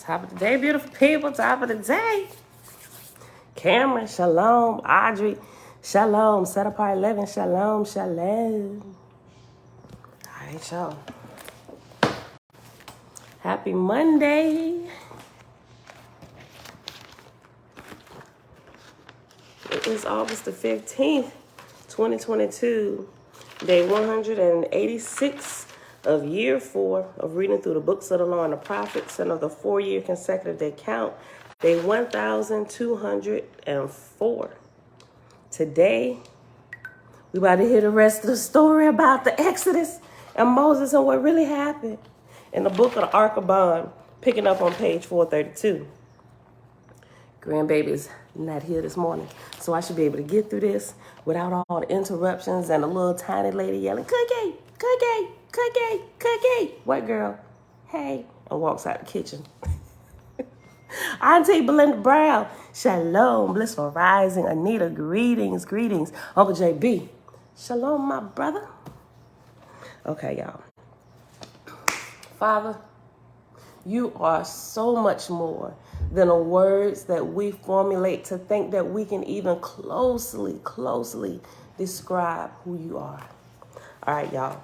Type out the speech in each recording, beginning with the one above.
Top of the day, beautiful people. Top of the day. Cameron, shalom. Audrey, shalom. Set apart 11, shalom, shalom. All right, y'all. Happy Monday. It is August the 15th, 2022, day 186 of year 4 of reading through the books of the law and the prophets and of the 4-year consecutive day count, day 1204. Today, we about to hear the rest of the story about the Exodus and Moses and what really happened in the book of the Ark of Bond, picking up on page 432. Grandbaby's not here this morning, so I should be able to get through this without all the interruptions and a little tiny lady yelling, "Cookie, cookie, cookie, cookie." White girl, hey, and walks out the kitchen. Auntie Belinda Brown, shalom, blissful rising. Anita, greetings, greetings. Uncle JB, shalom, my brother. Okay, y'all. Father, you are so much more than the words that we formulate to think that we can even closely describe who you are. All right, y'all.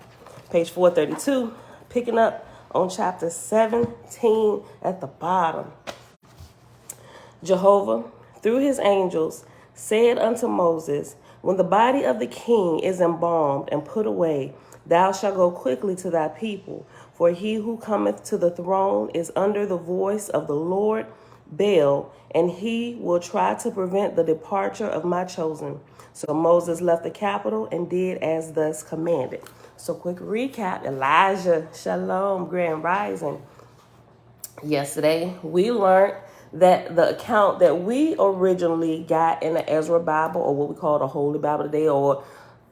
Page 432, picking up on chapter 17 at the bottom. Jehovah, through his angels, said unto Moses, when the body of the king is embalmed and put away, thou shalt go quickly to thy people, for he who cometh to the throne is under the voice of the Lord Baal, and he will try to prevent the departure of my chosen. So Moses left the capital and did as thus commanded. So quick recap, Elijah, shalom, grand rising. Yesterday, we learned that the account that we originally got in the Ezra Bible, or what we call the Holy Bible today, or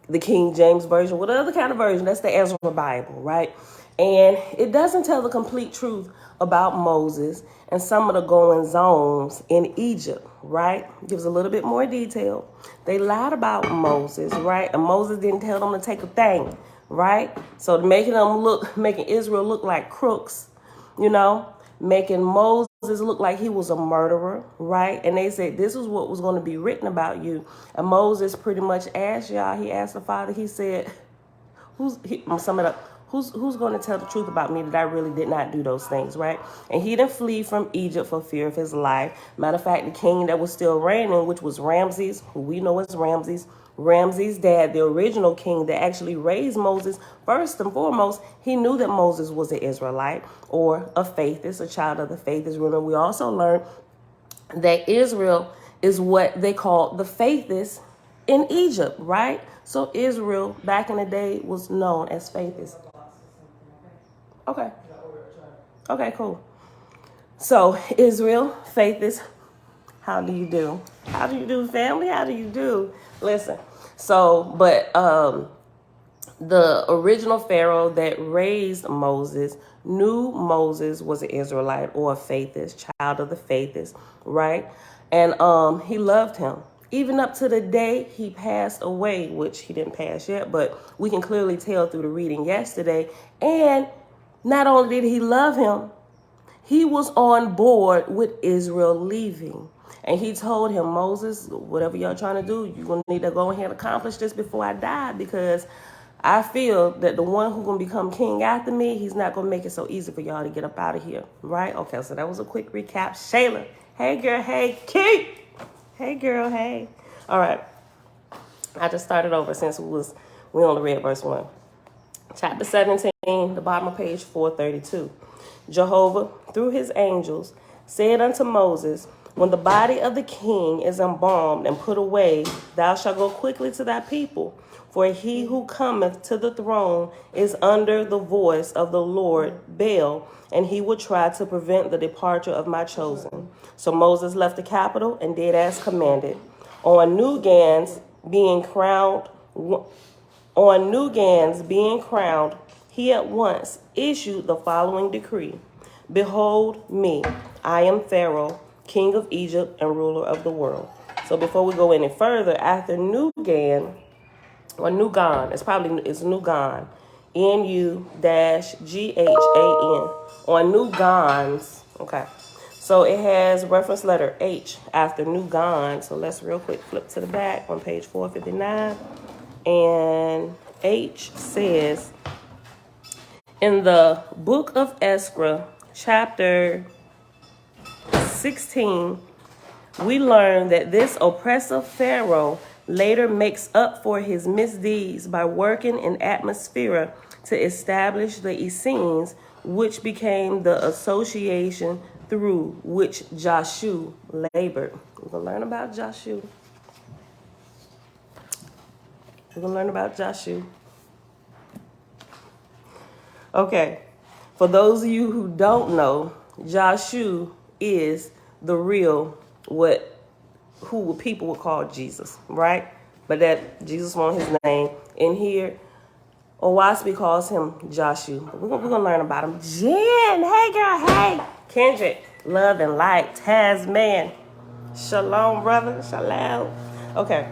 the King James Version, whatever kind of version, that's the Ezra Bible, right? And it doesn't tell the complete truth about Moses and some of the goings-ons in Egypt, right? Gives a little bit more detail. They lied about Moses, right? And Moses didn't tell them to take a thing, right? So making Israel look like crooks, you know, making Moses look like he was a murderer, right? And they said this is what was going to be written about you. And Moses pretty much asked y'all, he asked the Father, he said, I'm gonna sum it up. Who's going to tell the truth about me that I really did not do those things, right? And he didn't flee from Egypt for fear of his life. Matter of fact, the king that was still reigning, which was Ramses, who we know as Ramses' dad, the original king that actually raised Moses, first and foremost, he knew that Moses was an Israelite or a faithist, a child of the faithist. Remember, we also learned that Israel is what they called the faithist in Egypt, right? So Israel back in the day was known as faithist. Okay. Okay, cool. So Israel, faithist, how do you do? How do you do, family? How do you do? Listen, so, but the original Pharaoh that raised Moses knew Moses was an Israelite or a faithist, child of the faithist, right? And he loved him. Even up to the day he passed away, which he didn't pass yet, but we can clearly tell through the reading yesterday. And not only did he love him, he was on board with Israel leaving. And he told him, Moses, whatever y'all trying to do, you're going to need to go ahead and accomplish this before I die, because I feel that the one who's going to become king after me, he's not going to make it so easy for y'all to get up out of here, right? Okay, so that was a quick recap. Shayla, hey, girl, hey, Keith. Hey, girl, hey. All right, I just started over since we only read verse 1. Chapter 17, the bottom of page 432. Jehovah, through his angels, said unto Moses, when the body of the king is embalmed and put away, thou shalt go quickly to thy people, for he who cometh to the throne is under the voice of the Lord Baal, and he will try to prevent the departure of my chosen. So Moses left the capital and did as commanded. On New Gans being crowned, he at once issued the following decree. Behold me, I am Pharaoh, king of Egypt and ruler of the world. So before we go any further, after Nugan, or Nugan, it's Nugan, N-U-G-H-A-N, on Nugans, okay. So it has reference letter H after New Gone. So let's real quick flip to the back on page 459. And H says, in the book of Eskra, chapter 16, we learn that this oppressive Pharaoh later makes up for his misdeeds by working in atmosphere to establish the Essenes, which became the association through which Joshua labored. We're going to learn about Joshua. We're going to learn about Joshua. Okay, for those of you who don't know, Joshua is the real who people would call Jesus, right? But that Jesus wants his name. In here, OAHSPE calls him Joshua. We're gonna learn about him. Jen, hey girl, hey. Kendrick, love and light. Tasman, shalom, brother, shalom. Okay,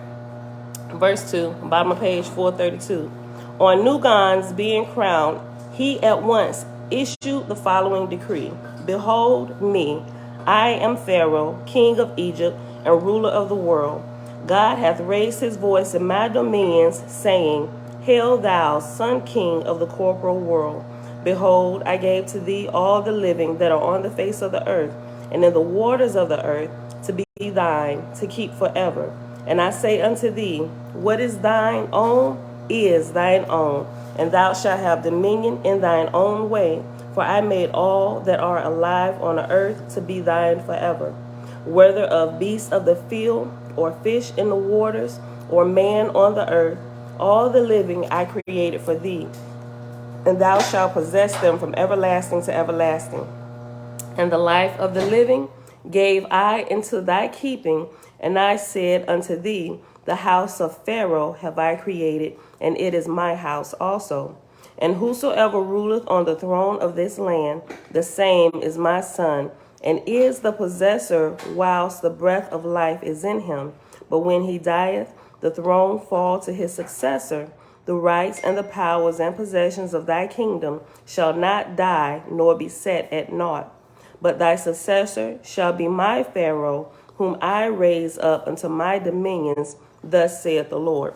verse 2, bottom of page 432. On Nugan's being crowned, he at once issued the following decree. Behold me, I am Pharaoh, king of Egypt, and ruler of the world. God hath raised his voice in my dominions, saying, Hail thou, son king of the corporal world. Behold, I gave to thee all the living that are on the face of the earth, and in the waters of the earth, to be thine, to keep forever. And I say unto thee, what is thine own is thine own, and thou shalt have dominion in thine own way. For I made all that are alive on the earth to be thine forever. Whether of beasts of the field, or fish in the waters, or man on the earth, all the living I created for thee, and thou shalt possess them from everlasting to everlasting. And the life of the living gave I into thy keeping, and I said unto thee, the house of Pharaoh have I created, and it is my house also. And whosoever ruleth on the throne of this land, the same is my son, and is the possessor whilst the breath of life is in him. But when he dieth, the throne fall to his successor. The rights and the powers and possessions of thy kingdom shall not die, nor be set at naught. But thy successor shall be my Pharaoh, whom I raise up unto my dominions, thus saith the Lord.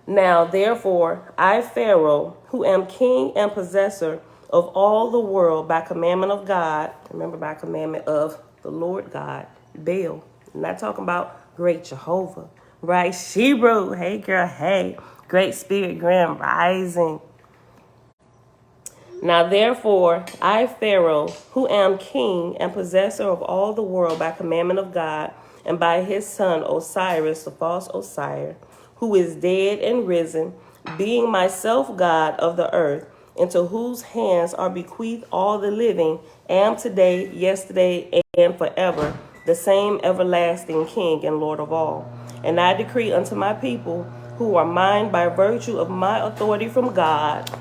Now, therefore, I, Pharaoh, who am king and possessor of all the world by commandment of God, remember by commandment of the Lord God, Baal. I'm not talking about great Jehovah, right? Shebrew, hey girl, hey. Great Spirit, grand rising. Now, therefore, I, Pharaoh, who am king and possessor of all the world by commandment of God, and by his son Osiris, the false Osiris, who is dead and risen, being myself God of the earth, into whose hands are bequeathed all the living, am today, yesterday, and forever, the same everlasting King and Lord of all. And I decree unto my people, who are mine by virtue of my authority from God,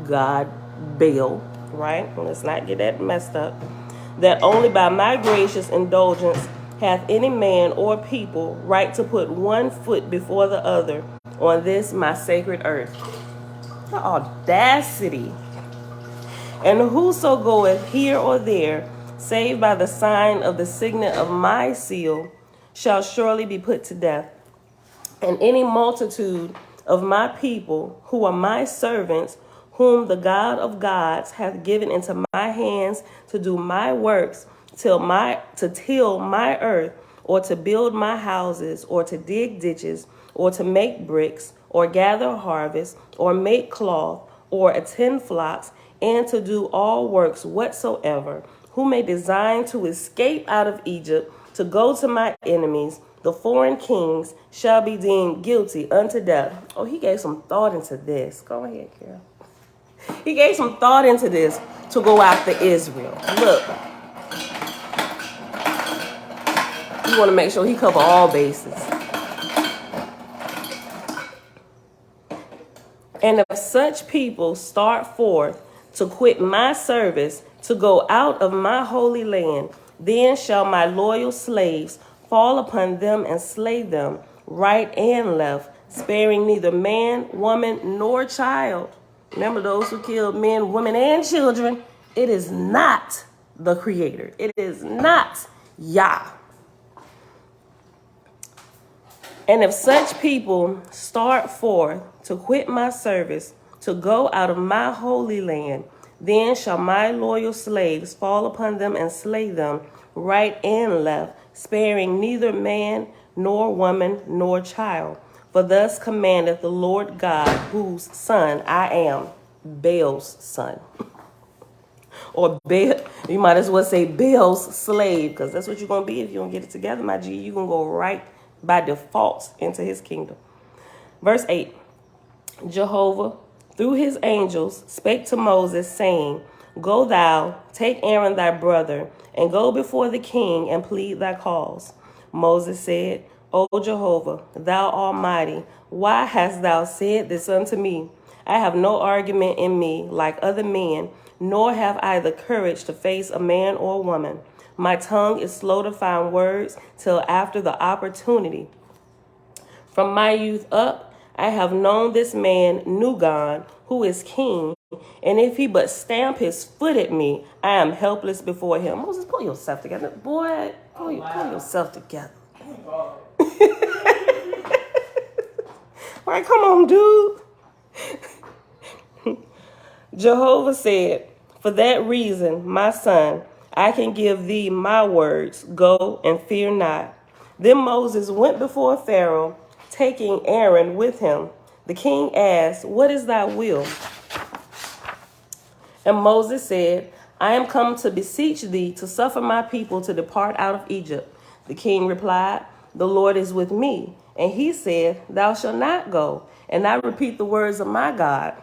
Baal, right? Let's not get that messed up. That only by my gracious indulgence hath any man or people right to put one foot before the other on this my sacred earth. The audacity. And whoso goeth here or there, save by the sign of the signet of my seal, shall surely be put to death. And any multitude of my people, who are my servants, whom the God of gods hath given into my hands to do my works, to till my earth, or to build my houses, or to dig ditches, or to make bricks, or gather harvest, or make cloth, or attend flocks, and to do all works whatsoever, who may design to escape out of Egypt, to go to my enemies, the foreign kings, shall be deemed guilty unto death. Oh, he gave some thought into this. Go ahead, Carol. He gave some thought into this to go after Israel. Look, you want to make sure he cover all bases. And if such people start forth to quit my service, to go out of my holy land, then shall my loyal slaves fall upon them and slay them, right and left, sparing neither man, woman, nor child. Remember those who killed men, women, and children. It is not the creator. It is not Yah. And if such people start forth to quit my service, to go out of my holy land, then shall my loyal slaves fall upon them and slay them right and left, sparing neither man nor woman nor child. For thus commandeth the Lord God, whose son I am, Baal's son. Or Baal, you might as well say Baal's slave, because that's what you're going to be if you don't get it together, my G. You're going to go right by default into his kingdom. Verse 8, Jehovah, through his angels, spake to Moses, saying, Go thou, take Aaron thy brother, and go before the king and plead thy cause. Moses said, O Jehovah, thou Almighty, why hast thou said this unto me? I have no argument in me like other men, nor have I the courage to face a man or woman. My tongue is slow to find words till after the opportunity. From my youth up, I have known this man, Nugon, who is king, and if he but stamp his foot at me, I am helpless before him. Moses, pull yourself together. Boy, pull yourself together. All right, come on, dude. Jehovah said, For that reason, my son, I can give thee my words, go and fear not. Then Moses went before Pharaoh, taking Aaron with him. The king asked, What is thy will? And Moses said, I am come to beseech thee to suffer my people to depart out of Egypt. The king replied, The Lord is with me. And he said, Thou shalt not go. And I repeat the words of my God.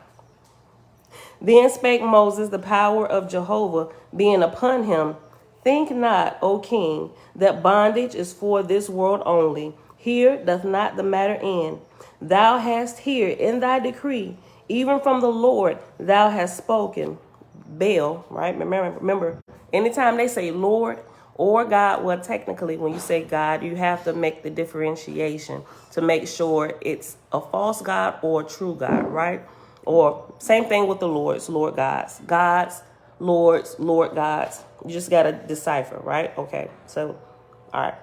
Then spake Moses, the power of Jehovah being upon him, Think not, O king, that bondage is for this world only. Here doth not the matter end. Thou hast here in thy decree, even from the Lord, thou hast spoken. Baal, right? Remember, anytime they say Lord or God, well, technically, when you say God, you have to make the differentiation to make sure it's a false God or a true God, right? Or same thing with the Lords, Lord gods, gods, lords, Lord gods. You just got to decipher, right? Okay, so, all right.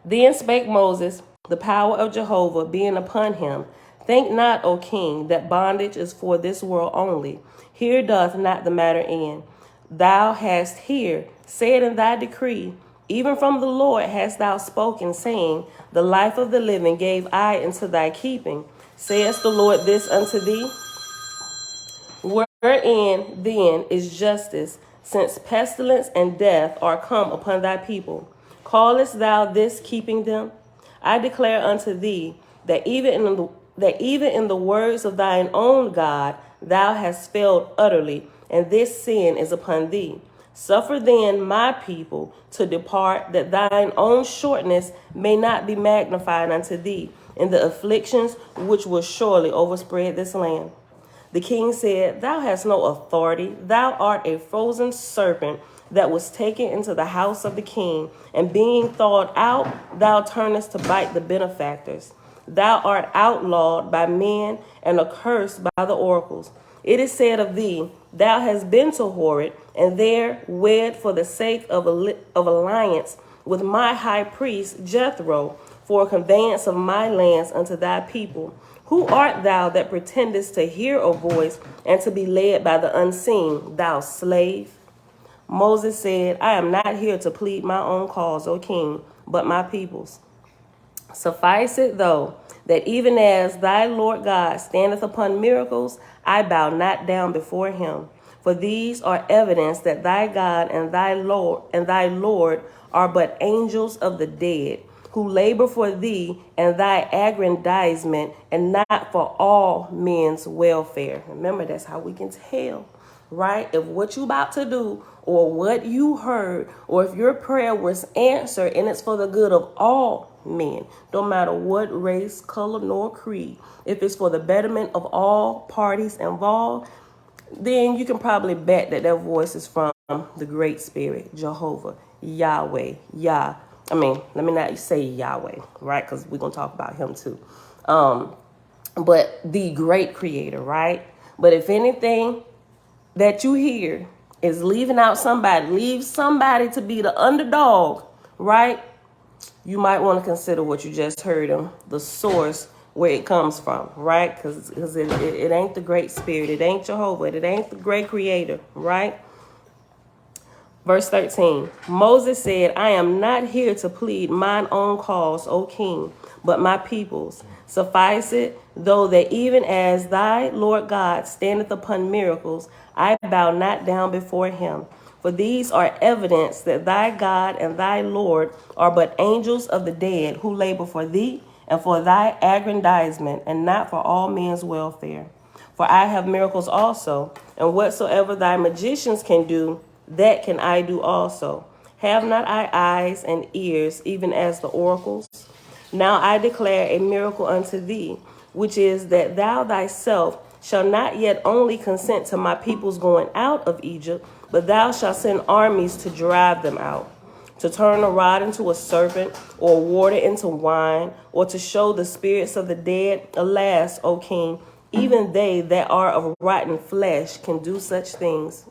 Then spake Moses, the power of Jehovah being upon him, Think not, O king, that bondage is for this world only. Here doth not the matter end. Thou hast here said in thy decree, even from the Lord hast thou spoken, saying, The life of the living gave I into thy keeping. Saith the Lord this unto thee? Wherein then is justice, since pestilence and death are come upon thy people? Callest thou this keeping them? I declare unto thee that even in the words of thine own God thou hast failed utterly, and this sin is upon thee. Suffer then my people to depart, that thine own shortness may not be magnified unto thee in the afflictions which will surely overspread this land. The king said, Thou hast no authority. Thou art a frozen serpent that was taken into the house of the king, and being thawed out, thou turnest to bite the benefactors. Thou art outlawed by men and accursed by the oracles. It is said of thee, Thou hast been to Horeb, and there wed for the sake of alliance with my high priest Jethro, for a conveyance of my lands unto thy people. Who art thou that pretendest to hear a voice and to be led by the unseen, thou slave? Moses said, I am not here to plead my own cause, O king, but my people's. Suffice it, though, that even as thy Lord God standeth upon miracles, I bow not down before him. For these are evidence that thy God and thy Lord are but angels of the dead, who labor for thee and thy aggrandizement, and not for all men's welfare. Remember, that's how we can tell, right? If what you about to do, or what you heard, or if your prayer was answered and it's for the good of all men, don't matter what race, color, nor creed, if it's for the betterment of all parties involved, then you can probably bet that that voice is from the Great Spirit, Jehovah, Yahweh, Yah. Let me not say Yahweh, right? Because we're going to talk about him too. But the great creator, right? But if anything that you hear is leaving out somebody, leave somebody to be the underdog, right? You might want to consider what you just heard him, the source where it comes from, right? Because it ain't the great spirit. It ain't Jehovah. It ain't the great creator, right? Verse 13, Moses said, I am not here to plead mine own cause, O king, but my people's. Suffice it, though that even as thy Lord God standeth upon miracles, I bow not down before him. For these are evidence that thy God and thy Lord are but angels of the dead who labor for thee and for thy aggrandizement and not for all men's welfare. For I have miracles also, and whatsoever thy magicians can do, that can I do also. Have not I eyes and ears, even as the oracles? Now I declare a miracle unto thee, which is that thou thyself shalt not yet only consent to my people's going out of Egypt, but thou shalt send armies to drive them out, to turn a rod into a serpent, or water into wine, or to show the spirits of the dead. Alas, O king, even they that are of rotten flesh can do such things.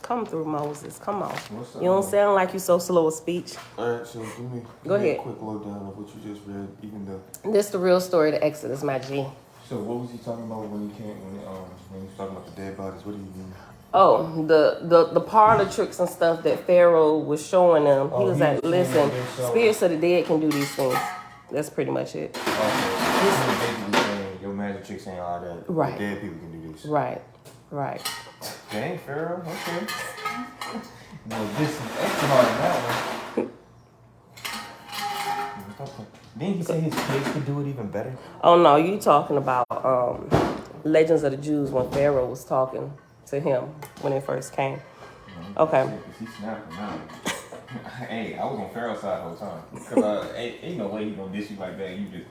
Come through, Moses. Come on. You don't sound like you so slow of speech. All right, so give me ahead. A quick lowdown of what you just read, even though. This the real story of Exodus, my G. So what was he talking about when he was talking about the dead bodies? What do you mean? Oh, the parlor tricks and stuff that Pharaoh was showing them. He was like, listen, spirits of the dead can do these things. That's pretty much it. Okay. He's basically saying your magic tricks ain't all that. Right. The dead people can do this. Right. Dang, Pharaoh. Okay. No, this is extra hard than that one. Didn't he say his kids could do it even better? Oh no, you talking about Legends of the Jews when Pharaoh was talking to him when it first came. Okay. He snapped him out. Hey, I was on Pharaoh's side the whole time. Because ain't no way he gonna diss you like that. You just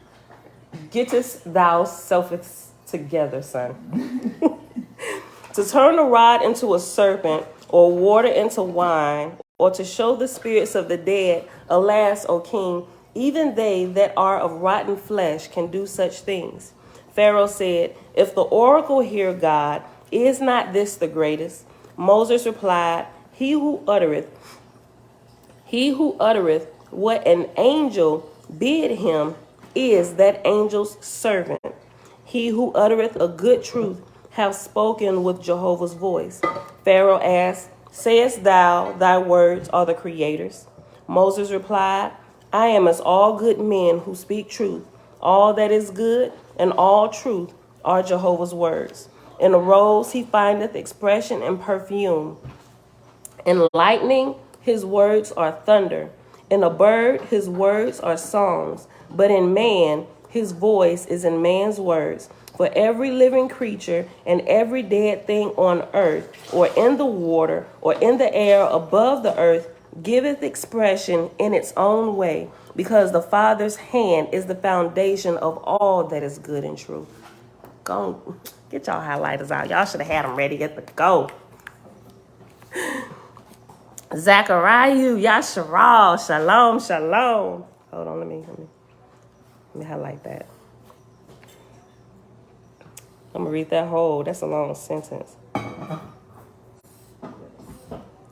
gettest thou self together, son. To turn a rod into a serpent, or water into wine, or to show the spirits of the dead. Alas, O king, even they that are of rotten flesh can do such things. Pharaoh said, if the oracle hear God, is not this the greatest? Moses replied, He who uttereth what an angel bid him is that angel's servant. He who uttereth a good truth have spoken with Jehovah's voice. Pharaoh asked, sayest thou thy words are the creators? Moses replied, I am as all good men who speak truth. All that is good and all truth are Jehovah's words. In a rose he findeth expression and perfume. In lightning his words are thunder. In a bird his words are songs. But in man his voice is in man's words. For every living creature and every dead thing on earth, or in the water, or in the air above the earth, giveth expression in its own way, because the Father's hand is the foundation of all that is good and true. Go on, get y'all highlighters out. Y'all should have had them ready at the go. Zachariah, Yasharal, Shalom, Shalom. Hold on, let me highlight that. I'm going to read that whole. That's a long sentence. I'm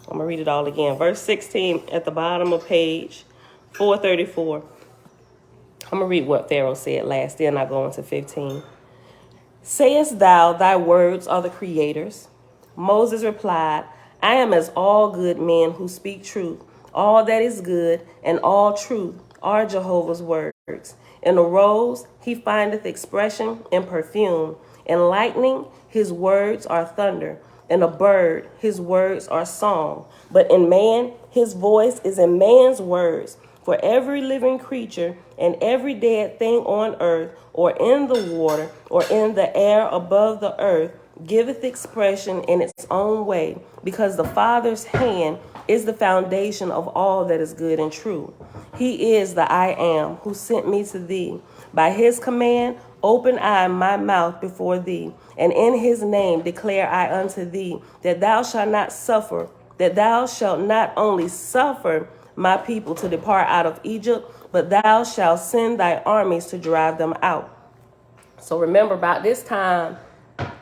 going to read it all again. Verse 16 at the bottom of page 434. I'm going to read what Pharaoh said last, then I go into 15. Sayest thou thy words are the creators? Moses replied, I am as all good men who speak truth. All that is good and all truth are Jehovah's words. In a rose he findeth expression and perfume. In lightning, his words are thunder. In a bird, his words are song. But in man, his voice is in man's words. For every living creature and every dead thing on earth, or in the water, or in the air above the earth, giveth expression in its own way, because the Father's hand is the foundation of all that is good and true. He is the I am who sent me to thee. By his command, open I my mouth before thee, and in his name declare I unto thee that thou shalt not only suffer my people to depart out of Egypt, but thou shalt send thy armies to drive them out. So remember, about this time,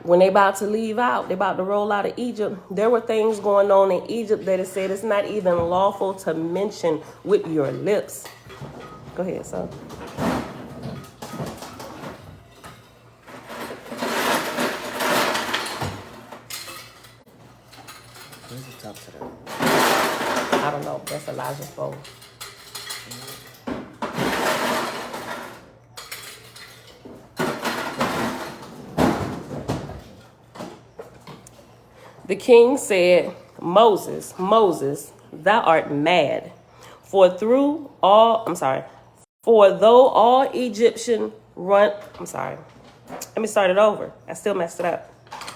when they about to leave out, they about to roll out of Egypt, there were things going on in Egypt that it said it's not even lawful to mention with your lips. Go ahead, son. Where's the top to that? I don't know. That's Elijah's phone. The king said, Moses, Moses, thou art mad. For though all Egyptian run, let me start it over. I still messed it up.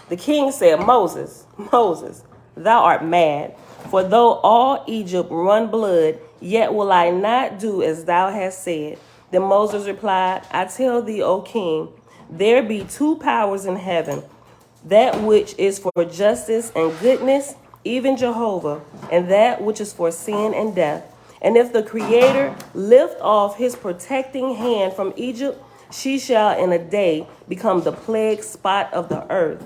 The king said, Moses, Moses, thou art mad. For though all Egypt run blood, yet will I not do as thou hast said. Then Moses replied, I tell thee, O king, there be two powers in heaven, that which is for justice and goodness, even Jehovah, and that which is for sin and death. And if the Creator lift off his protecting hand from Egypt, she shall in a day become the plague spot of the earth.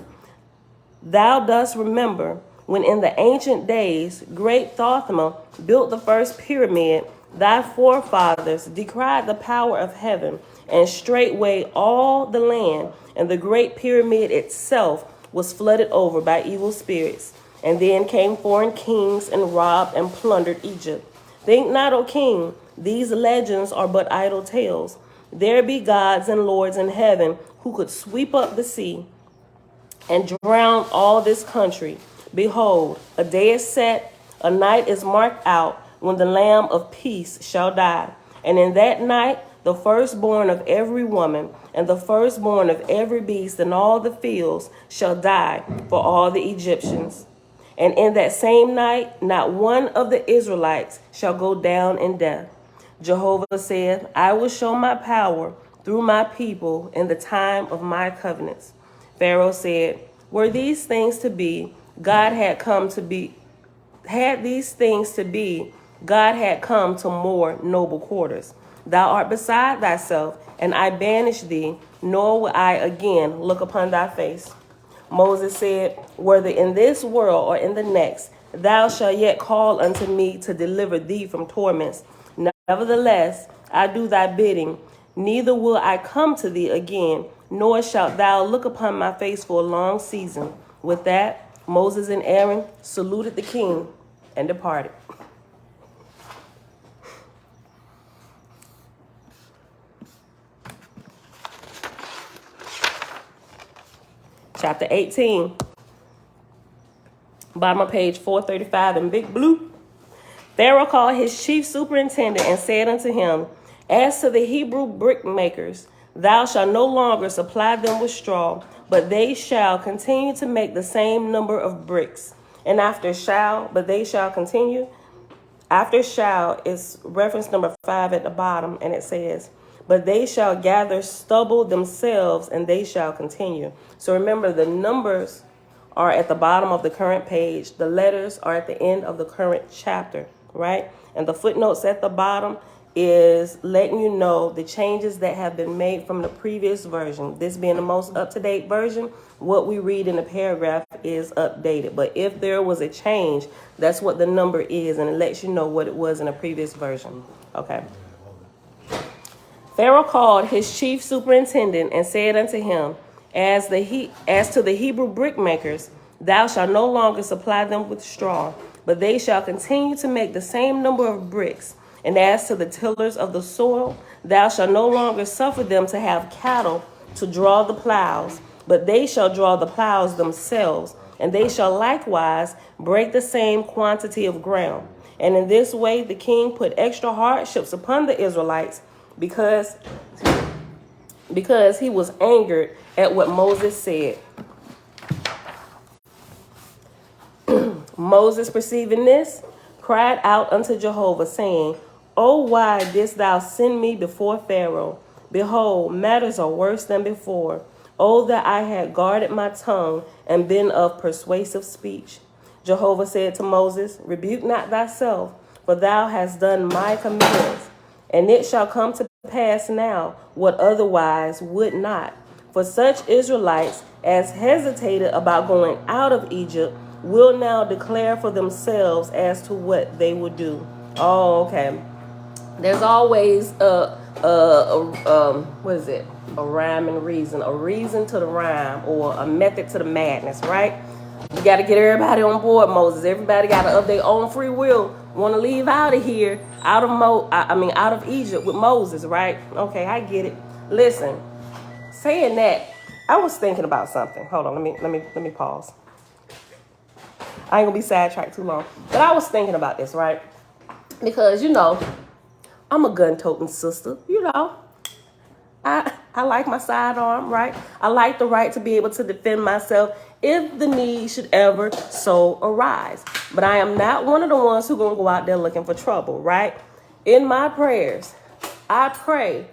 Thou dost remember when in the ancient days great Thothma built the first pyramid, thy forefathers decried the power of heaven, and straightway all the land and the great pyramid itself was flooded over by evil spirits. And then came foreign kings and robbed and plundered Egypt. Think not, O king, these legends are but idle tales. There be gods and lords in heaven who could sweep up the sea and drown all this country. Behold, a day is set, a night is marked out, when the Lamb of peace shall die. And in that night, the firstborn of every woman and the firstborn of every beast in all the fields shall die for all the Egyptians. And in that same night, not one of the Israelites shall go down in death. Jehovah said, I will show my power through my people in the time of my covenants. Pharaoh said, were these things to be, God had come to be, had these things to be, God had come to more noble quarters. Thou art beside thyself, and I banish thee, nor will I again look upon thy face. Moses said, whether in this world or in the next, thou shalt yet call unto me to deliver thee from torments. Nevertheless, I do thy bidding, neither will I come to thee again, nor shalt thou look upon my face for a long season. With that, Moses and Aaron saluted the king and departed. Chapter 18, bottom of page 435 in big blue. Pharaoh called his chief superintendent and said unto him, as to the Hebrew brickmakers, thou shalt no longer supply them with straw, but they shall continue to make the same number of bricks. And after shall, but they shall continue. After shall is reference number 5 at the bottom, and it says, but they shall gather stubble themselves, and they shall continue. So remember, the numbers are at the bottom of the current page. The letters are at the end of the current chapter, right? And the footnotes at the bottom is letting you know the changes that have been made from the previous version. This being the most up-to-date version, what we read in the paragraph is updated. But if there was a change, that's what the number is, and it lets you know what it was in the previous version. Okay. Pharaoh called his chief superintendent and said unto him, as to the Hebrew brickmakers, thou shalt no longer supply them with straw, but they shall continue to make the same number of bricks. And as to the tillers of the soil, thou shalt no longer suffer them to have cattle to draw the plows, but they shall draw the plows themselves, and they shall likewise break the same quantity of ground. And in this way the king put extra hardships upon the Israelites, because he was angered at what Moses said. Moses, perceiving this, cried out unto Jehovah, saying, oh, why didst thou send me before Pharaoh? Behold, matters are worse than before. Oh, that I had guarded my tongue and been of persuasive speech. Jehovah said to Moses, rebuke not thyself, for thou hast done my commands. And it shall come to pass now what otherwise would not. For such Israelites as hesitated about going out of Egypt will now declare for themselves as to what they would do. Oh, okay. There's always what is it? A rhyme and reason, a reason to the rhyme, or a method to the madness, right? You got to get everybody on board, Moses. Everybody got to, of their own free will, want to leave out of here, out of Egypt with Moses, right? Okay, I get it. Listen, saying that, I was thinking about something. Hold on, let me pause. I ain't gonna be sidetracked too long, but I was thinking about this, right? Because I'm a gun-toting sister, I like my sidearm, right? I like the right to be able to defend myself if the need should ever so arise. But I am not one of the ones who gonna go out there looking for trouble, right? In my prayers, I pray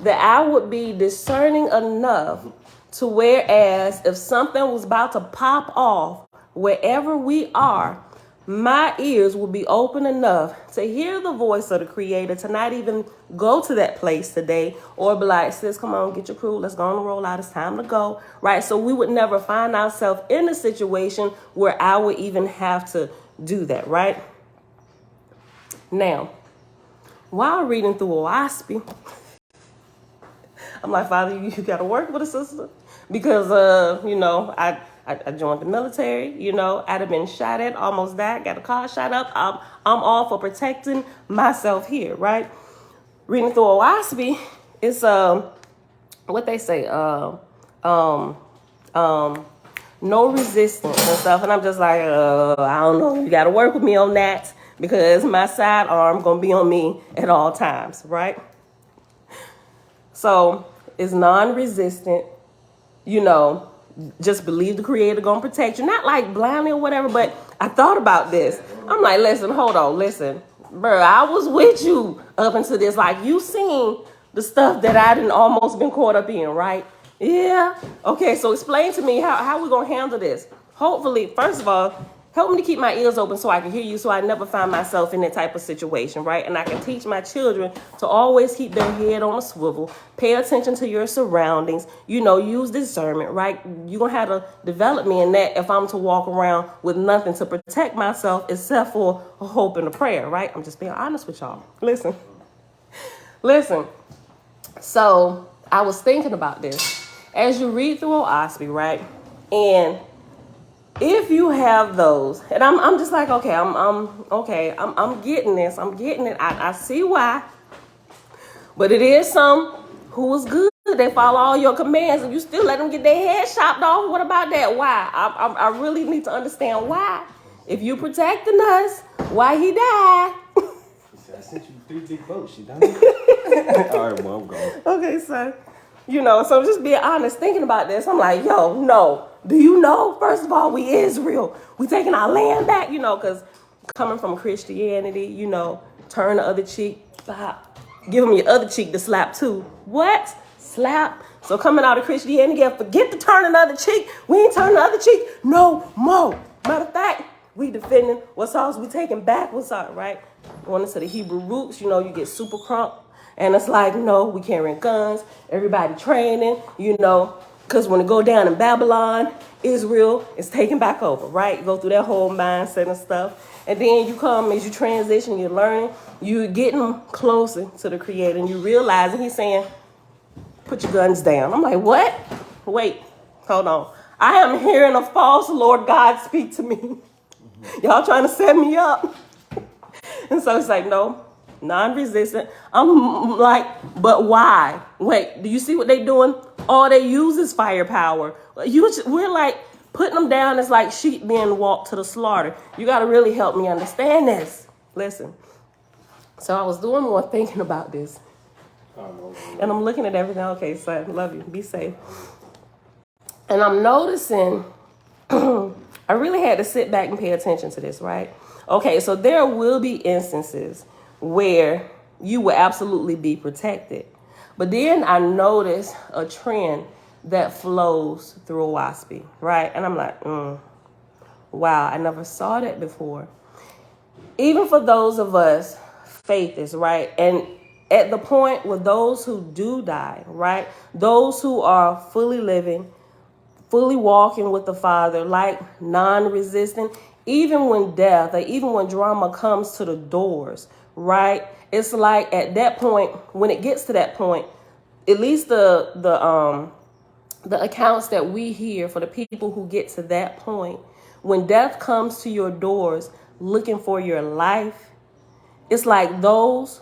that I would be discerning enough to whereas if something was about to pop off wherever we are, my ears will be open enough to hear the voice of the Creator, to not even go to that place today or be like, sis, come on, get your crew. Let's go on and roll out. It's time to go. Right. So we would never find ourselves in a situation where I would even have to do that. Right. Now, while reading through OAHSPE, I'm like, Father, you got to work with a sister because, I joined the military, I'd have been shot at, almost died, got a car shot up. I'm all for protecting myself here, right? Reading through OAHSPE, it's what they say, no resistance and stuff. And I'm just like, I don't know, you got to work with me on that because my sidearm gonna be on me at all times, right? So it's non-resistant, just believe the Creator gonna protect you. Not like blindly or whatever, but I thought about this. I'm like, listen, hold on, listen. Bro, I was with you up until this. Like, you seen the stuff that I didn't almost been caught up in, right? Yeah. Okay, so explain to me how we gonna handle this. Hopefully, first of all, help me to keep my ears open so I can hear you so I never find myself in that type of situation, right? And I can teach my children to always keep their head on a swivel, pay attention to your surroundings, use discernment, right? You're going to have to develop me in that if I'm to walk around with nothing to protect myself except for a hope and a prayer, right? I'm just being honest with y'all. Listen. So I was thinking about this. As you read through OAHSPE, right? And if you have those, and I'm just like, okay, I'm getting this. I'm getting it. I see why. But it is some who is good. They follow all your commands and you still let them get their head chopped off. What about that? Why? I really need to understand why. If you protecting us, why he died? I sent you 3 big boats. You done it? All right, well, I'm going. Okay, so, so just being honest, thinking about this, I'm like, yo, no. Do you know, first of all, we Israel. We taking our land back, because coming from Christianity, turn the other cheek, slap. Give them your other cheek to slap too. What? Slap. So coming out of Christianity, forget to turn another cheek. We ain't turning the other cheek no more. Matter of fact, we defending what's ours. We taking back what's ours, right? Going into the Hebrew roots, you get super crunk. And it's like, no, we carrying guns. Everybody training, because when it go down in Babylon, Israel is taken back over, right? You go through that whole mindset and stuff. And then you come, as you transition, you're learning, you're getting closer to the Creator. And you realize, and he's saying, put your guns down. I'm like, what? Wait, hold on. I am hearing a false Lord God speak to me. Y'all trying to set me up. And so it's like, no, non-resistant. I'm like, but why? Wait, do you see what they doing? All they use is firepower. We're like putting them down as like sheep being walked to the slaughter. You got to really help me understand this. Listen. So I was doing more thinking about this. And I'm looking at everything. Okay, son, love you. Be safe. And I'm noticing, I really had to sit back and pay attention to this, right? Okay, so there will be instances where you will absolutely be protected. But then I noticed a trend that flows through OAHSPE, right? And I'm like, wow, I never saw that before. Even for those of us, faithists, right? And at the point where those who do die, right? Those who are fully living, fully walking with the Father, like non-resistant, even when death or even when drama comes to the doors, right? It's like at that point, when it gets to that point, at least the accounts that we hear for the people who get to that point, when death comes to your doors looking for your life, it's like those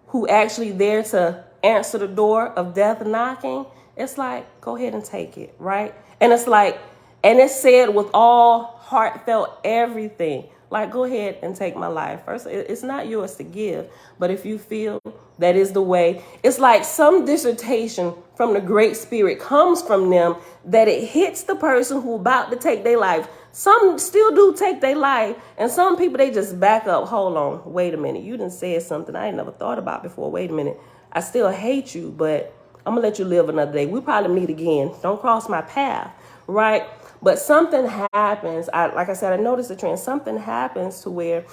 who actually there to answer the door of death knocking, it's like, go ahead and take it, right? And it's like, and it's said with all heartfelt everything, like, go ahead and take my life. First, it's not yours to give, but if you feel that is the way, it's like some dissertation from the Great Spirit comes from them that it hits the person who about to take their life. Some still do take their life, and some people, they just back up. Hold on, wait a minute. You done said something I ain't never thought about before. Wait a minute. I still hate you, but I'm going to let you live another day. We probably meet again. Don't cross my path, right? But something happens. Like I said, I noticed a trend. Something happens to where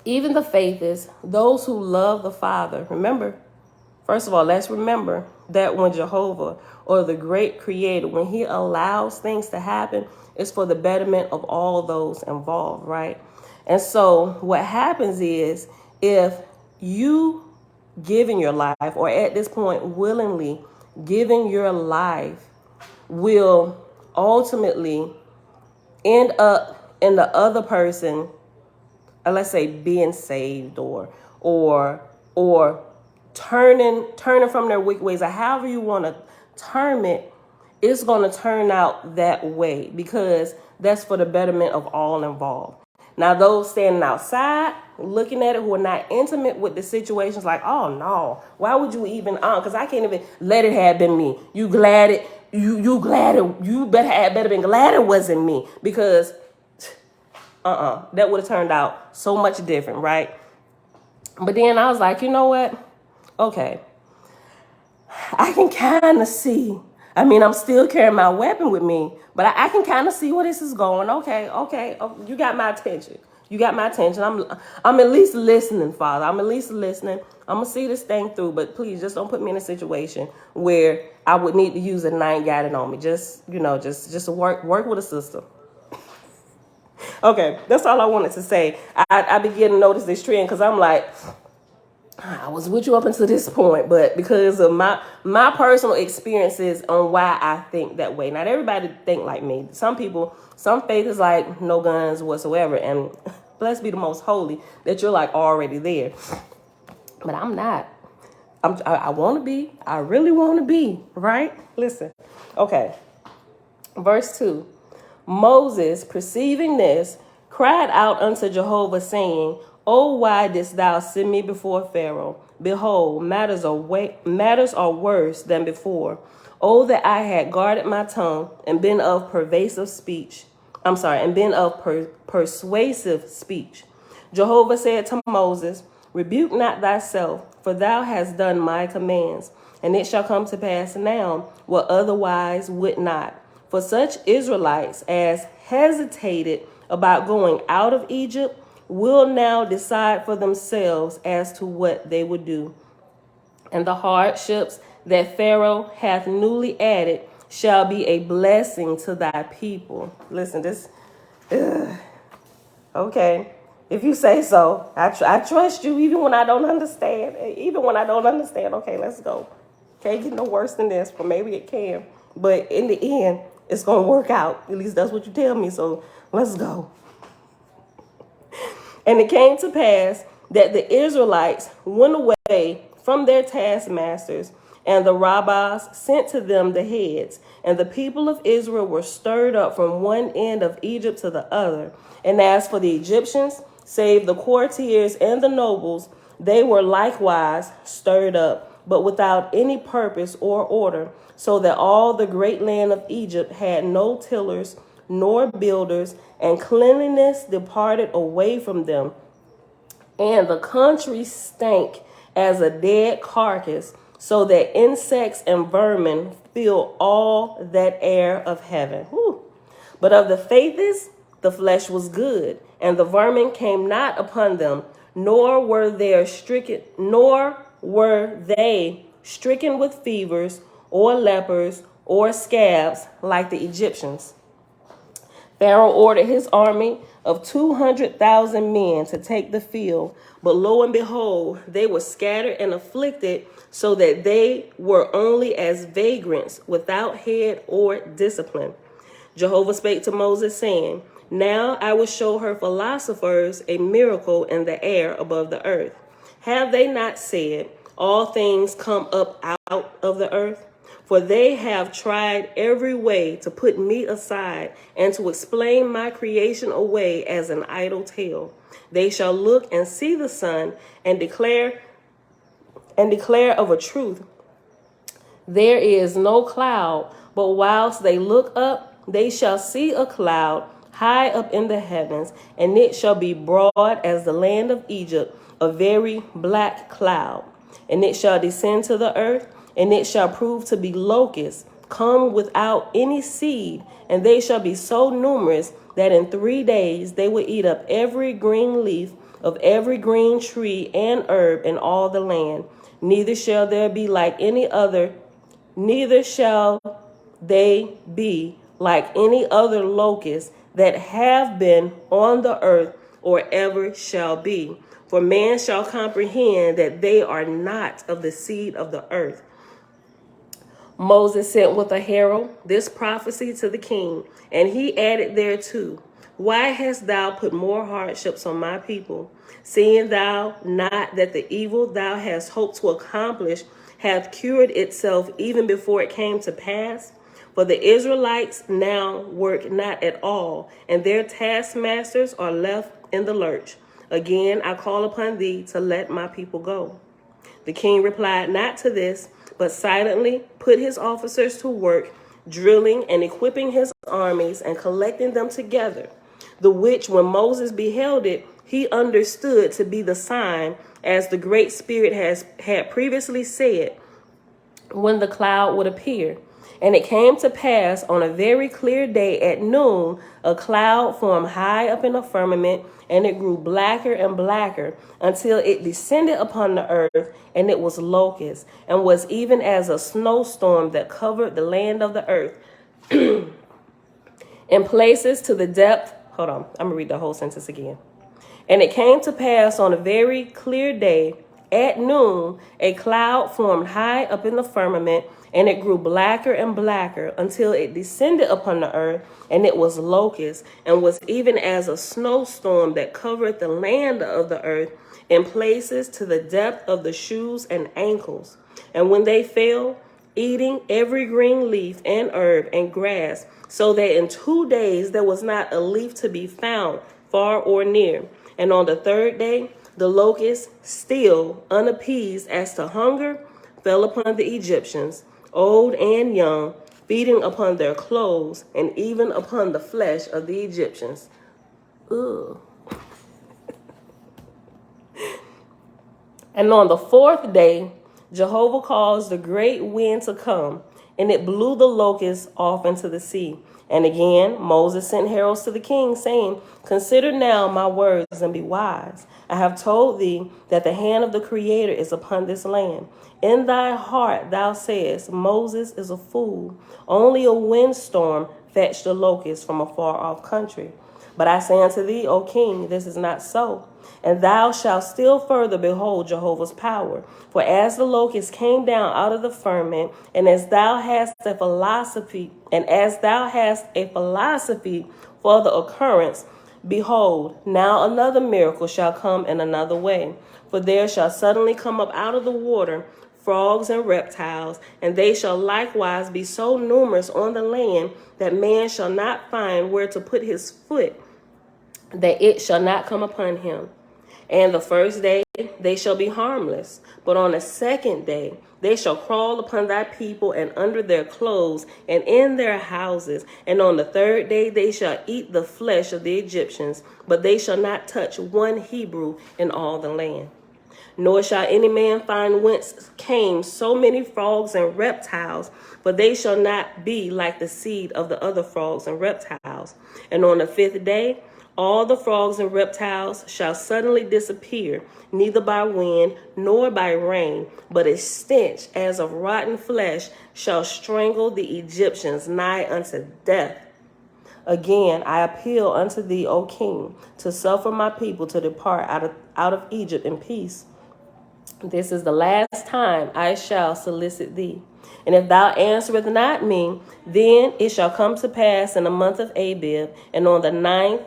even the faithists, those who love the Father, remember, first of all, let's remember that when Jehovah or the great creator, when he allows things to happen, it's for the betterment of all those involved, right? And so what happens is if you giving your life, or at this point willingly giving your life, will ultimately end up in the other person, let's say, being saved or turning from their wicked ways, or however you want to term it, it's going to turn out that way because that's for the betterment of all involved. Now, those standing outside looking at it who are not intimate with the situations, like, oh no, why would you even because I can't even let it have been me. You glad it you better been glad it wasn't me, because that would have turned out so much different, right? But then I was like, you know what? Okay, I can kind of see. I mean, I'm still carrying my weapon with me, but I can kind of see where this is going. Okay. Oh, you got my attention. I'm at least listening, Father. I'm at least listening. I'm gonna see this thing through, but please just don't put me in a situation where I would need to use a knife guiding on me. Just work with a sister. Okay, that's all I wanted to say. I began to notice this trend because I'm like, I was with you up until this point, but because of my personal experiences on why I think that way. Not everybody think like me. Some people, some faith is like no guns whatsoever, and blessed be the most holy that you're like already there. But I'm not. I want to be. I really want to be, right? Listen. Okay. Verse 2. Moses, perceiving this, cried out unto Jehovah, saying, Oh, why didst thou send me before Pharaoh? Behold, matters are worse than before. Oh, that I had guarded my tongue and been of persuasive speech. Jehovah said to Moses, Rebuke not thyself, for thou hast done my commands, and it shall come to pass now what otherwise would not. For such Israelites as hesitated about going out of Egypt will now decide for themselves as to what they would do. And the hardships that Pharaoh hath newly added shall be a blessing to thy people. Listen, this, okay. If you say so, I trust you even when I don't understand. Okay, let's go. Can't get no worse than this, but maybe it can. But in the end, it's going to work out. At least that's what you tell me, so let's go. And it came to pass that the Israelites went away from their taskmasters, and the rabbis sent to them the heads. And the people of Israel were stirred up from one end of Egypt to the other. And as for the Egyptians, save the courtiers and the nobles, they were likewise stirred up, but without any purpose or order, so that all the great land of Egypt had no tillers nor builders, and cleanliness departed away from them. And the country stank as a dead carcass, so that insects and vermin fill all that air of heaven. Whew. But of the faithless, the flesh was good, and the vermin came not upon them, nor were they stricken were they stricken with fevers or lepers or scabs like the Egyptians. Pharaoh ordered his army of 200,000 men to take the field, but lo and behold, they were scattered and afflicted, so that they were only as vagrants without head or discipline. Jehovah spake to Moses, saying, Now I will show her philosophers a miracle in the air above the earth. Have they not said, All things come up out of the earth? For they have tried every way to put me aside and to explain my creation away as an idle tale. They shall look and see the sun and declare of a truth, there is no cloud, but whilst they look up, they shall see a cloud high up in the heavens, and it shall be broad as the land of Egypt, a very black cloud. And it shall descend to the earth, and it shall prove to be locusts, come without any seed, and they shall be so numerous that in 3 days they will eat up every green leaf of every green tree and herb in all the land. Neither shall they be like any other locusts that have been on the earth or ever shall be. For man shall comprehend that they are not of the seed of the earth. Moses sent with a herald this prophecy to the king, and he added thereto, Why hast thou put more hardships on my people, seeing thou not that the evil thou hast hoped to accomplish hath cured itself even before it came to pass? For the Israelites now work not at all, and their taskmasters are left in the lurch. Again, I call upon thee to let my people go. The king replied not to this, but silently put his officers to work, drilling and equipping his armies and collecting them together, the which when Moses beheld it, he understood to be the sign, as the Great Spirit had previously said, when the cloud would appear. And it came to pass on a very clear day at noon, a cloud formed high up in the firmament, and it grew blacker and blacker until it descended upon the earth, and it was locust, and was even as a snowstorm that covered the land of the earth. In places to the depth, hold on, I'm gonna read the whole sentence again. And it came to pass on a very clear day at noon, a cloud formed high up in the firmament, and it grew blacker and blacker until it descended upon the earth, and it was locust, and was even as a snowstorm that covered the land of the earth, in places to the depth of the shoes and ankles. And when they fell, eating every green leaf and herb and grass, so that in 2 days there was not a leaf to be found far or near. And on the 3rd day, the locusts, still unappeased as to hunger, fell upon the Egyptians, old and young, feeding upon their clothes and even upon the flesh of the Egyptians. Ugh. And on the 4th day, Jehovah caused a great wind to come, and it blew the locusts off into the sea. And again, Moses sent heralds to the king, saying, Consider now my words and be wise. I have told thee that the hand of the Creator is upon this land. In thy heart thou sayest, Moses is a fool. Only a windstorm fetched the locusts from a far off country. But I say unto thee, O king, this is not so. And thou shalt still further behold Jehovah's power. For as the locust came down out of the firmament, and as thou hast a philosophy for the occurrence, behold, now another miracle shall come in another way. For there shall suddenly come up out of the water frogs and reptiles, and they shall likewise be so numerous on the land that man shall not find where to put his foot, that it shall not come upon him. And the 1st day they shall be harmless, but on the 2nd day they shall crawl upon thy people and under their clothes and in their houses. And on the 3rd day they shall eat the flesh of the Egyptians, but they shall not touch one Hebrew in all the land. Nor shall any man find whence came so many frogs and reptiles, for they shall not be like the seed of the other frogs and reptiles. And on the 5th day, All the frogs and reptiles shall suddenly disappear, neither by wind nor by rain, but a stench as of rotten flesh shall strangle the Egyptians nigh unto death. Again, I appeal unto thee, O king, to suffer my people to depart out of Egypt in peace. This is the last time I shall solicit thee. And if thou answerest not me, then it shall come to pass in the month of Abib, and on the 9th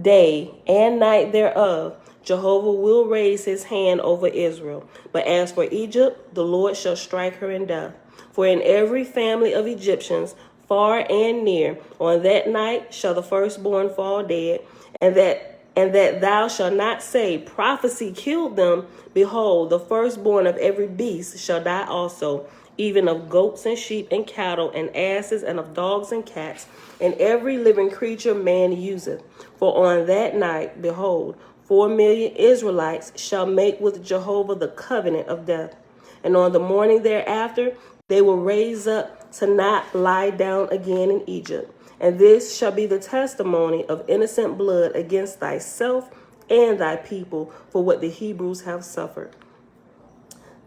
day and night thereof, Jehovah will raise his hand over Israel. But as for Egypt, the Lord shall strike her in death. For in every family of Egyptians, far and near, on that night shall the firstborn fall dead, and that thou shalt not say, prophecy killed them. Behold, the firstborn of every beast shall die also, even of goats and sheep and cattle and asses and of dogs and cats, and every living creature man useth. For on that night, behold, 4,000,000 Israelites shall make with Jehovah the covenant of death. And on the morning thereafter, they will raise up to not lie down again in Egypt. And this shall be the testimony of innocent blood against thyself and thy people for what the Hebrews have suffered.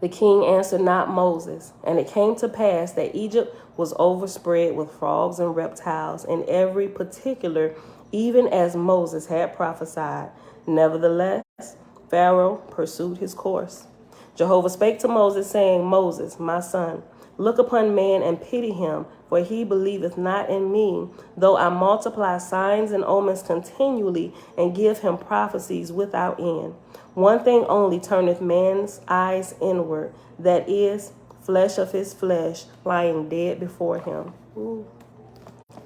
The king answered not Moses, and it came to pass that Egypt was overspread with frogs and reptiles in every particular, even as Moses had prophesied. Nevertheless, Pharaoh pursued his course. Jehovah spake to Moses, saying, Moses, my son, look upon man and pity him, for he believeth not in me, though I multiply signs and omens continually and give him prophecies without end. One thing only turneth man's eyes inward, that is, flesh of his flesh, lying dead before him. Ooh.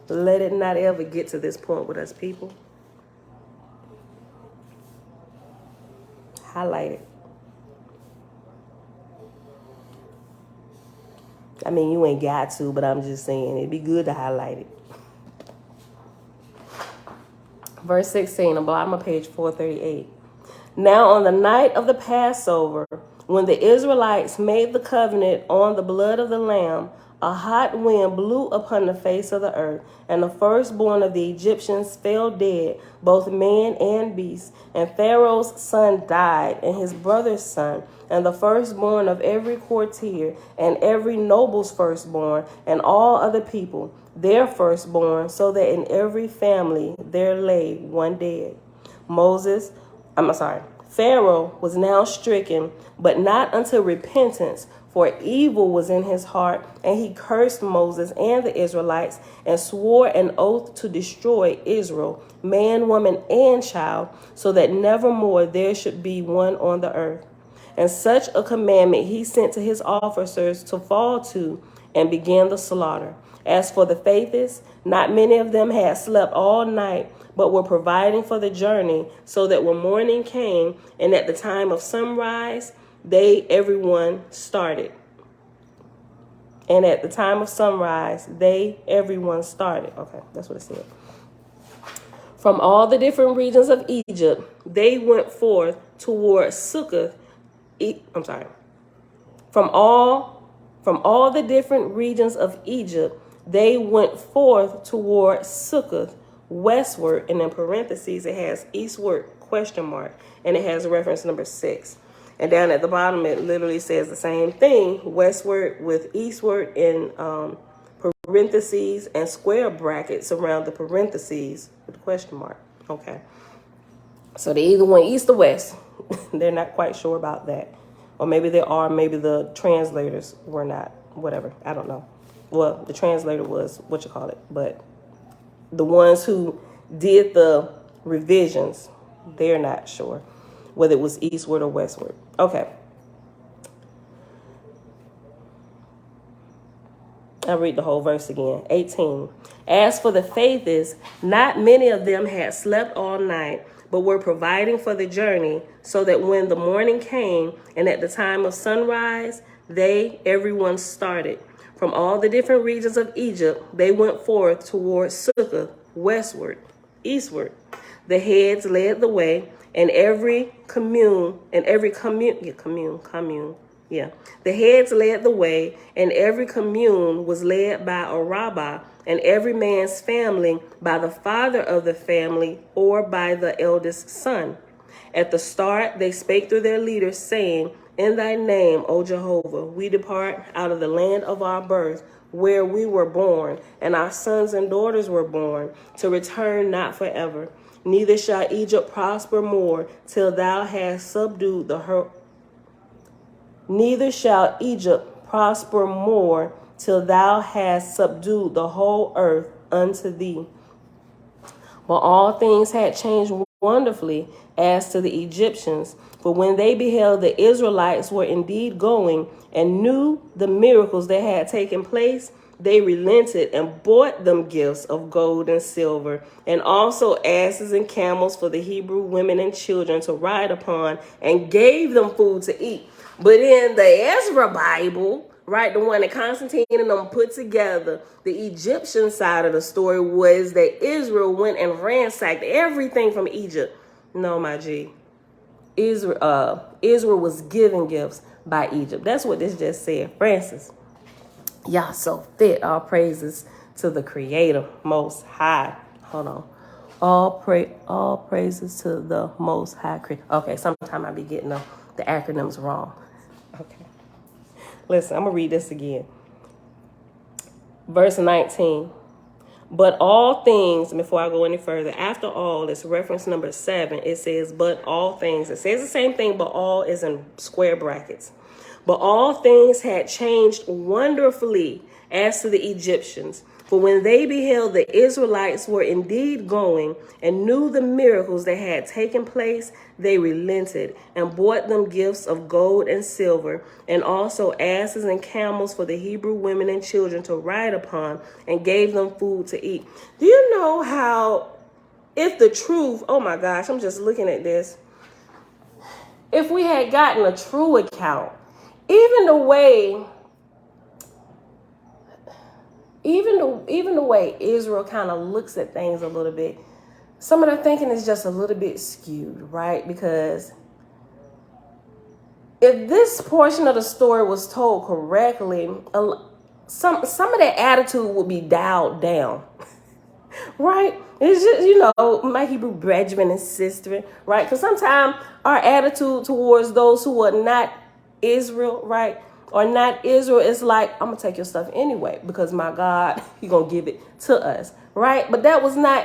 Let it not ever get to this point with us, people. Highlight it. I mean, you ain't got to, but I'm just saying it'd be good to highlight it. Verse 16, on the bottom of page 438. Now on the night of the Passover, when the Israelites made the covenant on the blood of the Lamb, a hot wind blew upon the face of the earth, and the firstborn of the Egyptians fell dead, both man and beast. And Pharaoh's son died, and his brother's son, and the firstborn of every courtier, and every noble's firstborn, and all other people, their firstborn, so that in every family there lay one dead. Pharaoh was now stricken, but not unto repentance, for evil was in his heart, and he cursed Moses and the Israelites, and swore an oath to destroy Israel, man, woman, and child, so that never more there should be one on the earth. And such a commandment he sent to his officers to fall to, and began the slaughter. As for the faithists, not many of them had slept all night, but were providing for the journey, so that when morning came, and at the time of sunrise, everyone started. And at the time of sunrise, everyone started. Okay, that's what it said. From all the different regions of Egypt, they went forth toward Succoth. From all the different regions of Egypt, they went forth toward Succoth, westward, and in parentheses it has eastward ? And it has reference number 6. And down at the bottom it literally says the same thing, westward with eastward in parentheses and square brackets around the parentheses with ? Okay. So they either went east or west. They're not quite sure about that. Or maybe they are, maybe the translators were not, whatever, I don't know. Well, the translator was, but the ones who did the revisions, they're not sure whether it was eastward or westward. Okay. I'll read the whole verse again. 18. As for the faithists, not many of them had slept all night, but were providing for the journey, so that when the morning came, and at the time of sunrise, everyone started. From all the different regions of Egypt, they went forth toward Succoth, westward, eastward. The heads led the way, and every commune. The heads led the way, and every commune was led by a rabbah and every man's family by the father of the family or by the eldest son. At the start, they spake through their leaders, saying, In thy name, O Jehovah, we depart out of the land of our birth, where we were born, and our sons and daughters were born, to return not forever. Neither shall Egypt prosper more till thou hast subdued Neither shall Egypt prosper more till thou hast subdued the whole earth unto thee. But all things had changed wonderfully as to the Egyptians. For when they beheld the Israelites were indeed going and knew the miracles that had taken place, they relented and bought them gifts of gold and silver, and also asses and camels for the Hebrew women and children to ride upon, and gave them food to eat. But in the Ezra Bible, right, the one that Constantine and them put together, the Egyptian side of the story was that Israel went and ransacked everything from Egypt. No, my G. Israel was given gifts by Egypt. That's what this just said. Francis, y'all so fit. All praises to the Creator, Most High. Hold on. All praises to the Most High Creator. Okay, sometimes I be getting the acronyms wrong. Okay. Listen, I'm going to read this again. Verse 19. But all things, before I go any further, after all, it's reference number 7. It says, but all things. It says the same thing, but all is in square brackets. But all things had changed wonderfully as to the Egyptians. For when they beheld the Israelites were indeed going and knew the miracles that had taken place, they relented and bought them gifts of gold and silver, and also asses and camels for the Hebrew women and children to ride upon, and gave them food to eat. Do you know how, if the truth, oh my gosh, I'm just looking at this. If we had gotten a true account, even the way Israel kind of looks at things a little bit, some of their thinking is just a little bit skewed, right? Because if this portion of the story was told correctly, some of that attitude would be dialed down, right? It's just, my Hebrew brethren and sister, right? Because sometimes our attitude towards those who are not Israel, right, or not Israel, is like, I'm going to take your stuff anyway, because my God, He going to give it to us, right? But that was not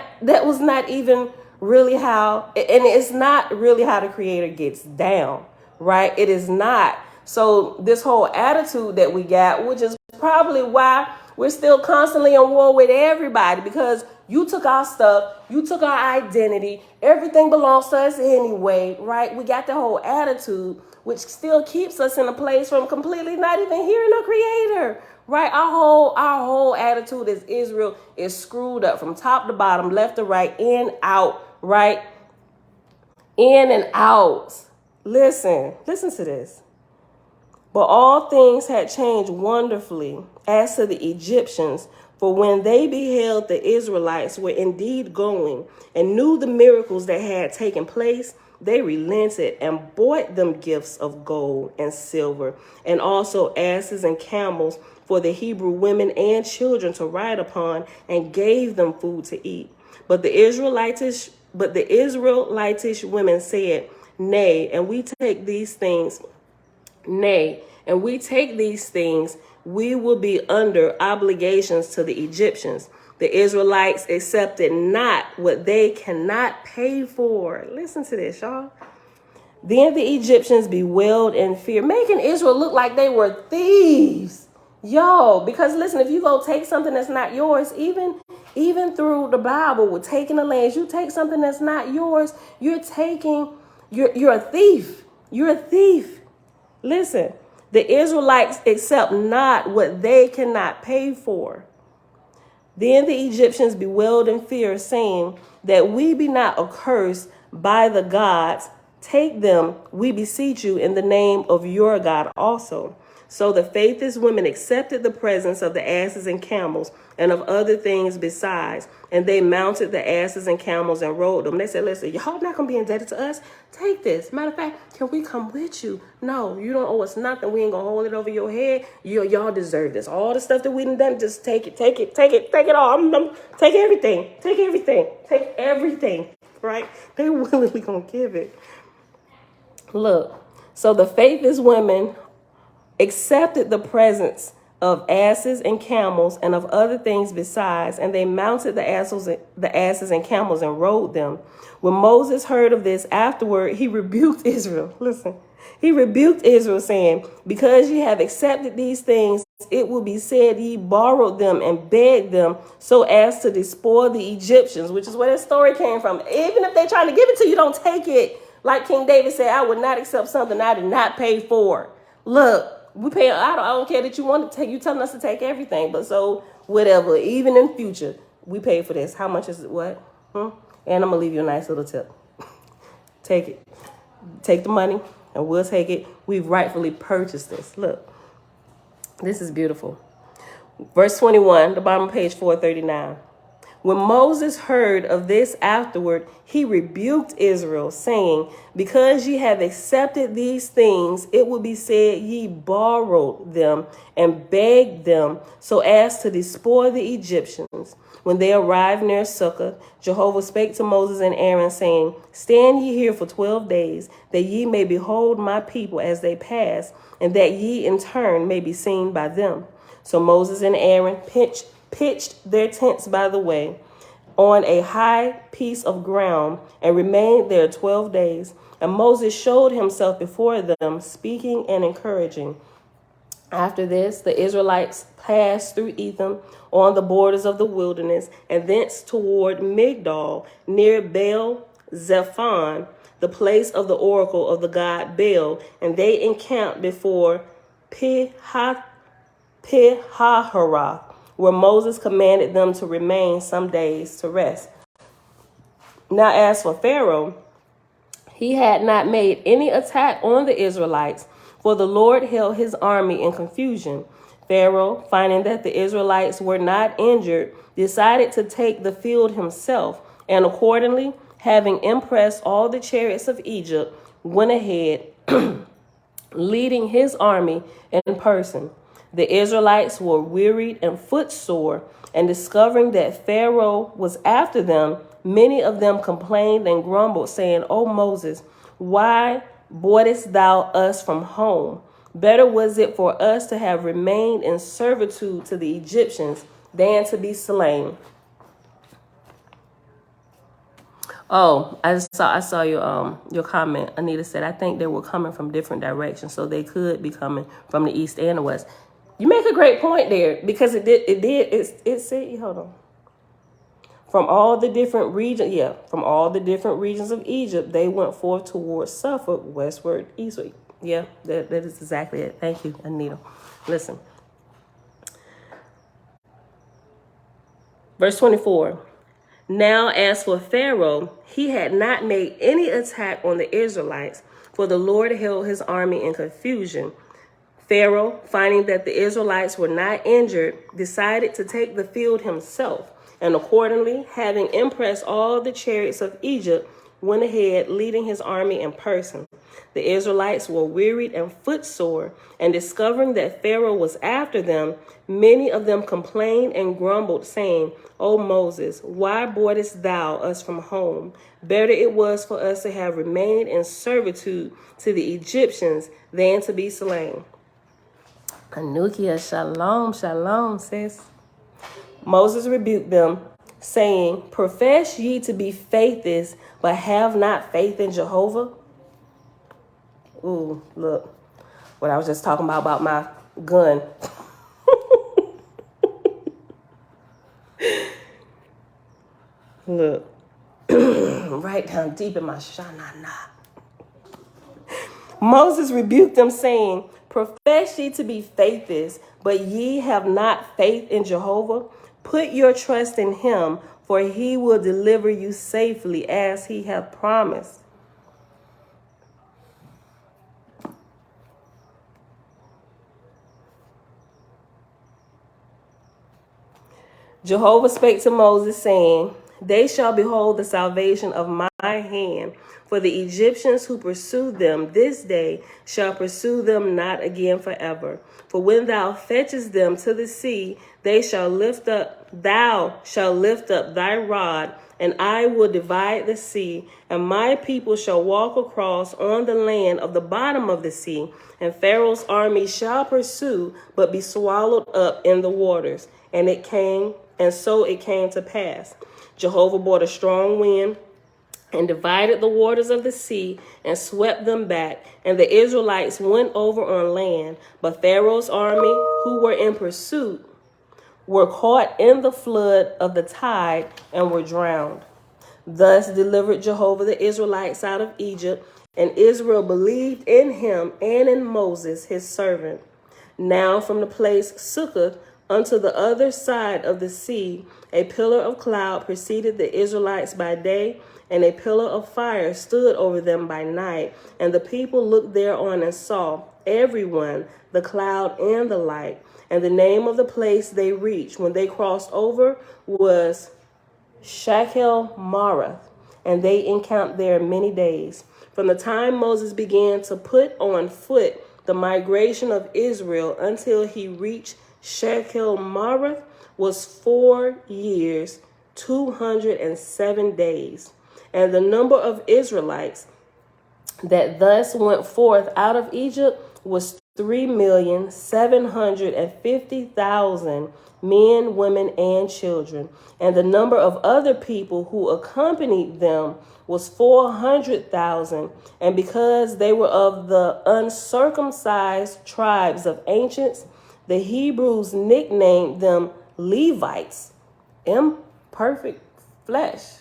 even really how, and it's not really how the Creator gets down, right? It is not. So this whole attitude that we got, which is probably why we're still constantly in war with everybody, because you took our stuff, you took our identity, everything belongs to us anyway, right? We got the whole attitude, which still keeps us in a place from completely not even hearing the Creator, right? Our whole attitude as Israel is screwed up from top to bottom, left to right, in, out, right? In and out. Listen to this. But all things had changed wonderfully as to the Egyptians, for when they beheld the Israelites were indeed going and knew the miracles that had taken place, they relented and bought them gifts of gold and silver, and also asses and camels for the Hebrew women and children to ride upon, and gave them food to eat. But the Israelitish women said, Nay, and we take these things, we will be under obligations to the Egyptians. The Israelites accepted not what they cannot pay for. Listen to this, y'all. Then the Egyptians bewailed in fear, making Israel look like they were thieves. Yo, because listen, if you go take something that's not yours, even through the Bible, with taking the lands, you take something that's not yours, you're a thief. You're a thief. Listen, the Israelites accept not what they cannot pay for. Then the Egyptians bewailed in fear, saying, that we be not accursed by the gods. Take them, we beseech you, in the name of your God also. So the faithless women accepted the presents of the asses and camels and of other things besides. And they mounted the asses and camels and rode them. They said, listen, y'all not going to be indebted to us. Take this. Matter of fact, can we come with you? No, you don't owe us nothing. We ain't going to hold it over your head. Y'all deserve this. All the stuff that we done, just take it, take it, take it, take it all. Take everything. Take everything. Take everything. Right? They willingly going to give it. Look, so the faithless women accepted the presents of asses and camels and of other things besides, and they mounted the asses and camels and rode them. When Moses heard of this afterward, he rebuked Israel. Listen, he rebuked Israel, saying, because ye have accepted these things, it will be said ye borrowed them and begged them so as to despoil the Egyptians, which is where that story came from. Even if they're trying to give it to you, don't take it. Like King David said, I would not accept something I did not pay for. Look, we pay. I don't care that you want to take. You telling us to take everything, but so whatever. Even in future, we pay for this. How much is it? What? And I'm gonna leave you a nice little tip. Take it. Take the money, and we'll take it. We've rightfully purchased this. Look, this is beautiful. Verse 21, the bottom of page 439. When Moses heard of this afterward, he rebuked Israel, saying, because ye have accepted these things, it will be said ye borrowed them and begged them so as to despoil the Egyptians. When they arrived near Sukkah, Jehovah spake to Moses and Aaron, saying, stand ye here for 12 days, that ye may behold my people as they pass, and that ye in turn may be seen by them. So Moses and Aaron pitched their tents by the way on a high piece of ground and remained there 12 days. And Moses showed himself before them, speaking and encouraging. After this, the Israelites passed through Etham on the borders of the wilderness, and thence toward Migdol, near Baal Zephon, the place of the oracle of the god Baal, and they encamped before Pihahara, where Moses commanded them to remain some days to rest. Now, as for Pharaoh, he had not made any attack on the Israelites, for the Lord held his army in confusion. Pharaoh, finding that the Israelites were not injured, decided to take the field himself, and accordingly, having impressed all the chariots of Egypt, went ahead, leading his army in person. The Israelites were wearied and footsore, and discovering that Pharaoh was after them, many of them complained and grumbled, saying, O Moses, why broughtest thou us from home? Better was it for us to have remained in servitude to the Egyptians than to be slain. Oh, I saw your comment. Anita said, I think they were coming from different directions, so they could be coming from the east and the west. You make a great point there, because it said, hold on. From all the different regions of Egypt, they went forth towards Suffolk, westward, eastward. Yeah, that is exactly it. Thank you, Anita. Listen. Verse 24. Now, as for Pharaoh, he had not made any attack on the Israelites, for the Lord held his army in confusion. Pharaoh, finding that the Israelites were not injured, decided to take the field himself, and accordingly, having impressed all the chariots of Egypt, went ahead, leading his army in person. The Israelites were wearied and footsore, and discovering that Pharaoh was after them, many of them complained and grumbled, saying, O Moses, why broughtest thou us from home? Better it was for us to have remained in servitude to the Egyptians than to be slain. Anukia, shalom, shalom, sis. Moses rebuked them, saying, profess ye to be faithless, but have not faith in Jehovah? Ooh, look, what I was just talking about my gun. Look, right down deep in my shanana. Moses rebuked them, saying, profess ye to be faithless, but ye have not faith in Jehovah? Put your trust in him, for he will deliver you safely as he hath promised. Jehovah spake to Moses, saying, They shall behold the salvation of my hand, for the Egyptians who pursue them this day shall pursue them not again forever. For when thou fetchest them to the sea, thou shalt lift up thy rod, and I will divide the sea, and my people shall walk across on the land of the bottom of the sea, and Pharaoh's army shall pursue, but be swallowed up in the waters. And so it came to pass. Jehovah brought a strong wind and divided the waters of the sea and swept them back, and the Israelites went over on land. But Pharaoh's army, who were in pursuit, were caught in the flood of the tide and were drowned. Thus delivered Jehovah the Israelites out of Egypt, and Israel believed in him and in Moses his servant. Now from the place Succoth unto the other side of the sea, a pillar of cloud preceded the Israelites by day, and a pillar of fire stood over them by night. And the people looked thereon and saw, everyone, the cloud and the light. And the name of the place they reached when they crossed over was Shakel Marath, and they encamped there many days. From the time Moses began to put on foot the migration of Israel until he reached Shakel Marath was 4 years, 207 days. And the number of Israelites that thus went forth out of Egypt was 3,750,000 men, women, and children. And the number of other people who accompanied them was 400,000. And because they were of the uncircumcised tribes of ancients, the Hebrews nicknamed them Levites, imperfect flesh.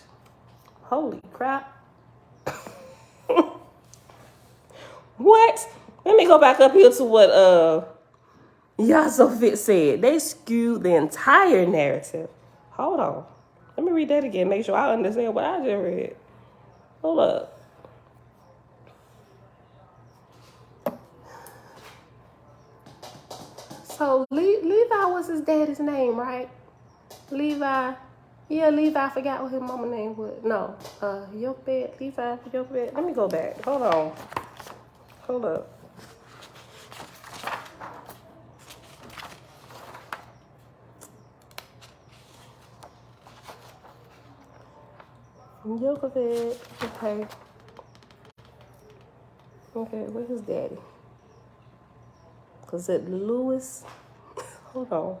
Holy crap. What? Let me go back up here to what Yazofit said. They skewed the entire narrative. Hold on. Let me read that again. Make sure I understand what I just read. Hold up. So Levi was his daddy's name, right? Levi. Yeah, Levi. I forgot what his mama name was. No. Yochebed. Levi. Yochebed. Let me go back. Hold on. Hold up. Yochebed. Okay. Okay, where's his daddy? Because at Lewis, hold on.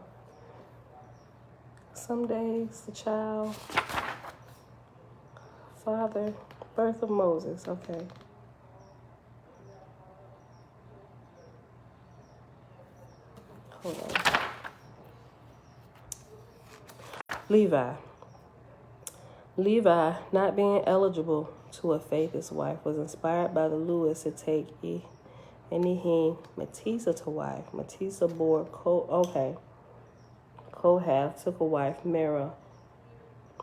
Some days, the child, father, birth of Moses. Okay. Hold on. Levi, not being eligible to a faithless wife, was inspired by the Lewis to take Enihi Matisa to wife. Matisa bore Kohath took a wife, Merah,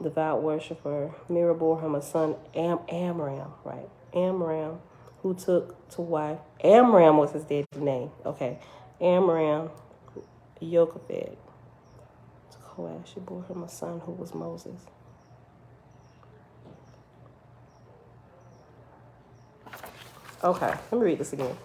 devout worshiper. Merah bore him a son, Amram, right? Amram, who took to wife. Amram was his daddy's name. Okay. Amram, Yochebed. Kohath, she bore him a son who was Moses. Okay, let me read this again.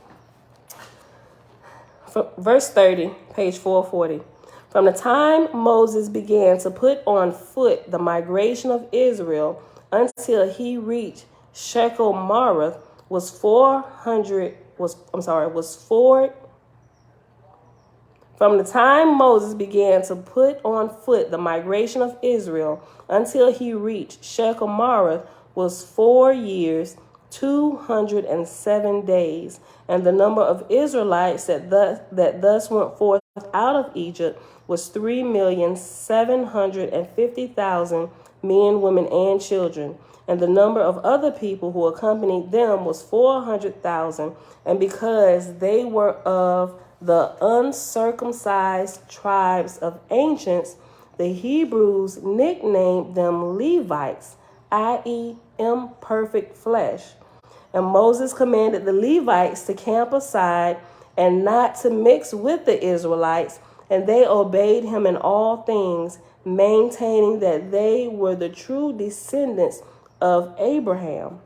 Verse 30, page 440. From the time Moses began to put on foot the migration of Israel until he reached Shekel Marath was 4. From the time Moses began to put on foot the migration of Israel until he reached Shekel Marath was 4 years, 207 days, and the number of Israelites that thus went forth out of Egypt was 3,750,000 men, women, and children. And the number of other people who accompanied them was 400,000. And because they were of the uncircumcised tribes of ancients, the Hebrews nicknamed them Levites, i.e., imperfect flesh. And Moses commanded the Levites to camp aside and not to mix with the Israelites, and they obeyed him in all things. maintaining that they were the true descendants of Abraham.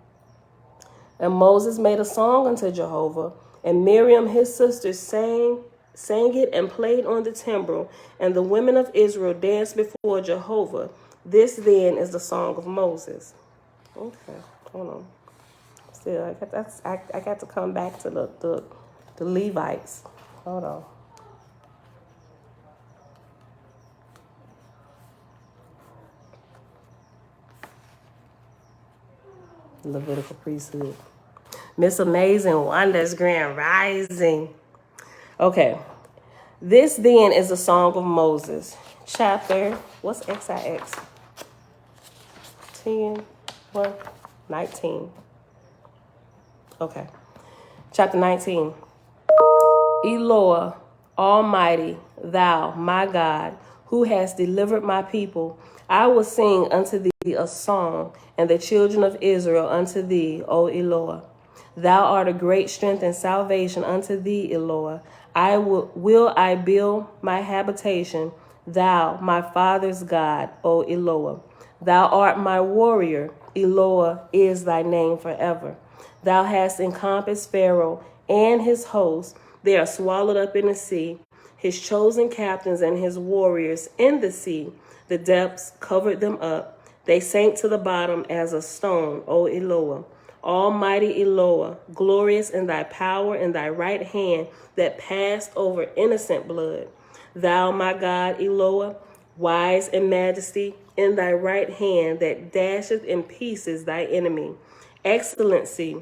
And Moses made a song unto Jehovah, and Miriam his sister sang it and played on the timbrel, and the women of Israel danced before Jehovah. This then is the song of Moses. Okay, hold on. Still, I got to come back to the Levites. Hold on. Levitical priesthood. Miss Amazing Wonders Grand Rising. Okay. This then is the Song of Moses. Chapter, what's XIX? 10, 1, 19. Okay. Chapter 19. Eloah, Almighty, thou, my God, who hast delivered my people, I will sing unto thee a song, and the children of Israel unto thee, O Eloah. Thou art a great strength and salvation unto thee, Eloah. I will I build my habitation, thou, my father's God, O Eloah. Thou art my warrior, Eloah is thy name forever. Thou hast encompassed Pharaoh and his host. They are swallowed up in the sea, his chosen captains and his warriors in the sea. The depths covered them up. They sank to the bottom as a stone, O Eloah. Almighty Eloah, glorious in thy power and thy right hand that passed over innocent blood. Thou, my God, Eloah, wise in majesty, in thy right hand that dasheth in pieces thy enemy. Excellency,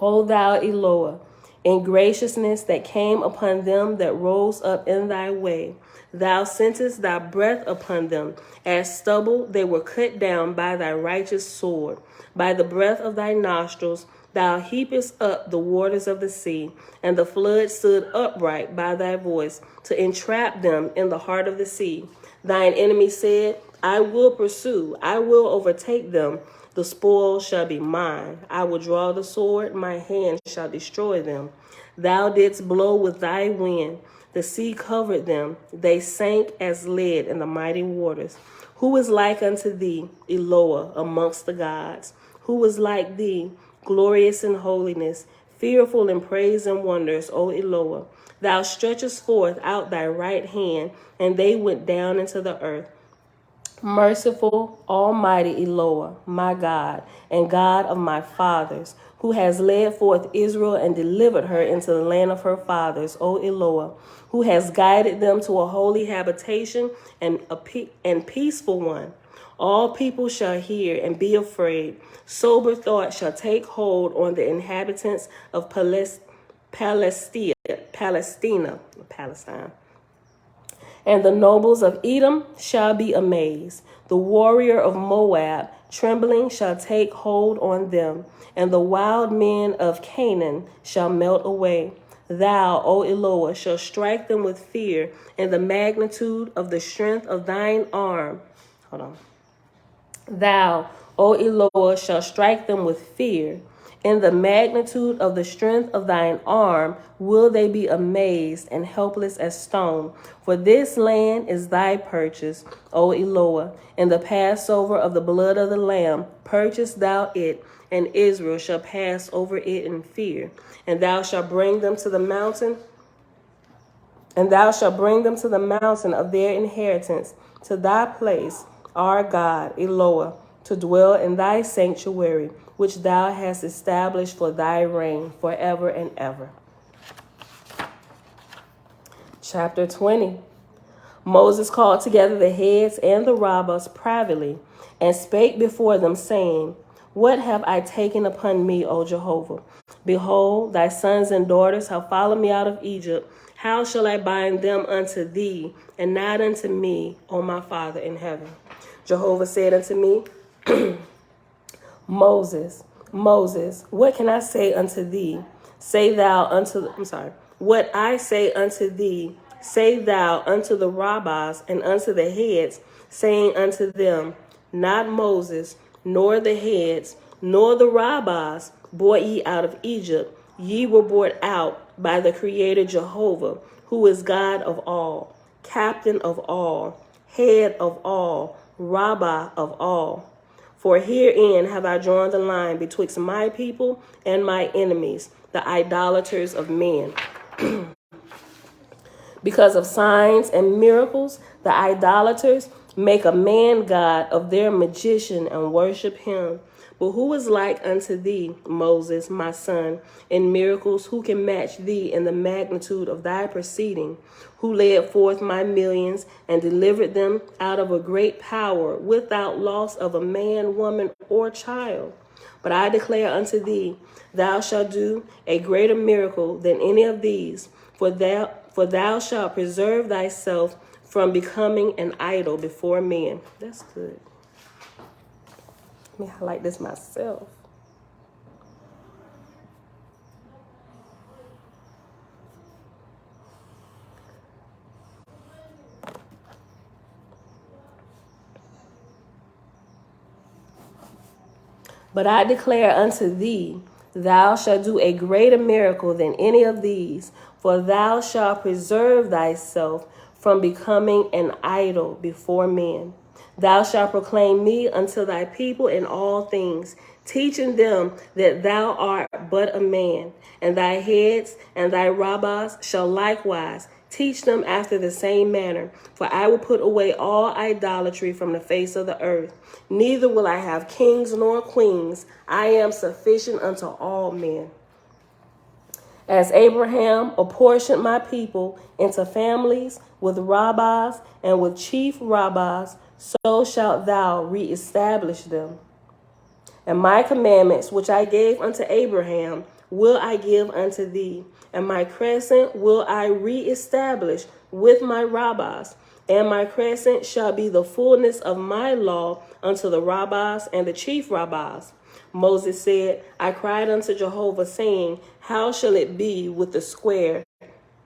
O thou Eloah, in graciousness that came upon them that rose up in thy way. Thou sentest thy breath upon them. As stubble they were cut down by thy righteous sword. By the breath of thy nostrils thou heapest up the waters of the sea, and the flood stood upright by thy voice, to entrap them in the heart of the sea. Thine enemy said, I will pursue, I will overtake them. The spoil shall be mine. I will draw the sword, my hand shall destroy them. Thou didst blow with thy wind. The sea covered them. They sank as lead in the mighty waters. Who is like unto thee, Eloah, amongst the gods? Who is like thee, glorious in holiness, fearful in praise and wonders, O Eloah? Thou stretchest forth out thy right hand, and they went down into the earth. Merciful, almighty Eloah, my God, and God of my fathers, who has led forth Israel and delivered her into the land of her fathers, O Eloah, who has guided them to a holy habitation and a peaceful one. All people shall hear and be afraid. Sober thought shall take hold on the inhabitants of Palestine. And the nobles of Edom shall be amazed. The warrior of Moab, trembling, shall take hold on them. And the wild men of Canaan shall melt away. Thou, O Eloah, shall strike them with fear in the magnitude of the strength of thine arm. Hold on. Thou, O Eloah, shall strike them with fear. In the magnitude of the strength of thine arm will they be amazed and helpless as stone. For this land is thy purchase, O Eloah. In the Passover of the blood of the Lamb purchase thou it, and Israel shall pass over it in fear. And thou shalt bring them to the mountain, of their inheritance, to thy place, our God, Eloah, to dwell in thy sanctuary, which thou hast established for thy reign forever and ever. Chapter 20. Moses called together the heads and the robbers privately, and spake before them, saying, What have I taken upon me, O Jehovah? Behold, thy sons and daughters have followed me out of Egypt. How shall I bind them unto thee, and not unto me, O my Father in heaven? Jehovah said unto me, Moses, what can I say unto thee? What I say unto thee, say thou unto the rabbis and unto the heads, saying unto them, Not Moses, nor the heads, nor the rabbis brought ye out of Egypt. Ye were brought out by the Creator Jehovah, who is God of all, captain of all, head of all, Rabbah of all. For herein have I drawn the line betwixt my people and my enemies, the idolaters of men. Because of signs and miracles, the idolaters make a man god of their magician and worship him. But who is like unto thee, Moses, my son, in miracles? Who can match thee in the magnitude of thy proceeding? Who led forth my millions and delivered them out of a great power without loss of a man, woman, or child? But I declare unto thee, thou shalt do a greater miracle than any of these, for thou shalt preserve thyself from becoming an idol before men. That's good. Let me highlight this myself. But I declare unto thee, thou shalt do a greater miracle than any of these, for thou shalt preserve thyself from becoming an idol before men. Thou shalt proclaim me unto thy people in all things, teaching them that thou art but a man, and thy heads and thy rabbis shall likewise teach them after the same manner. For I will put away all idolatry from the face of the earth. Neither will I have kings nor queens. I am sufficient unto all men. As Abraham apportioned my people into families with rabbis and with chief rabbis, so shalt thou reestablish them. And my commandments, which I gave unto Abraham, will I give unto thee, and my crescent will I reestablish with my rabbis, and my crescent shall be the fullness of my law unto the rabbis and the chief rabbis. Moses said, I cried unto Jehovah, saying, how shall it be with the square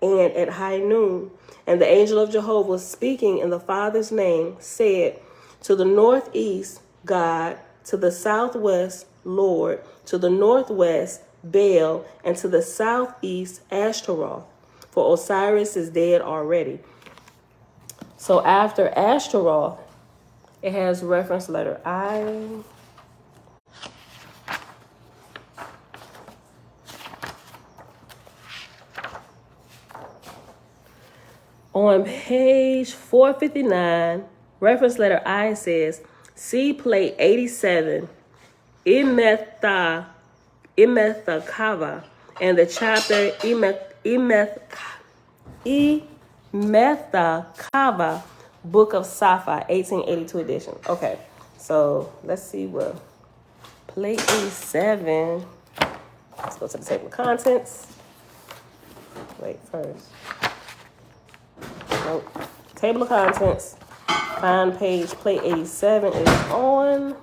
and at high noon? And the angel of Jehovah, speaking in the Father's name, said, to the northeast, God, to the southwest, Lord, to the northwest, Baal, and to the southeast, Ashtaroth, for Osiris is dead already. So after Ashtaroth, it has reference letter I. On page 459, reference letter I says, see plate 87, Imethakava, and the chapter Imethakava, Book of Safa, 1882 edition. Okay, so let's see what plate 87. Let's go to the table of contents. Wait, first. Nope. Table of contents. Find page plate 87 is on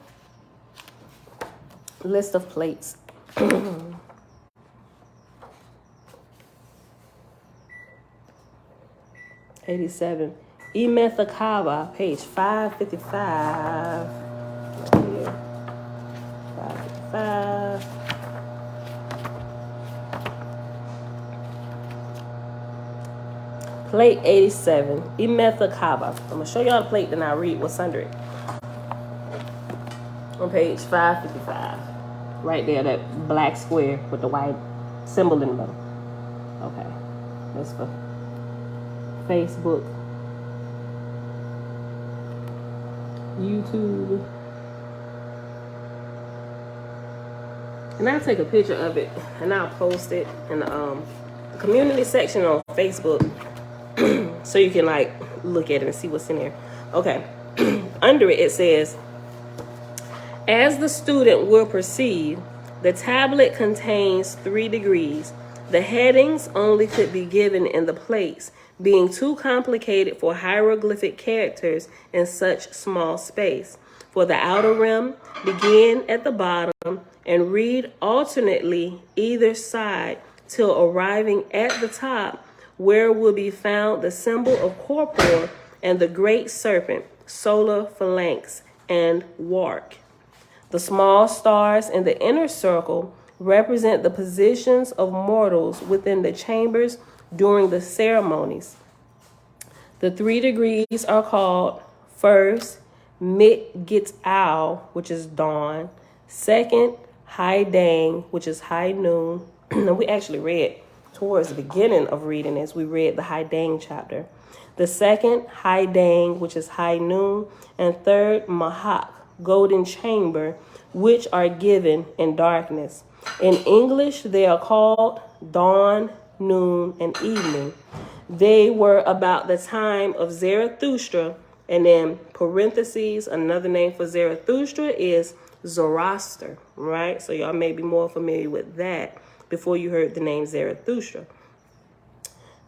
list of plates. 87. Imethakava, page 555. Right here. 555. Plate 87, Imethakava. I'm going to show y'all the plate, then I'll read what's under it. On page 555. Right there, that black square with the white symbol in the middle. Okay. That's for Facebook, YouTube. And I'll take a picture of it and I'll post it in the community section on Facebook. So you can like look at it and see what's in there. Okay. Under it, it says, as the student will perceive, the tablet contains 3 degrees. The headings only could be given in the plates, being too complicated for hieroglyphic characters in such small space. For the outer rim, begin at the bottom and read alternately either side till arriving at the top, where will be found the symbol of corpor and the great serpent, solar phalanx, and wark. The small stars in the inner circle represent the positions of mortals within the chambers during the ceremonies. The 3 degrees are called First, Mid-Git'al, which is dawn. Second, High Dang, which is high noon. And we actually read towards the beginning of reading this, we read the High Dang chapter. The second, High Dang, which is high noon. And third, Mahak, golden chamber, which are given in darkness. In English, they are called dawn, noon, and evening. They were about the time of Zarathustra, and then parentheses, another name for Zarathustra is Zoroaster, right? So y'all may be more familiar with that before you heard the name Zarathustra.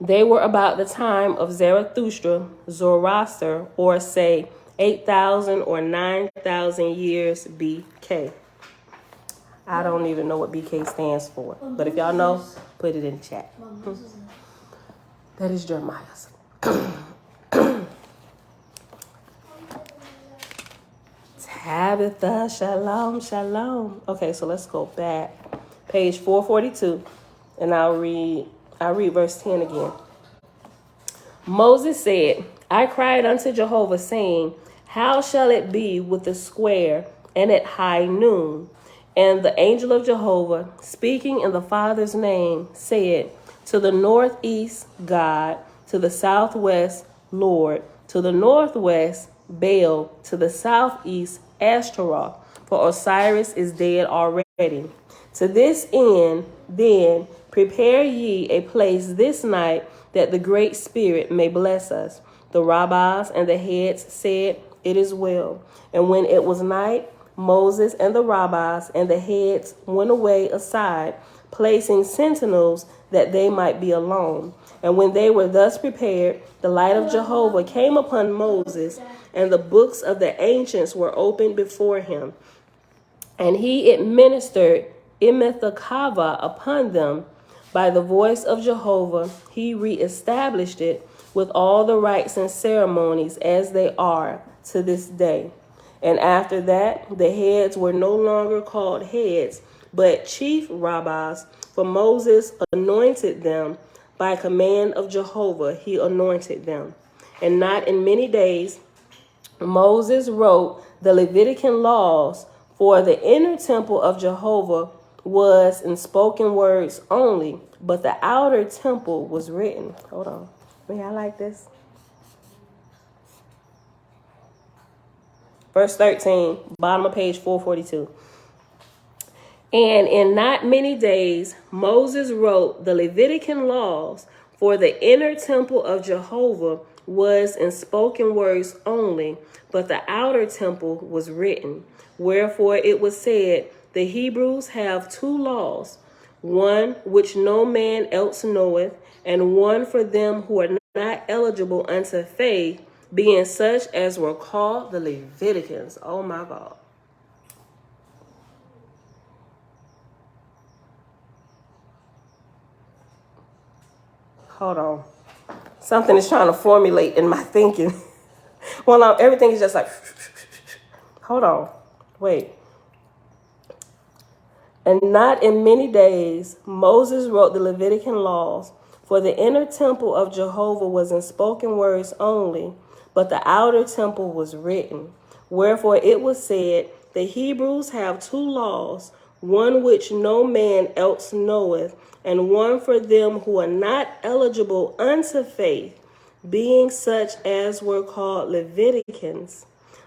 They were about the time of Zarathustra, Zoroaster, or say 8,000 or 9,000 years BK. I don't even know what BK stands for, but if y'all know, put it in the chat. That is Jeremiah's. Tabitha, shalom, shalom. Okay, so let's go back. Page 442, and I'll read verse 10 again. Moses said, I cried unto Jehovah, saying, how shall it be with the square and at high noon? And the angel of Jehovah, speaking in the Father's name, said, to the northeast, God, to the southwest, Lord, to the northwest, Baal, to the southeast, Ashtaroth, for Osiris is dead already. To this end, then, prepare ye a place this night, that the Great Spirit may bless us. The rabbis and the heads said, it is well. And when it was night, Moses and the rabbis and the heads went away aside, placing sentinels that they might be alone. And when they were thus prepared, the light of Jehovah came upon Moses, and the books of the ancients were opened before him. And he administered Imethakava upon them. By the voice of Jehovah, he reestablished it with all the rites and ceremonies as they are to this day. And after that, the heads were no longer called heads, but chief rabbis, for Moses anointed them. By command of Jehovah, he anointed them. And not in many days, Moses wrote the Levitican laws, for the inner temple of Jehovah was in spoken words only, but the outer temple was written. Hold on. May I like this? Verse 13, bottom of page 442. And in not many days, Moses wrote the Levitican laws, for the inner temple of Jehovah was in spoken words only, but the outer temple was written. Wherefore it was said, the Hebrews have two laws, one which no man else knoweth, and one for them who are not eligible unto faith, being such as were called the Leviticans. Oh my God. Hold on. Something is trying to formulate in my thinking. Well, everything is just like, hold on. Wait. And not in many days, Moses wrote the Levitican laws, for the inner temple of Jehovah was in spoken words only, but the outer temple was written. Wherefore it was said, the Hebrews have two laws, one which no man else knoweth, and one for them who are not eligible unto faith, being such as were called Leviticans,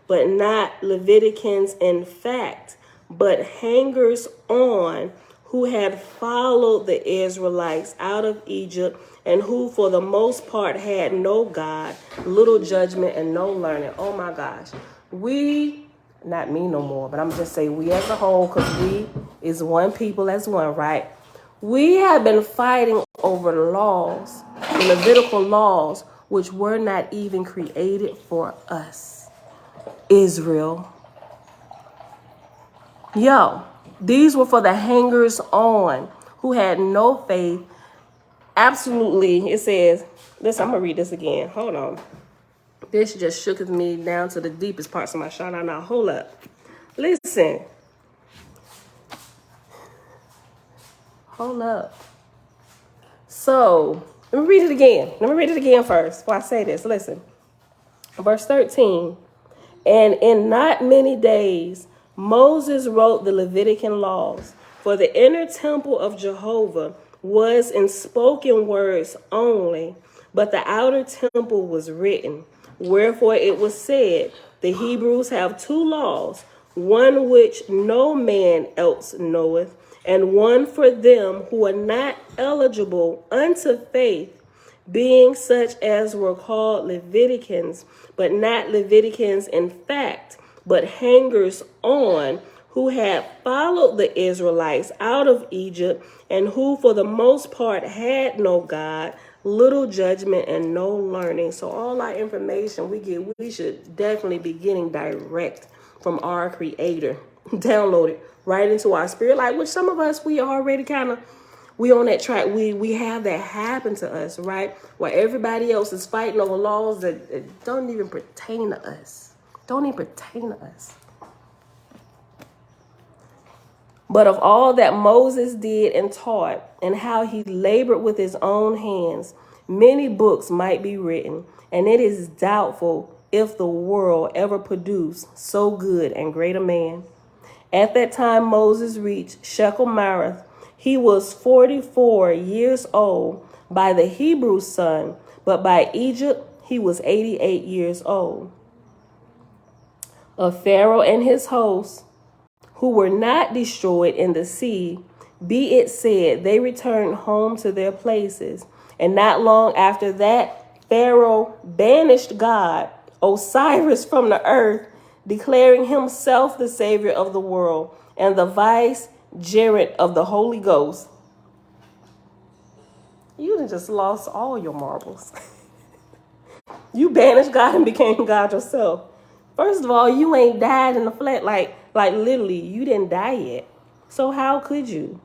but not Leviticans in fact, but hangers on, who had followed the Israelites out of Egypt, and who for the most part had no God, little judgment, and no learning. Oh my gosh. We, not me no more, but I'm just saying we as a whole, because we is one people as one, right? We have been fighting over laws, the Levitical laws, which were not even created for us. Israel. Yo, these were for the hangers on who had no faith. Absolutely, it says, listen, I'm going to read this again. Hold on. This just shook me down to the deepest parts of my shana. Now, hold up. Listen. Hold up. So, let me read it again. Let me read it again first before I say this. Listen. Verse 13. And in not many days, Moses wrote the Levitican laws, for the inner temple of Jehovah was in spoken words only, but the outer temple was written. Wherefore it was said, the Hebrews have two laws, one which no man else knoweth, and one for them who are not eligible unto faith, being such as were called Leviticans, but not Leviticans in fact, but hangers on, who had followed the Israelites out of Egypt, and who for the most part had no God, little judgment, and no learning. So all our information we get, we should definitely be getting direct from our Creator, downloaded right into our spirit, like which some of us we already we on that track. We have that happen to us, right? Where everybody else is fighting over laws that don't even pertain to us. Don't even pertain to us. But of all that Moses did and taught, and how he labored with his own hands, many books might be written, and it is doubtful if the world ever produced so good and great a man. At that time Moses reached Shechem-Marath. He was 44 years old by the Hebrew son, but by Egypt he was 88 years old. Of Pharaoh and his hosts, who were not destroyed in the sea, be it said, they returned home to their places. And not long after that, Pharaoh banished God, Osiris, from the earth, declaring himself the savior of the world and the vicegerent of the Holy Ghost. You done just lost all your marbles. You banished God and became God yourself. First of all, you ain't died in the flesh, like literally, you didn't die yet. So how could you?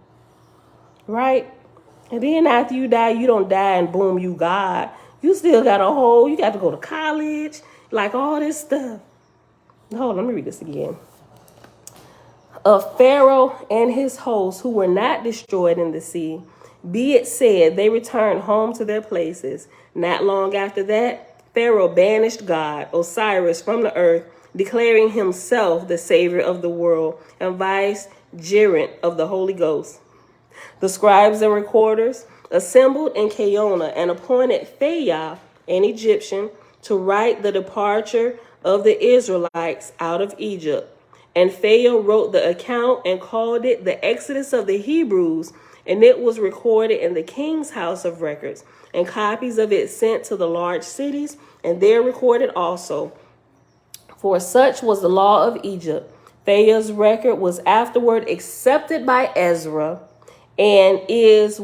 Right? And then after you die, you don't die and boom, you God. You still got you got to go to college, like all this stuff. Hold on, let me read this again. Of Pharaoh and his hosts, who were not destroyed in the sea, be it said, they returned home to their places. Not long after that, Pharaoh banished God, Osiris, from the earth, declaring himself the savior of the world and vicegerent of the Holy Ghost. The scribes and recorders assembled in Keona and appointed Phaiah, an Egyptian, to write the departure of the Israelites out of Egypt. And Phaiah wrote the account and called it the Exodus of the Hebrews, and it was recorded in the king's house of records, and copies of it sent to the large cities, and there recorded also. For such was the law of Egypt. Phaiah's record was afterward accepted by Ezra, and is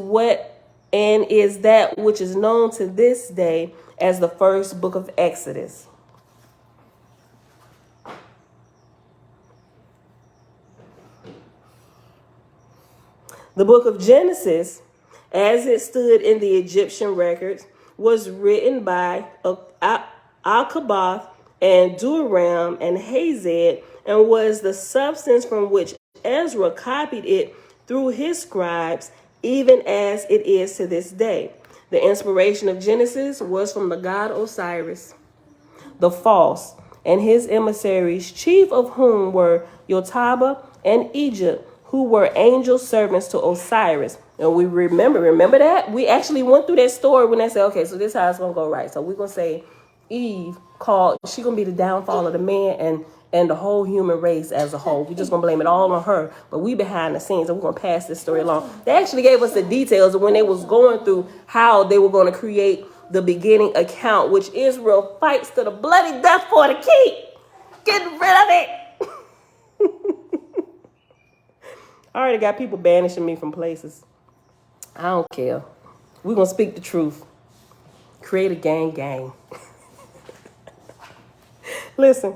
that which is known to this day as the first book of Exodus. The book of Genesis, as it stood in the Egyptian records, was written by Al-Kabath and Duram and Hazed, and was the substance from which Ezra copied it through his scribes, even as it is to this day. The inspiration of Genesis was from the god Osiris, the false, and his emissaries, chief of whom were Yotaba and Egypt, who were angel servants to Osiris. And we remember that? We actually went through that story when they said, okay, so this is how it's going to go right. So we're going to say Eve she's going to be the downfall of the man and the whole human race as a whole. We're just going to blame it all on her. But we behind the scenes, and we're going to pass this story along. They actually gave us the details of when they was going through how they were going to create the beginning account, which Israel fights to the bloody death for to keep. Get rid of it. I already got people banishing me from places. I don't care. We're going to speak the truth. Create a gang. Listen,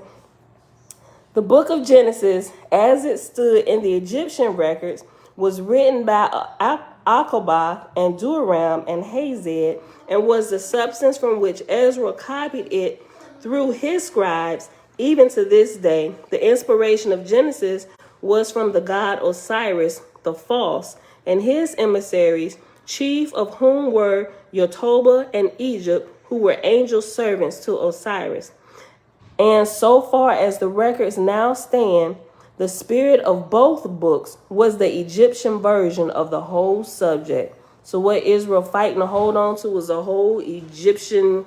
the book of Genesis, as it stood in the Egyptian records, was written by Al-Kabath and Duram and Hazed, and was the substance from which Ezra copied it through his scribes, even to this day. The inspiration of Genesis was from the god Osiris, the false, and his emissaries, chief of whom were Yotaba and Egypt, who were angel servants to Osiris. And so far as the records now stand, the spirit of both books was the Egyptian version of the whole subject. So what Israel fighting to hold on to was a whole Egyptian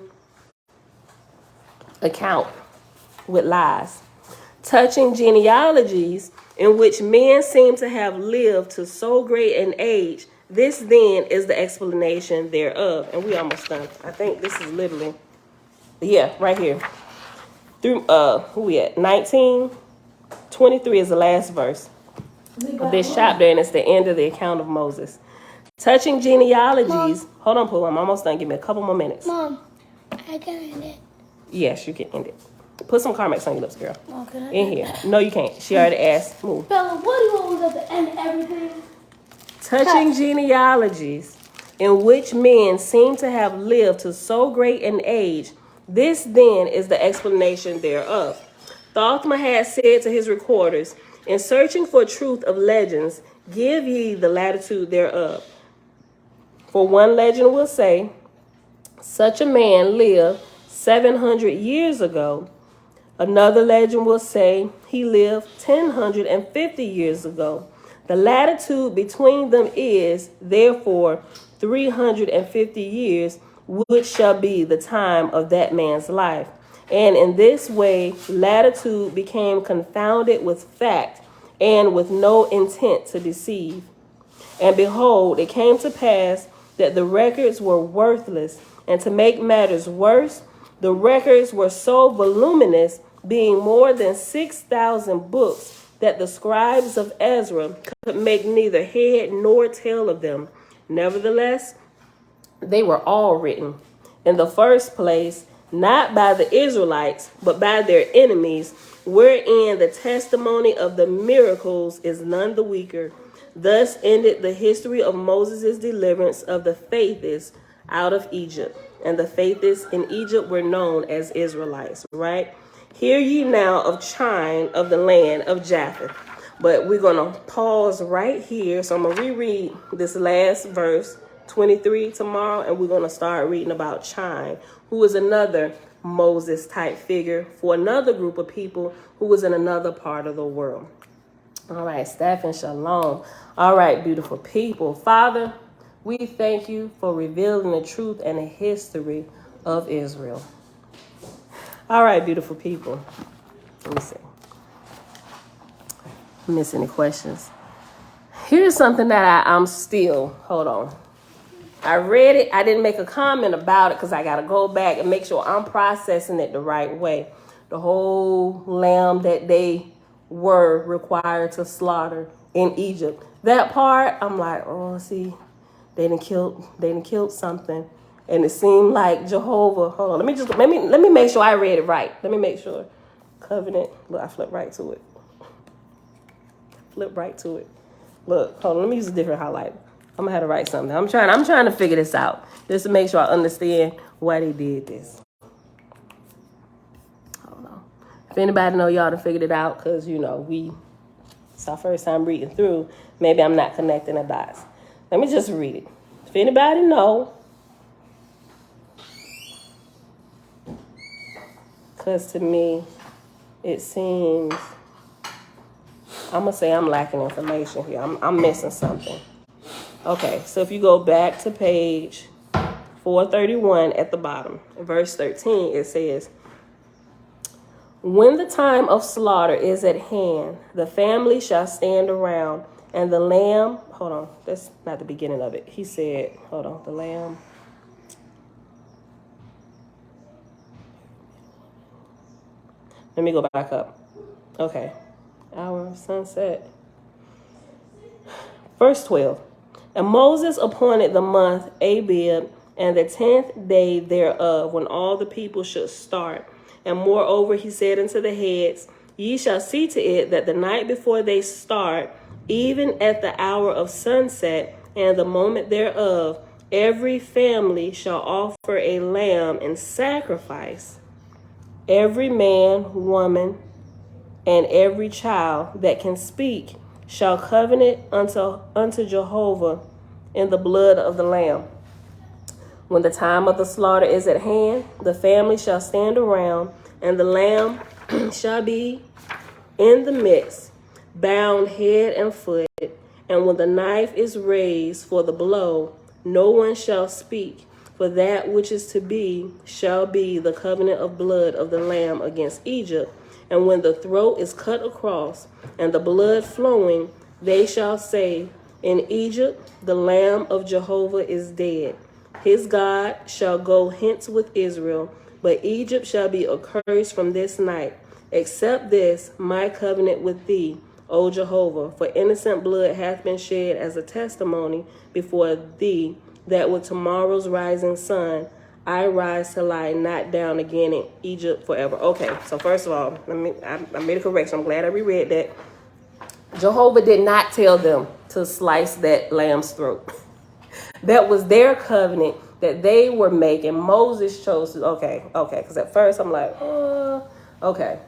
account with lies. Touching genealogies in which men seem to have lived to so great an age, this then is the explanation thereof. And we almost done. I think this is literally, yeah, right here. Through who we at? 19:23 is the last verse of this chapter, and it's the end of the account of Moses. Touching genealogies. Mom. Hold on, Pooh. I'm almost done. Give me a couple more minutes. Mom, I can end it. Yes, you can end it. Put some Carmex on your lips, girl. Oh, can I in here. No, you can't. She already asked. Move. Bella, what do you always have to end everything? Touching genealogies in which men seem to have lived to so great an age, this then is the explanation thereof. Thothma had said to his recorders, in searching for truth of legends, give ye the latitude thereof. For one legend will say, such a man lived 700 years ago. Another legend will say he lived 1,050 years ago. The latitude between them is, therefore, 350 years, which shall be the time of that man's life. And in this way, latitude became confounded with fact and with no intent to deceive. And behold, it came to pass that the records were worthless, and to make matters worse, the records were so voluminous, being more than 6,000 books, that the scribes of Ezra could make neither head nor tail of them. Nevertheless, they were all written, in the first place, not by the Israelites, but by their enemies, wherein the testimony of the miracles is none the weaker. Thus ended the history of Moses' deliverance of the faithless out of Egypt. And the faithless in Egypt were known as Israelites, right? Hear ye now of Chine of the land of Japheth. But we're going to pause right here. So I'm going to reread this last verse, 23, tomorrow. And we're going to start reading about Chine, who is another Moses type figure for another group of people who was in another part of the world. All right, staff and shalom. All right, beautiful people. Father, we thank you for revealing the truth and the history of Israel. All right, beautiful people. Let me see. Miss any questions? Here's something that I'm still, hold on. I read it. I didn't make a comment about it because I got to go back and make sure I'm processing it the right way. The whole lamb that they were required to slaughter in Egypt. That part, I'm like, oh, see, they done killed something. And it seemed like Jehovah, hold on, let me make sure I read it right. Let me make sure. Covenant, look, I flipped right to it. Look, hold on, let me use a different highlighter. I'm gonna have to write something. I'm trying to figure this out just to make sure I understand why they did this. Hold on. If anybody know y'all done figured it out, because it's our first time reading through, maybe I'm not connecting the dots. Let me just read it. If anybody know, because to me, it seems, I'm going to say I'm lacking information here. I'm missing something. Okay, so if you go back to page 431 at the bottom, verse 13, it says, when the time of slaughter is at hand, the family shall stand around, and the lamb, hold on, that's not the beginning of it. He said, hold on, the lamb. Let me go back up. Okay, hour of sunset. Verse 12. And Moses appointed the month Abib and the 10th day thereof, when all the people should start. And moreover, he said unto the heads, ye shall see to it that the night before they start, even at the hour of sunset and the moment thereof, every family shall offer a lamb in sacrifice. Every man, woman, and every child that can speak shall covenant unto Jehovah in the blood of the lamb. When the time of the slaughter is at hand, the family shall stand around, And the lamb shall be in the midst, bound head and foot. And when the knife is raised for the blow, no one shall speak, for that which is to be shall be the covenant of blood of the lamb against Egypt. And when the throat is cut across, and the blood flowing, they shall say, in Egypt the lamb of Jehovah is dead. His God shall go hence with Israel, but Egypt shall be accursed from this night. Accept this, my covenant with thee, O Jehovah, for innocent blood hath been shed as a testimony before thee, that with tomorrow's rising sun I rise to lie not down again in Egypt forever. Okay, so first of all, I made a correction. I'm glad I reread that. Jehovah did not tell them to slice that lamb's throat. That was their covenant that they were making. Moses chose to, okay, because at first I'm like, okay.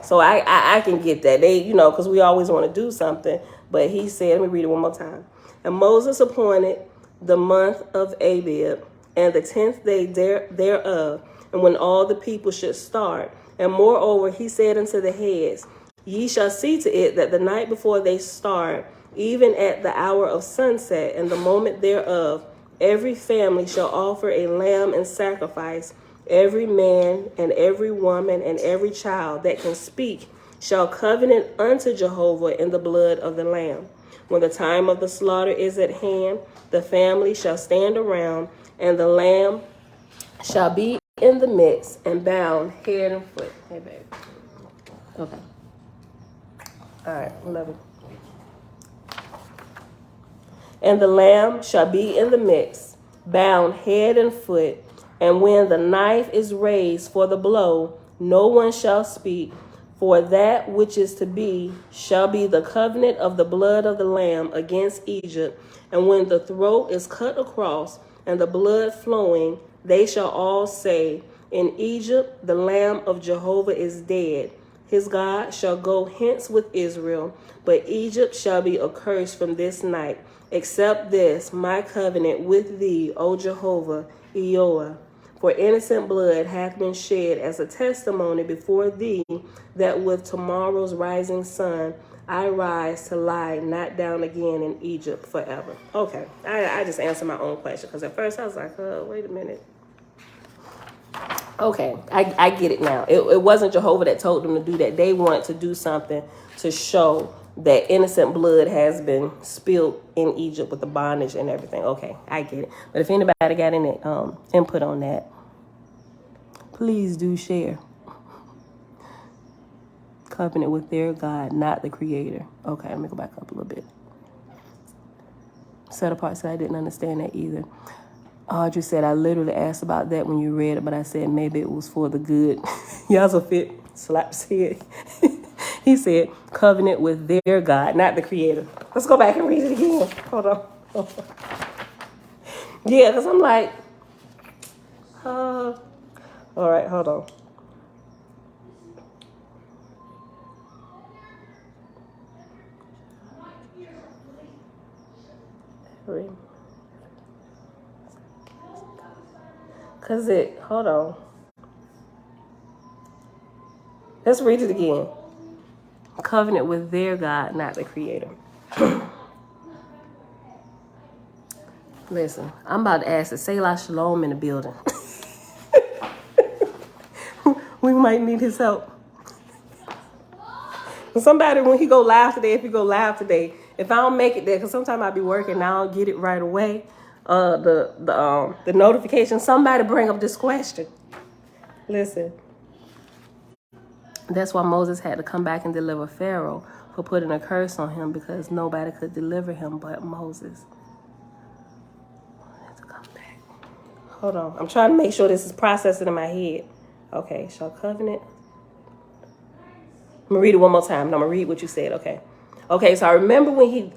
So I can get that. They, because we always want to do something. But he said, let me read it one more time. And Moses appointed the month of Abib and the 10th day thereof, and when all the people should start. And moreover, he said unto the heads, ye shall see to it that the night before they start, even at the hour of sunset and the moment thereof, every family shall offer a lamb in sacrifice. Every man and every woman and every child that can speak shall covenant unto Jehovah in the blood of the lamb. When the time of the slaughter is at hand, the family shall stand around, and the lamb shall be in the midst and bound head and foot. Hey, baby. Okay. All right, love it. And the lamb shall be in the midst, bound head and foot. And when the knife is raised for the blow, no one shall speak, for that which is to be shall be the covenant of the blood of the lamb against Egypt. And when the throat is cut across and the blood flowing, they shall all say, in Egypt the lamb of Jehovah is dead. His God shall go hence with Israel, but Egypt shall be accursed from this night. Accept this, my covenant with thee, O Jehovah, Eoah. For innocent blood hath been shed as a testimony before thee, that with tomorrow's rising sun I rise to lie not down again in Egypt forever. Okay, I just answered my own question, because at first I was like, wait a minute. Okay, I get it now. It wasn't Jehovah that told them to do that. They wanted to do something to show that innocent blood has been spilled in Egypt with the bondage and everything. Okay, I get it. But if anybody got any input on that, please do share. Covenant with their God, not the creator. Okay, let me go back up a little bit. Set apart said I didn't understand that either. Audrey said, I literally asked about that when you read it, but I said maybe it was for the good. Y'all so fit. Slap his head. He said, covenant with their God, not the creator. Let's go back and read it again. Hold on. Yeah, because I'm like, all right, hold on. Hold on. Let's read it again. Covenant with their God, not the creator. Listen, I'm about to ask the Selah Shalom in the building. We might need his help. Somebody, when he go live today, if I don't make it there, because sometimes I'll be working and I don't get it right away, the notification, somebody bring up this question. Listen. That's why Moses had to come back and deliver Pharaoh for putting a curse on him, because nobody could deliver him but Moses. I have to come back. Hold on. I'm trying to make sure this is processing in my head. Okay, shall covenant. I'm going to read it one more time. And I'm going to read what you said, okay? Okay, so I remember when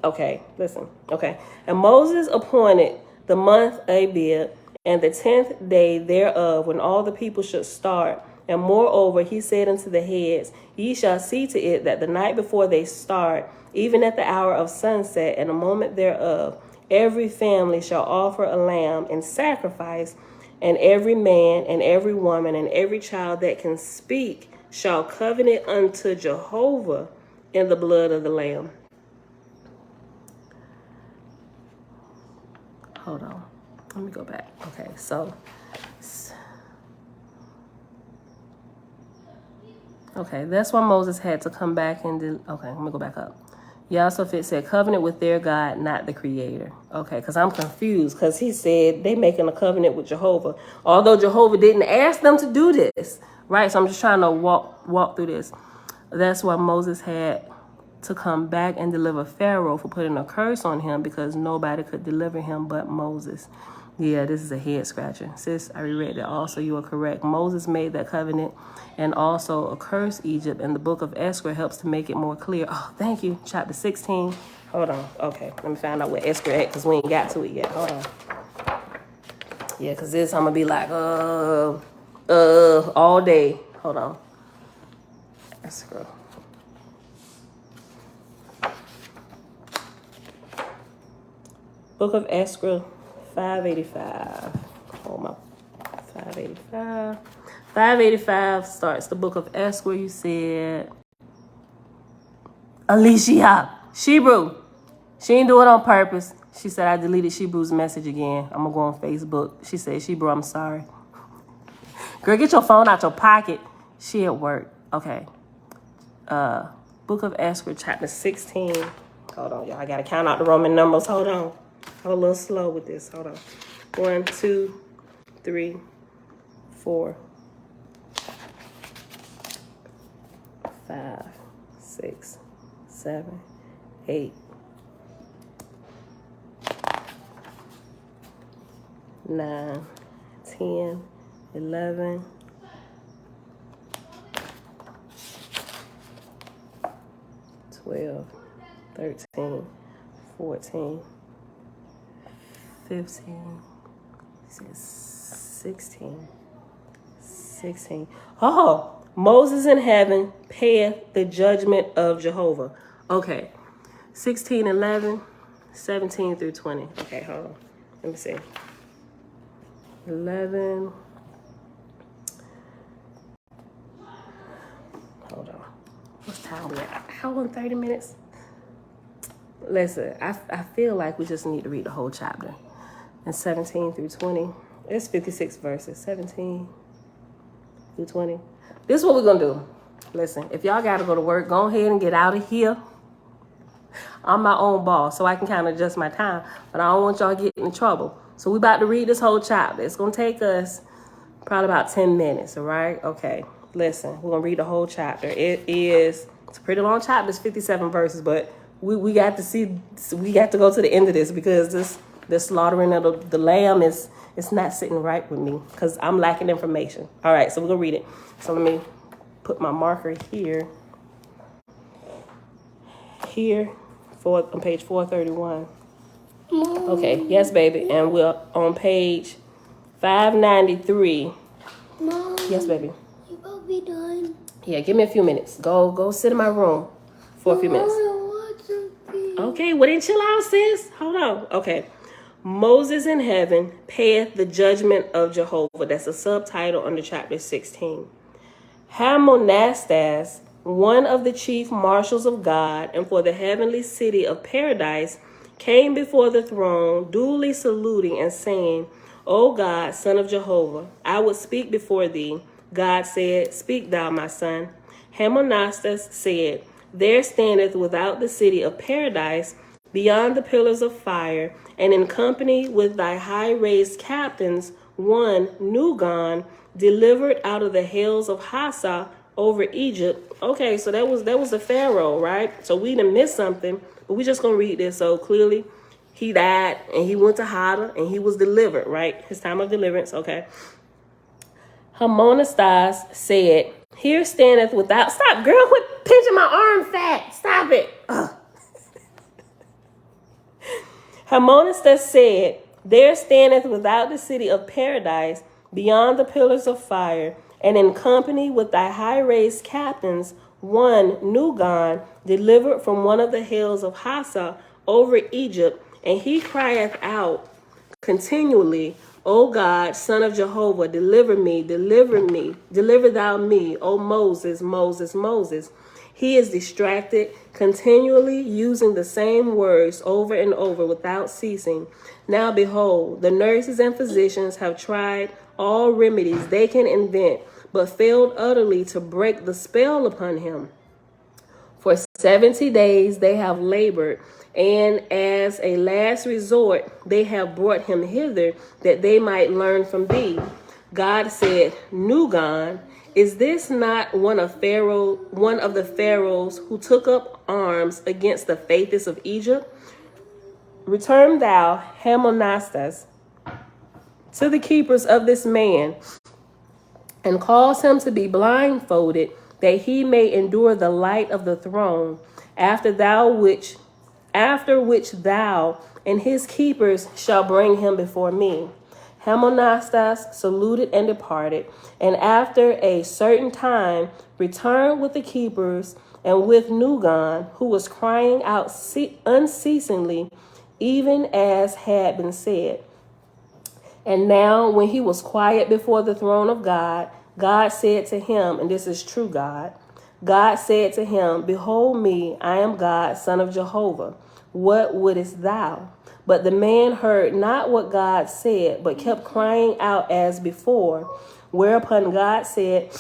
listen. Okay. And Moses appointed the month Abib and the 10th day thereof, when all the people should start. And moreover, he said unto the heads, ye shall see to it that the night before they start, even at the hour of sunset and the moment thereof, every family shall offer a lamb in sacrifice. And every man and every woman and every child that can speak shall covenant unto Jehovah in the blood of the Lamb. Hold on. Let me go back. Okay, so. Okay, that's why Moses had to come back and okay, let me go back up. Yeah, so if it said covenant with their God, not the creator. Okay, because I'm confused because he said they making a covenant with Jehovah. Although Jehovah didn't ask them to do this. Right, so I'm just trying to walk through this. That's why Moses had to come back and deliver Pharaoh for putting a curse on him because nobody could deliver him but Moses. Yeah, this is a head scratcher. Sis, I reread that also. You are correct. Moses made that covenant and also accursed Egypt. And the book of Eskra helps to make it more clear. Oh, thank you. Chapter 16. Hold on. Okay, let me find out where Eskra at because we ain't got to it yet. Hold on. Yeah, because this I'm going to be like, all day. Hold on. Eskra. Book of Eskra. 585. Oh, my 585. 585 starts the book of Eskra. You said Alicia Shebrew. She didn't do it on purpose. She said I deleted Shebrew's message again. I'm gonna go on Facebook. She said, Shebrew, I'm sorry. Girl, get your phone out your pocket. She at work. Okay. Book of Eskra, chapter 16. Hold on, y'all. I gotta count out the Roman numbers. Hold on. I'm a little slow with this. Hold on. 1, 2, 3, 4, 5, 6, 7, 8, 9, 10, 11, 12, 13, 14, 15, 16. Oh, Moses in heaven payeth the judgment of Jehovah. Okay. 16, 11, 17 through 20. Okay, hold on. Let me see. 11. Hold on. What's time we at? Hour and 30 minutes? Listen, I feel like we just need to read the whole chapter. And 17 through 20. It's 56 verses. 17 through 20. This is what we're going to do. Listen, if y'all got to go to work, go ahead and get out of here. I'm my own boss, so I can kind of adjust my time. But I don't want y'all getting in trouble. So we about to read this whole chapter. It's going to take us probably about 10 minutes, all right? Okay, listen, we're going to read the whole chapter. It's a pretty long chapter. It's 57 verses, but we got to go to the end of this because the slaughtering of the lamb it's not sitting right with me because I'm lacking information. All right, so we're going to read it. So let me put my marker here on page 431. Okay, yes, baby. And we're on page 593. Mom. Yes, baby. You about to be done. Yeah, give me a few minutes. Go sit in my room for a few minutes. Okay, well then chill out, sis. Hold on. Okay. Moses in heaven payeth the judgment of Jehovah. That's a subtitle under chapter 16. Hamonastas, one of the chief marshals of God, and for the heavenly city of paradise, came before the throne, duly saluting and saying, O God, son of Jehovah, I would speak before thee. God said, Speak thou, my son. Hamonastas said, There standeth without the city of paradise, beyond the pillars of fire, and in company with thy high raised captains, one Nugon, delivered out of the hells of Hassa over Egypt. Okay, so that was the Pharaoh, right? So we done missed something, but we just gonna read this. So clearly he died and he went to Hada and he was delivered, right? His time of deliverance, okay. Hamonastas said, Here standeth without, stop girl, quit pinching my arm fat, stop it. Ugh. Hamonastas said, There standeth without the city of paradise, beyond the pillars of fire, and in company with thy high raised captains, one Nugon, delivered from one of the hills of Hassa over Egypt, and he crieth out continually, O God, son of Jehovah, deliver thou me, O Moses, Moses, Moses. He is distracted, continually using the same words over and over without ceasing. Now behold, the nurses and physicians have tried all remedies they can invent, but failed utterly to break the spell upon him. For 70 days they have labored, and as a last resort they have brought him hither, that they might learn from thee. God said, Nugon, is this not one of the pharaohs who took up arms against the faithless of Egypt? Return thou, Hamonastas, to the keepers of this man, and cause him to be blindfolded, that he may endure the light of the throne, after which thou and his keepers shall bring him before me. Hamonastas saluted and departed, and after a certain time returned with the keepers and with Nugon, who was crying out unceasingly, even as had been said. And now when he was quiet before the throne of God, God said to him, and this is true God, God said to him, Behold me, I am God, son of Jehovah. What wouldest thou? But the man heard not what God said, but kept crying out as before. Whereupon God said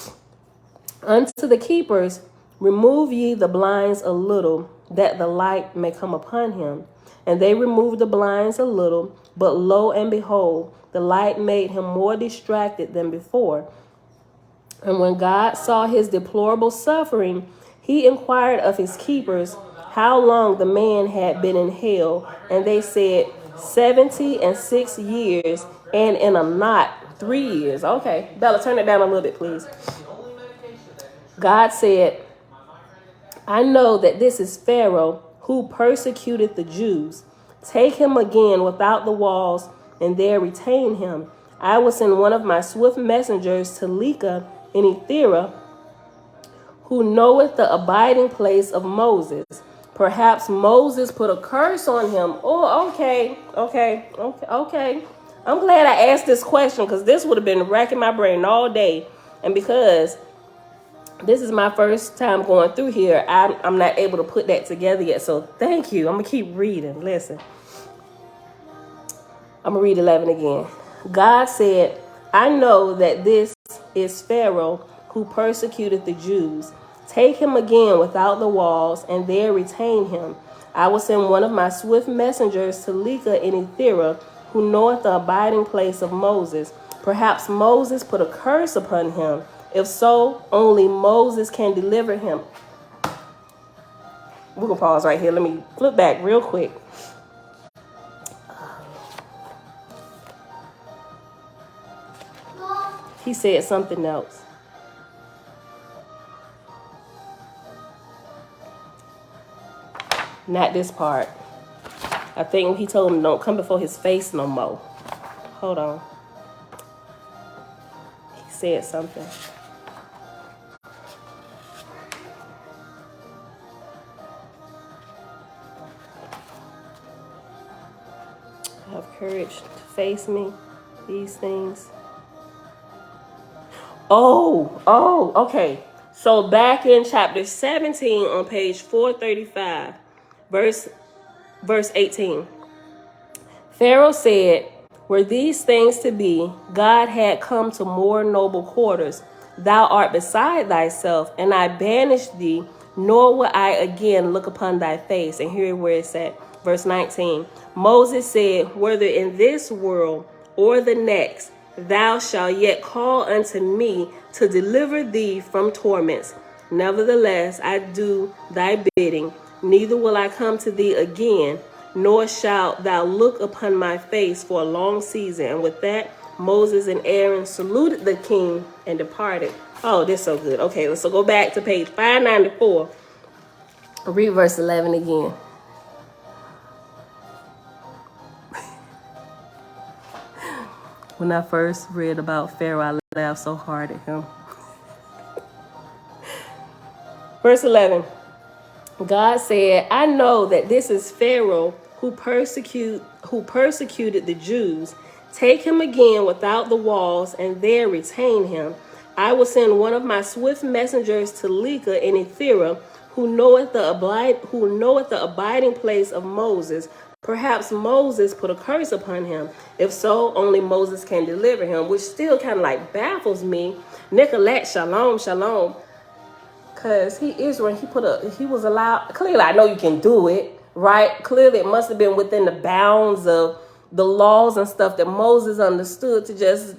unto the keepers, Remove ye the blinds a little, that the light may come upon him. And they removed the blinds a little, but lo and behold, the light made him more distracted than before. And when God saw his deplorable suffering, he inquired of his keepers how long the man had been in hell. And they said, 76 years, and in a knot 3 years. Okay, Bella, turn it down a little bit, please. God said, I know that this is Pharaoh, who persecuted the Jews. Take him again without the walls, and there retain him. I will send one of my swift messengers to Leka in Ethera, who knoweth the abiding place of Moses. Perhaps Moses put a curse on him. Oh, okay. I'm glad I asked this question, because this would have been racking my brain all day. And because this is my first time going through here, I'm not able to put that together yet. So thank you. I'm going to keep reading. Listen. I'm going to read 11 again. God said, I know that this is Pharaoh, who persecuted the Jews. Take him again without the walls, and there retain him. I will send one of my swift messengers to Leka in Ethera, who knoweth the abiding place of Moses. Perhaps Moses put a curse upon him. If so, only Moses can deliver him. We're going to pause right here. Let me flip back real quick. He said something else. Not this part. I think he told him don't come before his face no more. Hold on. He said something. Have courage to face me, these things. Okay. So back in chapter 17 on page 435, verse 18. Pharaoh said, were these things to be, God had come to more noble quarters. Thou art beside thyself, and I banish thee, nor will I again look upon thy face. And here where it's at, verse 19. Moses said, whether in this world or the next, thou shalt yet call unto me to deliver thee from torments. Nevertheless, I do thy bidding, neither will I come to thee again, nor shalt thou look upon my face for a long season. And with that, Moses and Aaron saluted the king and departed. Oh, this is so good. Okay, let's go back to page 594. Read verse 11 again. When I first read about Pharaoh, I laughed so hard at him. Verse 11. God said, I know that this is Pharaoh who persecuted the Jews. Take him again without the walls, and there retain him. I will send one of my swift messengers to Leka and Ethera, who knoweth the abiding place of Moses. Perhaps Moses put a curse upon him. If so, only Moses can deliver him, which still kind of like baffles me. Nicolette, shalom, shalom. Because he Israel, he was allowed, clearly I know you can do it, right? Clearly it must have been within the bounds of the laws and stuff that Moses understood to just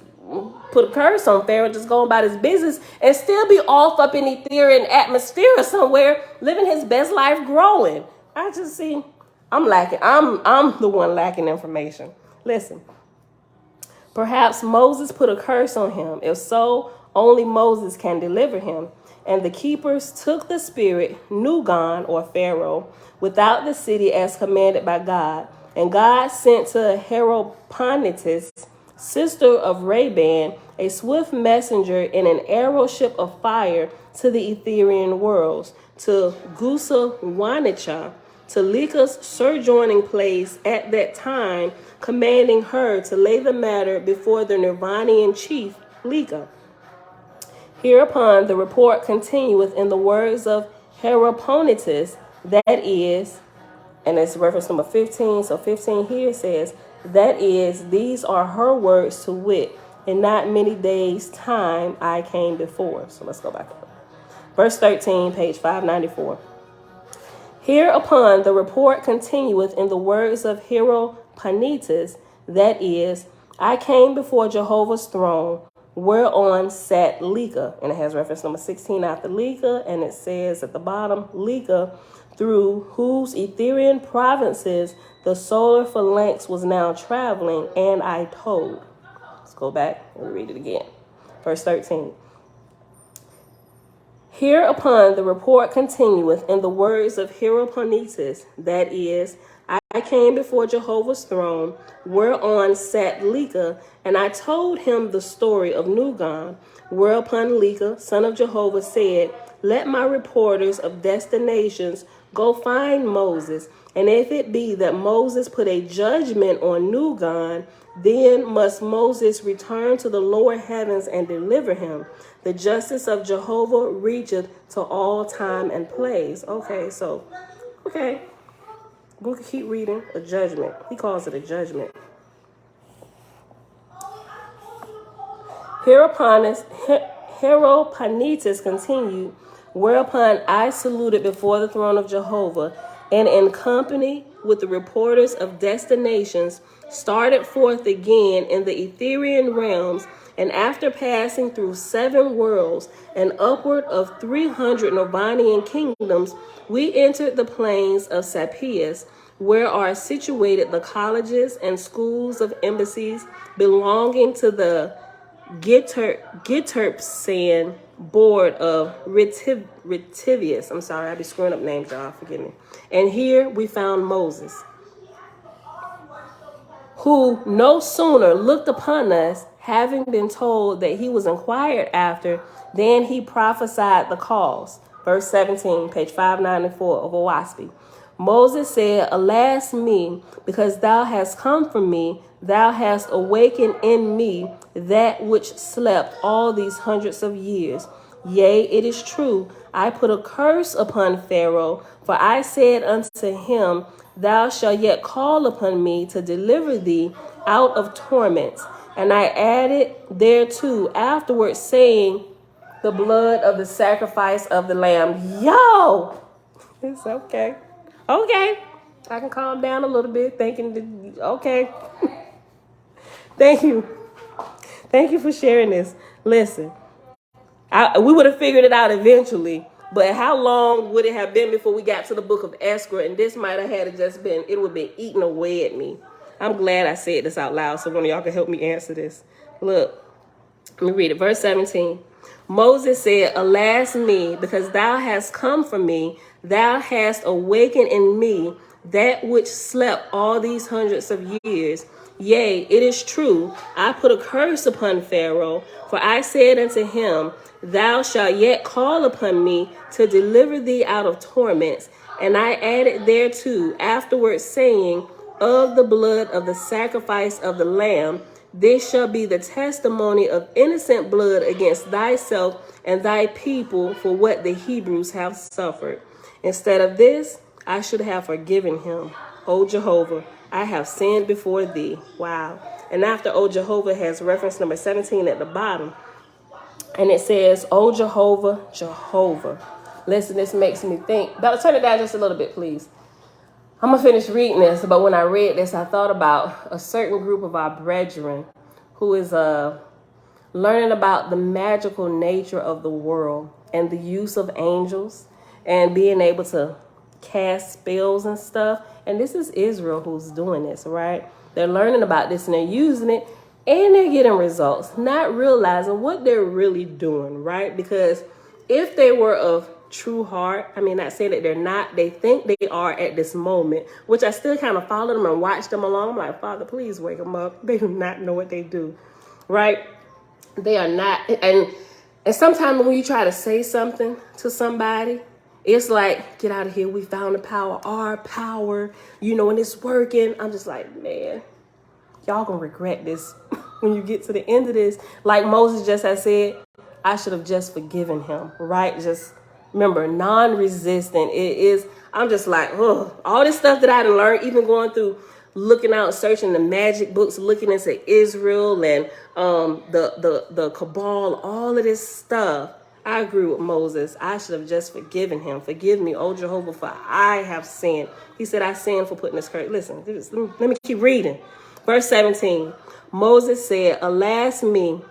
put a curse on Pharaoh, just going about his business and still be off up in Etherian atmosphere somewhere, living his best life, growing. I just see, I'm lacking. I'm the one lacking information. Listen, perhaps Moses put a curse on him. If so, only Moses can deliver him. And the keepers took the spirit, Nugon, or Pharaoh, without the city as commanded by God. And God sent to Heroponitis, sister of Raban, a swift messenger in an arrow ship of fire to the Etherian worlds, to Gusa Wanicha, to Leka's sojourning place at that time, commanding her to lay the matter before the Nirvanian chief, Leka. Hereupon the report continueth in the words of Heroponitis, that is, and it's reference number 15. So 15 here says, that is, these are her words to wit, in not many days' time I came before. So let's go back up. Verse 13, page 594. Hereupon the report continueth in the words of Heroponitis, that is, I came before Jehovah's throne, whereon sat Leka. And it has reference number 16 after Leka, and it says at the bottom, Leka, through whose Etherian provinces the solar phalanx was now traveling, and I told. Let's go back and read it again. Verse 13. Hereupon the report continueth in the words of Heroponitis, that is, I came before Jehovah's throne, whereon sat Leka, and I told him the story of Nugon. Whereupon Leka, son of Jehovah, said, let my reporters of destinations go find Moses, and if it be that Moses put a judgment on Nugon, then must Moses return to the lower heavens and deliver him. The justice of Jehovah reacheth to all time and place. Okay. We can keep reading. A judgment. He calls it a judgment. Heroponitis continued, whereupon I saluted before the throne of Jehovah, and in company with the reporters of destinations, started forth again in the Etherian realms, and after passing through 7 worlds and upward of 300 Nirvanian kingdoms, we entered the plains of Sapias, where are situated the colleges and schools of embassies belonging to the Giterpsian board of Retivius. I'm sorry, I be screwing up names, y'all. Forgive me. And here we found Moses, who no sooner looked upon us, having been told that he was inquired after, than he prophesied the cause. Verse 17, page 594 of OAHSPE. Moses said, alas me, because thou hast come from me, thou hast awakened in me that which slept all these hundreds of years. Yea, it is true, I put a curse upon Pharaoh, for I said unto him, thou shalt yet call upon me to deliver thee out of torments. And I added thereto afterwards, saying, the blood of the sacrifice of the lamb. Yo, it's okay. Okay, I can calm down a little bit thinking, okay. Thank you for sharing this. Listen, we would have figured it out eventually, but how long would it have been before we got to the book of Eskra? And this might have had it would have been eating away at me. I'm glad I said this out loud so one of y'all can help me answer this. Look, let me read it. Verse 17. Moses said, alas me, because thou hast come from me, thou hast awakened in me that which slept all these hundreds of years. Yea, it is true, I put a curse upon Pharaoh, for I said unto him, thou shalt yet call upon me to deliver thee out of torments. And I added thereto afterwards, saying, of the blood of the sacrifice of the lamb. this shall be the testimony of innocent blood against thyself and thy people for what the Hebrews have suffered. Instead of this, I should have forgiven him. O Jehovah, I have sinned before thee. Wow. And after O Jehovah has reference number 17 at the bottom. And it says, O Jehovah, Jehovah. Listen, this makes me think. Bella, turn it down just a little bit, please. I'm going to finish reading this, but when I read this, I thought about a certain group of our brethren who is learning about the magical nature of the world and the use of angels and being able to cast spells and stuff. And this is Israel who's doing this, right? They're learning about this and they're using it and they're getting results, not realizing what they're really doing, right? Because if they were of true heart, I mean, not saying that they're not, they think they are at this moment, which I still kind of follow them and watch them along. I'm like, Father, please wake them up. They do not know what they do, right? They are not. And sometimes when you try to say something to somebody, it's like, get out of here. We found the power, our power, and it's working. I'm just like, man, y'all gonna regret this when you get to the end of this. Like Moses just has said, I should have just forgiven him, right? Just remember, non-resistant. I'm just like, all this stuff that I done learned, even going through, looking out, searching the magic books, looking into Israel and the cabal, all of this stuff. I agree with Moses. I should have just forgiven him. Forgive me, O Jehovah, for I have sinned. He said, I sinned for putting this curse. Listen, let me keep reading. Verse 17, Moses said, alas me,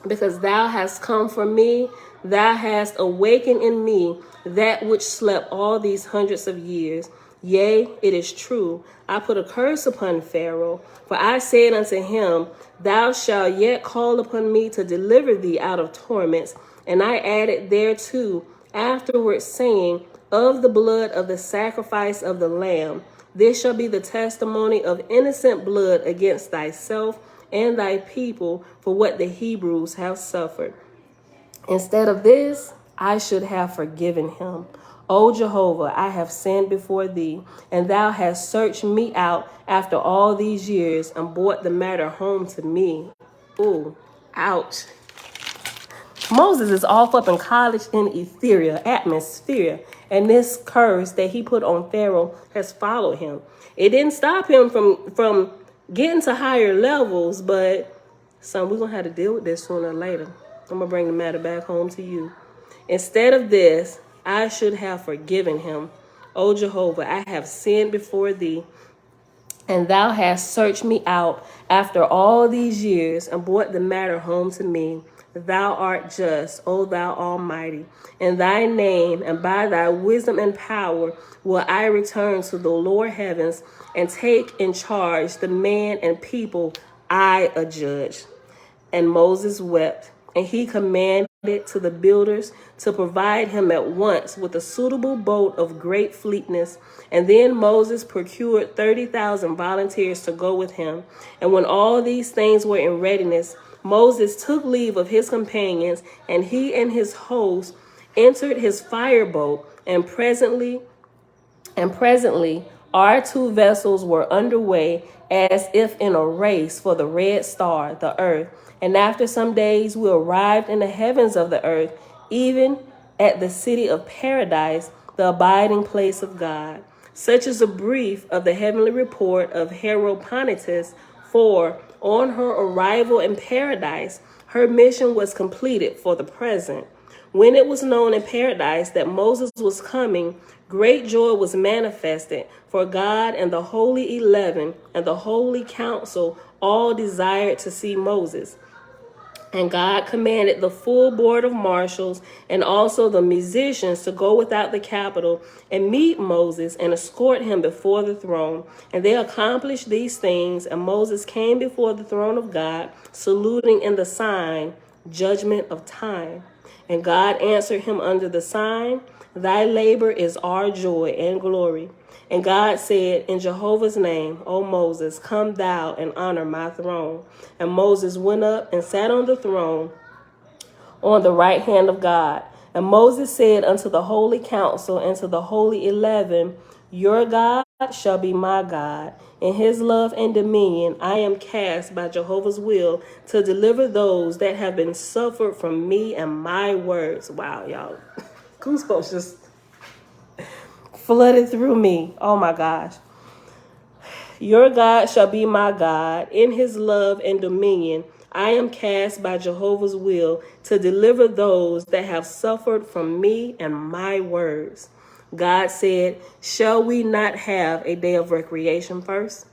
because thou hast come for me, thou hast awakened in me that which slept all these hundreds of years. Yea, it is true. I put a curse upon Pharaoh, for I said unto him, thou shalt yet call upon me to deliver thee out of torments. And I added thereto afterwards, saying, of the blood of the sacrifice of the lamb, this shall be the testimony of innocent blood against thyself and thy people for what the Hebrews have suffered. Instead of this, I should have forgiven him. O Jehovah, I have sinned before thee, and thou hast searched me out after all these years and brought the matter home to me. Ooh, ouch. Moses is off up in college in ethereal atmosphere, and this curse that he put on Pharaoh has followed him. It didn't stop him from getting to higher levels, but son, we're going to have to deal with this sooner or later. I'm going to bring the matter back home to you. Instead of this, I should have forgiven him. O Jehovah, I have sinned before thee, and thou hast searched me out after all these years and brought the matter home to me. Thou art just, O thou Almighty. In thy name and by thy wisdom and power will I return to the lower heavens and take in charge the man and people I adjudge. And Moses wept, and he commanded to the builders to provide him at once with a suitable boat of great fleetness. And then Moses procured 30,000 volunteers to go with him. And when all these things were in readiness, Moses took leave of his companions, and he and his host entered his fireboat, and presently our two vessels were underway as if in a race for the red star, the earth. And after some days we arrived in the heavens of the earth, even at the city of paradise, the abiding place of God. Such is a brief of the heavenly report of Herodotus, for on her arrival in paradise, her mission was completed for the present. When it was known in paradise that Moses was coming, great joy was manifested, for God and the Holy 11 and the Holy Council all desired to see Moses. And God commanded the full board of marshals and also the musicians to go without the capital and meet Moses and escort him before the throne. And they accomplished these things, and Moses came before the throne of God, saluting in the sign, judgment of time. And God answered him under the sign, thy labor is our joy and glory. And God said, in Jehovah's name, O Moses, come thou and honor my throne. And Moses went up and sat on the throne on the right hand of God. And Moses said unto the holy council and to the holy 11, your God, shall be my God. In his love and dominion, I am cast by Jehovah's will to deliver those that have been suffered from me and my words. Wow, y'all. Goosebumps just flooded through me. Oh my gosh. Your God shall be my God. In his love and dominion, I am cast by Jehovah's will to deliver those that have suffered from me and my words. God said, shall we not have a day of recreation first?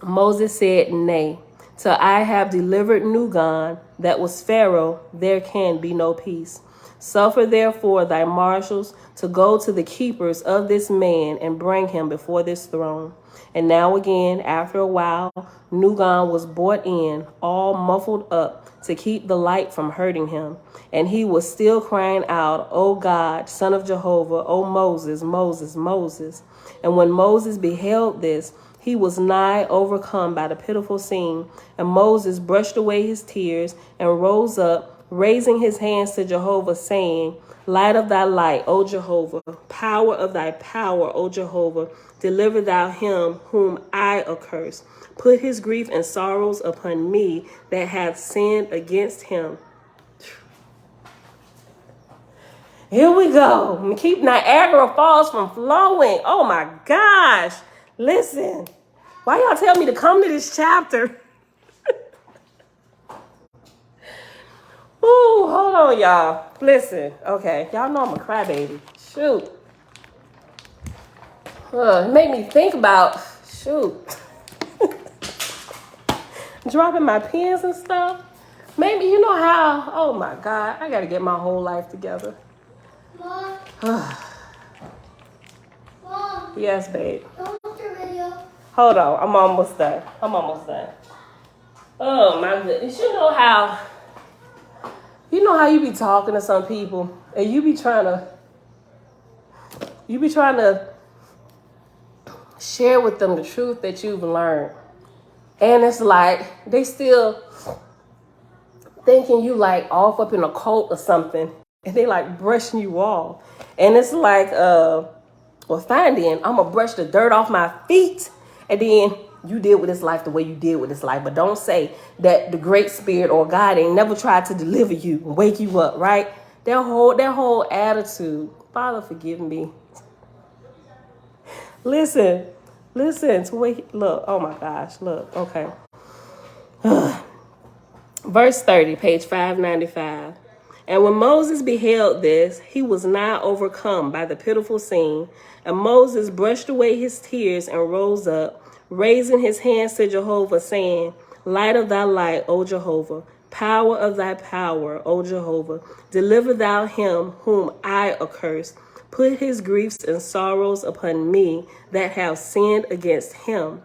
Moses said, nay, till I have delivered Nugan, that was Pharaoh, there can be no peace. Suffer therefore thy marshals to go to the keepers of this man and bring him before this throne. And now again, after a while, Nugan was brought in, all muffled up, to keep the light from hurting him. And he was still crying out, O God, Son of Jehovah, O Moses, Moses, Moses. And when Moses beheld this, he was nigh overcome by the pitiful scene. And Moses brushed away his tears and rose up, raising his hands to Jehovah, saying, Light of thy light, O Jehovah, power of thy power, O Jehovah, deliver thou him whom I accurse. Put his grief and sorrows upon me that have sinned against him. Here we go. Keep Niagara Falls from flowing. Oh my gosh. Listen, why y'all tell me to come to this chapter? Ooh, hold on, y'all. Listen, okay. Y'all know I'm a crybaby. Shoot. It made me think about, dropping my pens and stuff. Maybe, you know how, oh my God, I got to get my whole life together. Mom. Mom. Yes, babe. Don't watch your video. Hold on, I'm almost done. Oh my goodness. You know how you be talking to some people and you be trying to share with them the truth that you've learned. And it's like they still thinking you like off up in a cult or something. And they like brushing you off. And it's like, fine then, I'm gonna brush the dirt off my feet. And then you deal with this life the way you deal with this life. But don't say that the great spirit or God ain't never tried to deliver you and wake you up, right? That whole attitude. Father, forgive me. Listen to what look, oh my gosh, look, okay. Verse 30, page 595. And when Moses beheld this, he was nigh overcome by the pitiful scene. And Moses brushed away his tears and rose up, raising his hands to Jehovah, saying, Light of thy light, O Jehovah, power of thy power, O Jehovah, deliver thou him whom I accurse. Put his griefs and sorrows upon me that have sinned against him.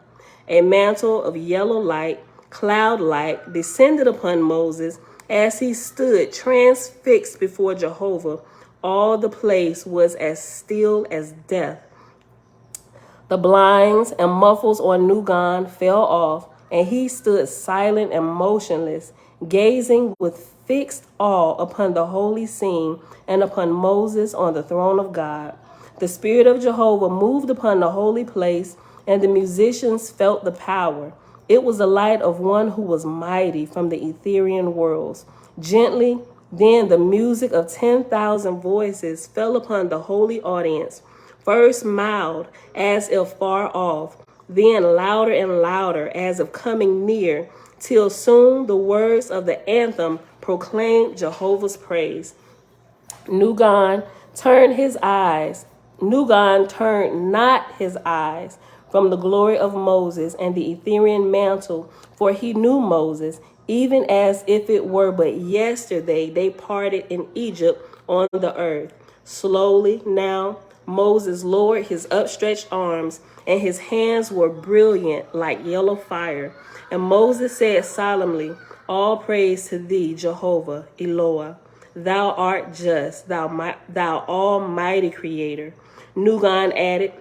A mantle of yellow light, cloud-like, descended upon Moses as he stood transfixed before Jehovah. All the place was as still as death. The blinds and muffles on Nugan fell off, and he stood silent and motionless, gazing with fixed awe upon the holy scene and upon Moses on the throne of God. The Spirit of Jehovah moved upon the holy place, and the musicians felt the power. It was the light of one who was mighty from the Ethereal worlds. Gently, then the music of 10,000 voices fell upon the holy audience, first mild as if far off, then louder and louder as if coming near, till soon the words of the anthem proclaimed Jehovah's praise. Nugan turned not his eyes from the glory of Moses and the Ethereal mantle, for he knew Moses, even as if it were but yesterday they parted in Egypt on the earth. Slowly now Moses lowered his upstretched arms, and his hands were brilliant like yellow fire. And Moses said solemnly, All praise to thee, Jehovah, Eloah. Thou art just, thou almighty creator. Nugan added,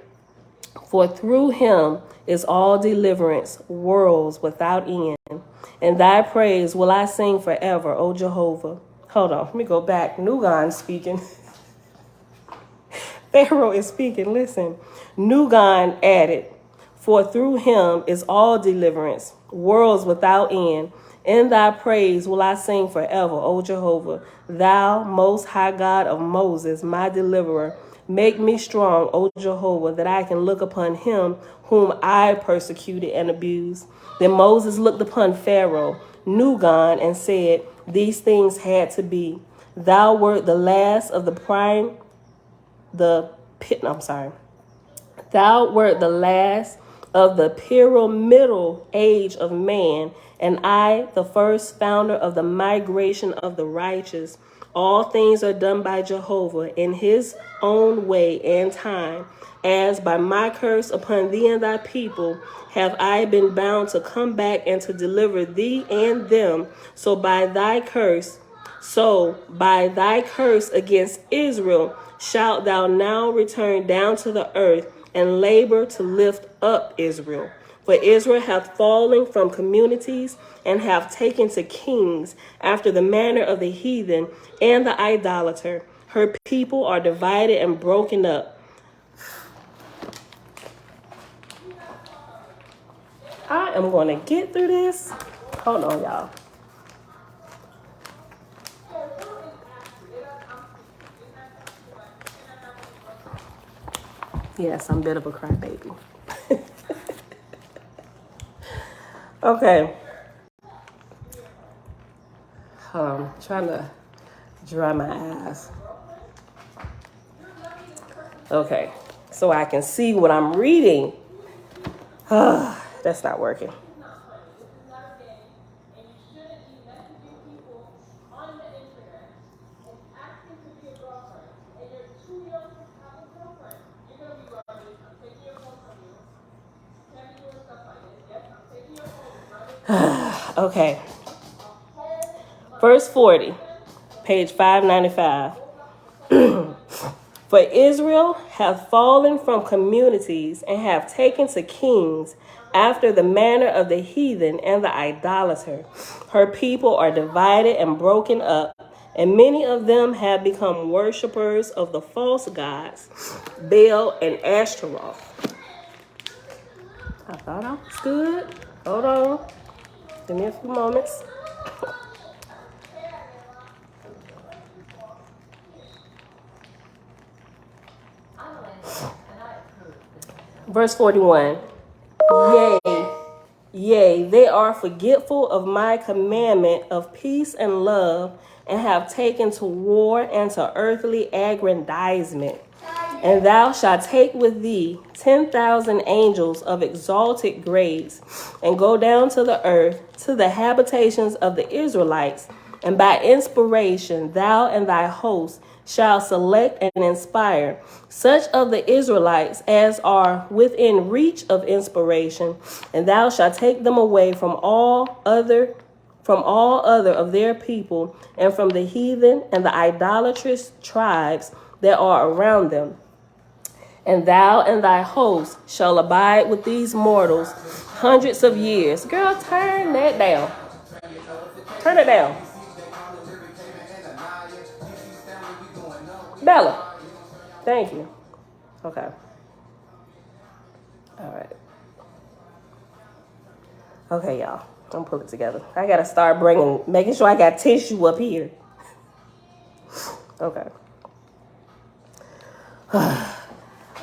For through him is all deliverance, worlds without end. And thy praise will I sing forever, O Jehovah. Hold on, let me go back. Nugan speaking. Pharaoh is speaking. Listen. Nugon added, for through him is all deliverance, worlds without end. In thy praise will I sing forever, O Jehovah. Thou, most high God of Moses, my deliverer. Make me strong, O Jehovah, that I can look upon him whom I persecuted and abused. Then Moses looked upon Pharaoh, Nugon, and said, these things had to be. Thou wert the last of the prime, Thou wert the last of the pyramidal age of man, and I, the first founder of the migration of the righteous. All things are done by Jehovah in his own way and time. As by my curse upon thee and thy people have I been bound to come back and to deliver thee and them. So by thy curse against Israel shalt thou now return down to the earth and labor to lift up Israel. For Israel hath fallen from communities and hath taken to kings after the manner of the heathen and the idolater. Her people are divided and broken up. I am going to get through this. Hold on, y'all. Yes, I'm a bit of a crybaby. Okay. Trying to dry my eyes. Okay, so I can see what I'm reading. That's not working. Okay. Verse 40, page 595. For Israel hath fallen from communities and have taken to kings after the manner of the heathen and the idolater. Her people are divided and broken up, and many of them have become worshippers of the false gods, Baal and Ashtaroth. I thought I was good. Hold on. Give me a few moments. Verse 41. Yea, they are forgetful of my commandment of peace and love, and have taken to war and to earthly aggrandizement. And thou shalt take with thee 10,000 angels of exalted grades, and go down to the earth, to the habitations of the Israelites, and by inspiration thou and thy host shall select and inspire such of the Israelites as are within reach of inspiration, and thou shalt take them away from all other of their people, and from the heathen and the idolatrous tribes that are around them. And thou and thy host shall abide with these mortals hundreds of years. Girl, turn that down. Turn it down. Bella. Thank you. Okay. All right. Okay, y'all. I'm gonna pull it together. I gotta start making sure I got tissue up here. Okay.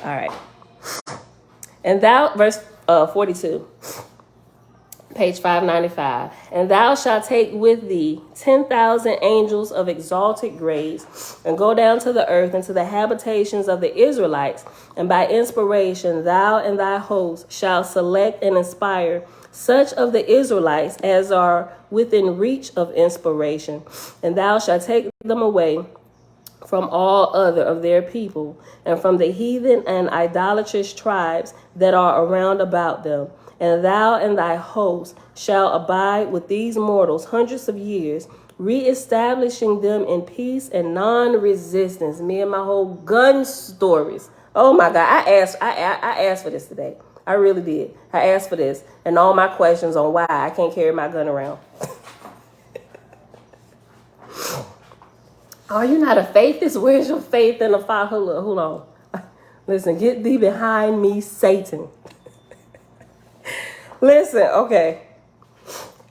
All right. And thou, verse 42, page 595. And thou shalt take with thee 10,000 angels of exalted grades, and go down to the earth and to the habitations of the Israelites. And by inspiration, thou and thy host shall select and inspire such of the Israelites as are within reach of inspiration. And thou shalt take them away from all other of their people, and from the heathen and idolatrous tribes that are around about them. And thou and thy host shall abide with these mortals hundreds of years, reestablishing them in peace and non-resistance. Me and my whole gun stories. Oh my God, I asked for this today. I really did. I asked for this and all my questions on why I can't carry my gun around. Oh, you're not a faithist? Where's your faith in the Father? Hold on. Listen, get thee behind me, Satan. Listen, okay.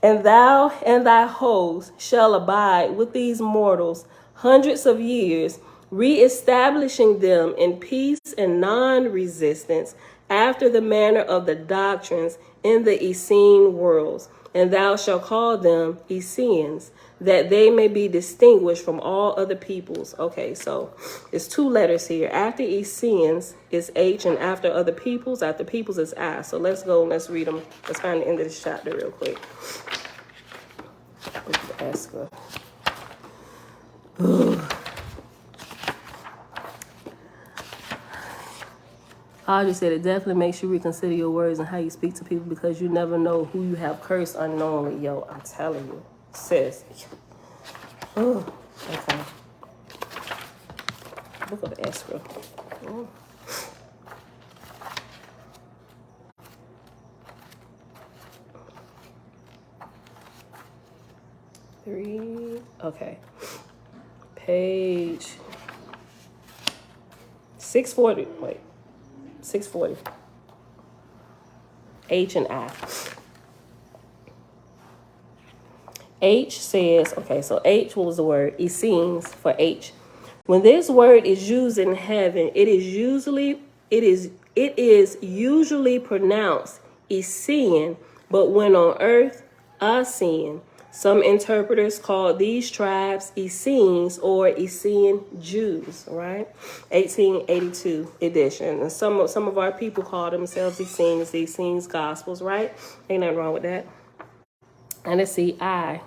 And thou and thy host shall abide with these mortals hundreds of years, reestablishing them in peace and non-resistance after the manner of the doctrines in the Essene worlds. And thou shalt call them Essenes, that they may be distinguished from all other peoples. Okay, so it's two letters here. After Essenes is H, and after other peoples is I. So let's go and let's read them. Let's find the end of this chapter real quick. Eskra. I just said it definitely makes you reconsider your words and how you speak to people, because you never know who you have cursed unknowingly. Yo, I'm telling you, sis. Oh, okay. Book of Eskra. Oh. Okay. Page 640. Wait. 640. H and I. H says, okay, so H, what was the word? Essenes for H. When this word is used in heaven, it is usually pronounced Essene, but when on earth, Essene. Some interpreters call these tribes Essenes or Essene Jews, right? 1882 edition. And some of our people call themselves Essenes, the Essenes Gospels, right? Ain't nothing wrong with that. And let's see, I.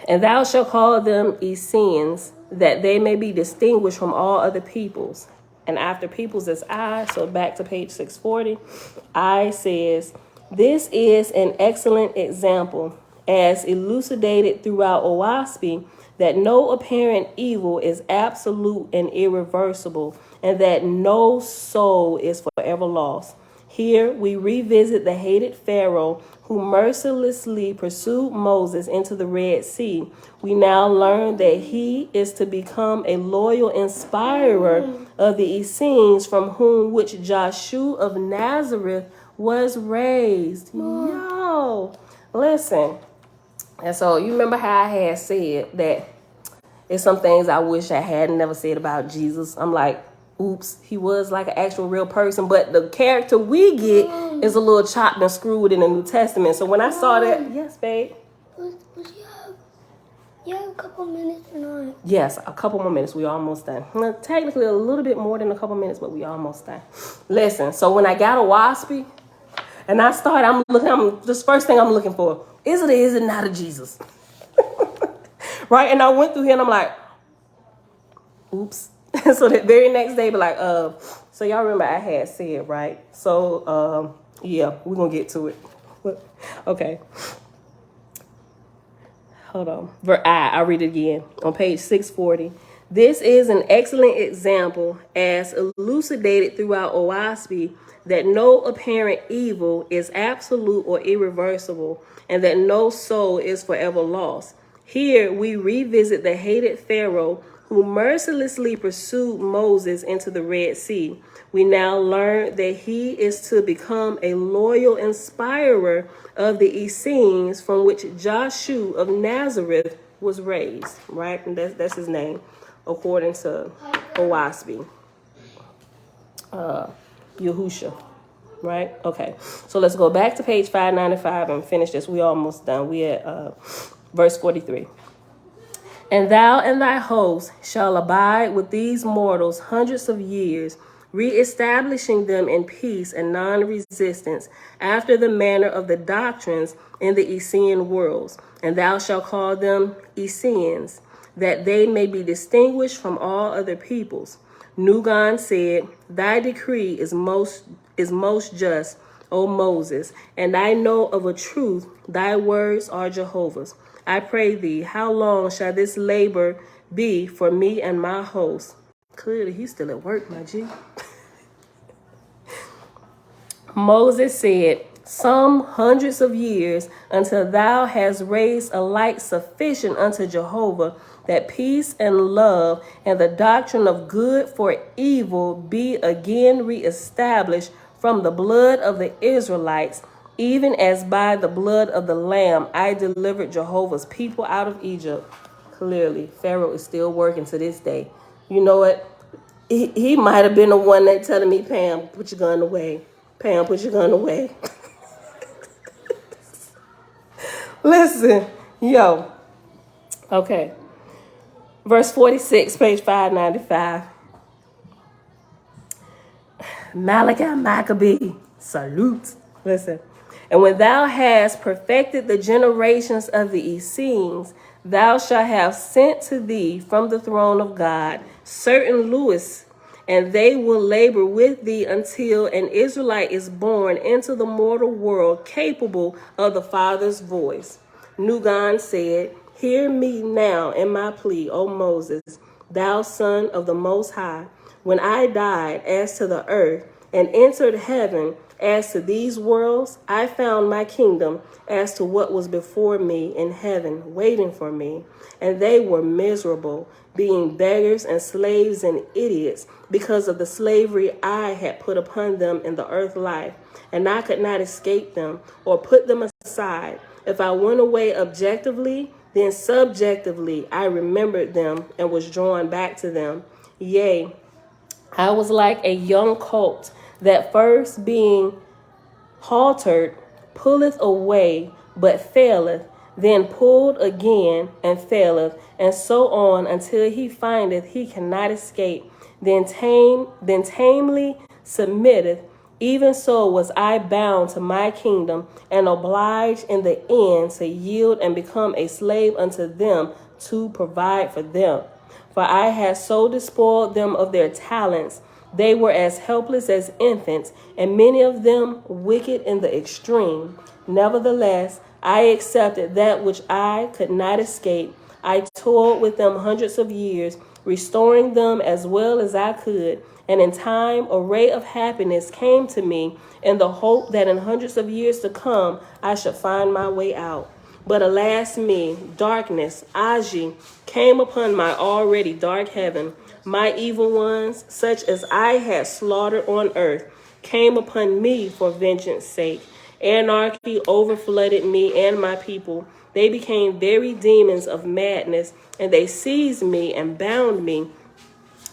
And thou shalt call them Essenes, that they may be distinguished from all other peoples. And after peoples is I, so back to page 640. I says, this is an excellent example, as elucidated throughout OAHSPE, that no apparent evil is absolute and irreversible, and that no soul is forever lost. Here we revisit the hated Pharaoh who mercilessly pursued Moses into the Red Sea. We now learn that he is to become a loyal inspirer of the Essenes, from whom which Joshua of Nazareth was raised. Yo, listen. And so you remember how I had said that there's some things I wish I had never said about Jesus. I'm like, oops, he was like an actual real person, but the character we get is a little chopped and screwed in the New Testament. So when I saw that, yes, babe. You have a couple minutes or not? Yes, a couple more minutes. We almost done. Well, technically a little bit more than a couple minutes, but we almost done. Listen, so when I got OAHSPE and I started, this first thing I'm looking for, is it or is it not a Jesus? Right? And I went through here and I'm like, oops. So the very next day, be like, so y'all remember I had said, right? So, yeah, we're going to get to it. Okay. Hold on. I'll read it again on page 640. This is an excellent example, as elucidated throughout OAHSPE, that no apparent evil is absolute or irreversible, and that no soul is forever lost. Here we revisit the hated Pharaoh who mercilessly pursued Moses into the Red Sea. We now learn that he is to become a loyal inspirer of the Essenes, from which Joshua of Nazareth was raised, right? And that's his name, according to OAHSPE. Yahusha, right? Okay, so let's go back to page 595 and finish this. We almost done. We at verse 43. And thou and thy host shall abide with these mortals hundreds of years, reestablishing them in peace and non-resistance after the manner of the doctrines in the Essene worlds. And thou shalt call them Essenes, that they may be distinguished from all other peoples. Nugan said, thy decree is most just, O Moses, and I know of a truth thy words are Jehovah's. I pray thee, how long shall this labor be for me and my host? Clearly, he's still at work, my G. Moses said, some hundreds of years, until thou hast raised a light sufficient unto Jehovah, that peace and love and the doctrine of good for evil be again reestablished from the blood of the Israelites, even as by the blood of the Lamb I delivered Jehovah's people out of Egypt. Clearly, Pharaoh is still working to this day. You know what? He might have been the one that telling me, Pam, put your gun away. Pam, put your gun away. Listen, yo. Okay. Verse 46, page 595. Malachi Maccabee, salute. Listen. And when thou hast perfected the generations of the Essenes, thou shalt have sent to thee from the throne of God certain Lewis, and they will labor with thee until an Israelite is born into the mortal world capable of the Father's voice. Nugan said, hear me now in my plea, O Moses, thou son of the Most High. When I died as to the earth and entered heaven as to these worlds, I found my kingdom as to what was before me in heaven waiting for me. And they were miserable, being beggars and slaves and idiots because of the slavery I had put upon them in the earth life. And I could not escape them or put them aside. If I went away objectively, then subjectively I remembered them and was drawn back to them. Yea, I was like a young colt that first being haltered pulleth away, but faileth, then pulled again and faileth, and so on until he findeth he cannot escape, then tamely submitteth. Even so was I bound to my kingdom, and obliged in the end to yield and become a slave unto them to provide for them. For I had so despoiled them of their talents, they were as helpless as infants, and many of them wicked in the extreme. Nevertheless, I accepted that which I could not escape. I toiled with them hundreds of years, restoring them as well as I could. And in time, a ray of happiness came to me in the hope that in hundreds of years to come, I should find my way out. But alas me, darkness, Aji, came upon my already dark heaven. My evil ones, such as I had slaughtered on earth, came upon me for vengeance sake. Anarchy overflooded me and my people. They became very demons of madness, and they seized me and bound me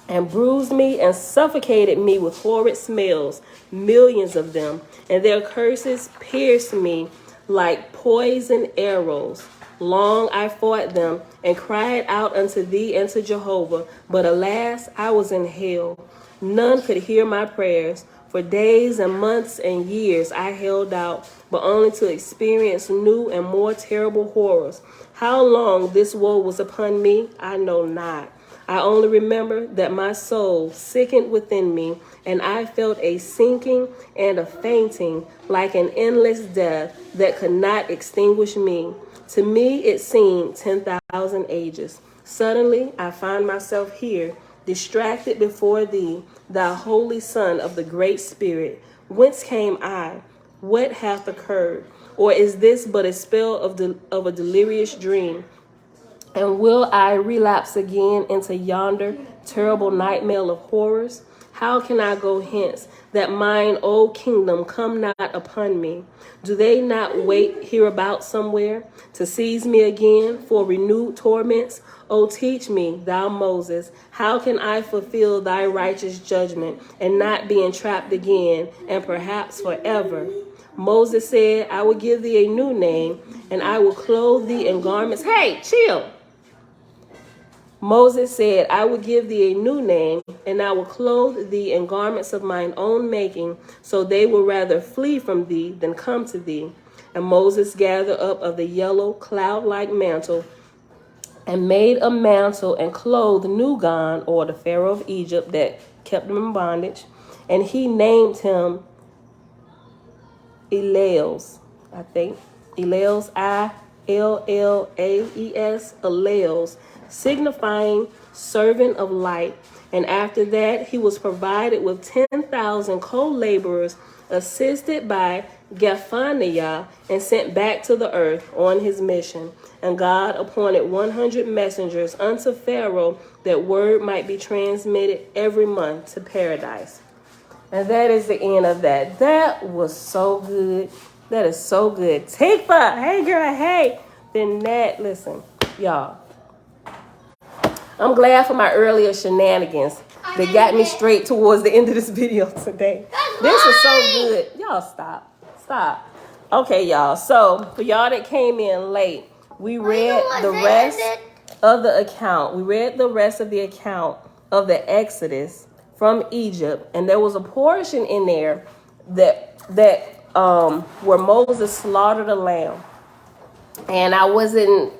and bruised me and suffocated me with horrid smells, millions of them, and their curses pierced me like poison arrows. Long I fought them and cried out unto thee and to Jehovah, but alas, I was in hell. None could hear my prayers. For days and months and years I held out, but only to experience new and more terrible horrors. How long this woe was upon me, I know not. I only remember that my soul sickened within me, and I felt a sinking and a fainting like an endless death that could not extinguish me. To me it seemed 10,000 ages. Suddenly I find myself here, distracted before thee, thou holy Son of the Great Spirit. Whence came I? What hath occurred? Or is this but a spell of a delirious dream? And will I relapse again into yonder terrible nightmare of horrors? How can I go hence, that mine old kingdom come not upon me? Do they not wait hereabout somewhere to seize me again for renewed torments? O teach me, thou Moses, how can I fulfill thy righteous judgment and not be entrapped again, and perhaps forever? Moses said, I will give thee a new name, and I will clothe thee in garments. Hey, chill. Moses said, I will give thee a new name, and I will clothe thee in garments of mine own making, so they will rather flee from thee than come to thee. And Moses gathered up of the yellow cloud-like mantle, and made a mantle and clothed Nugan, or the Pharaoh of Egypt that kept him in bondage, and he named him Elaels, I think. Elaels, Illallaes, Elaels, signifying servant of light. And after that, he was provided with 10,000 co-laborers assisted by Gaphaniah, and sent back to the earth on his mission. And God appointed 100 messengers unto Pharaoh, that word might be transmitted every month to paradise. And that is the end of that. That was so good. That is so good. Tifa, hey girl, hey. Then that, listen, y'all. I'm glad for my earlier shenanigans that got me straight towards the end of this video today. This was so good. Y'all stop. Okay, y'all. So for y'all that came in late, we read the rest of the account. We read the rest of the account of the Exodus from Egypt, and there was a portion in there that where Moses slaughtered a lamb, and I wasn't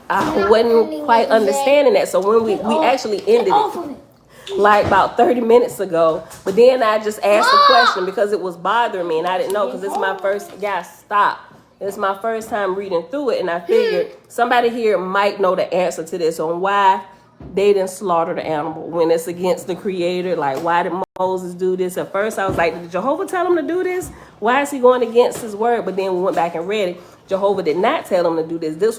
quite understanding that. So when we actually ended it like about 30 minutes ago, but then I just asked the question because it was bothering me and I didn't know, because it's my first, guys, stop. It's my first time reading through it, and I figured somebody here might know the answer to this on why they didn't slaughter the animal when it's against the Creator. Like, why did Moses do this? At first I was like, did Jehovah tell him to do this? Why is he going against his word? But then we went back and read it. Jehovah did not tell him to do this. This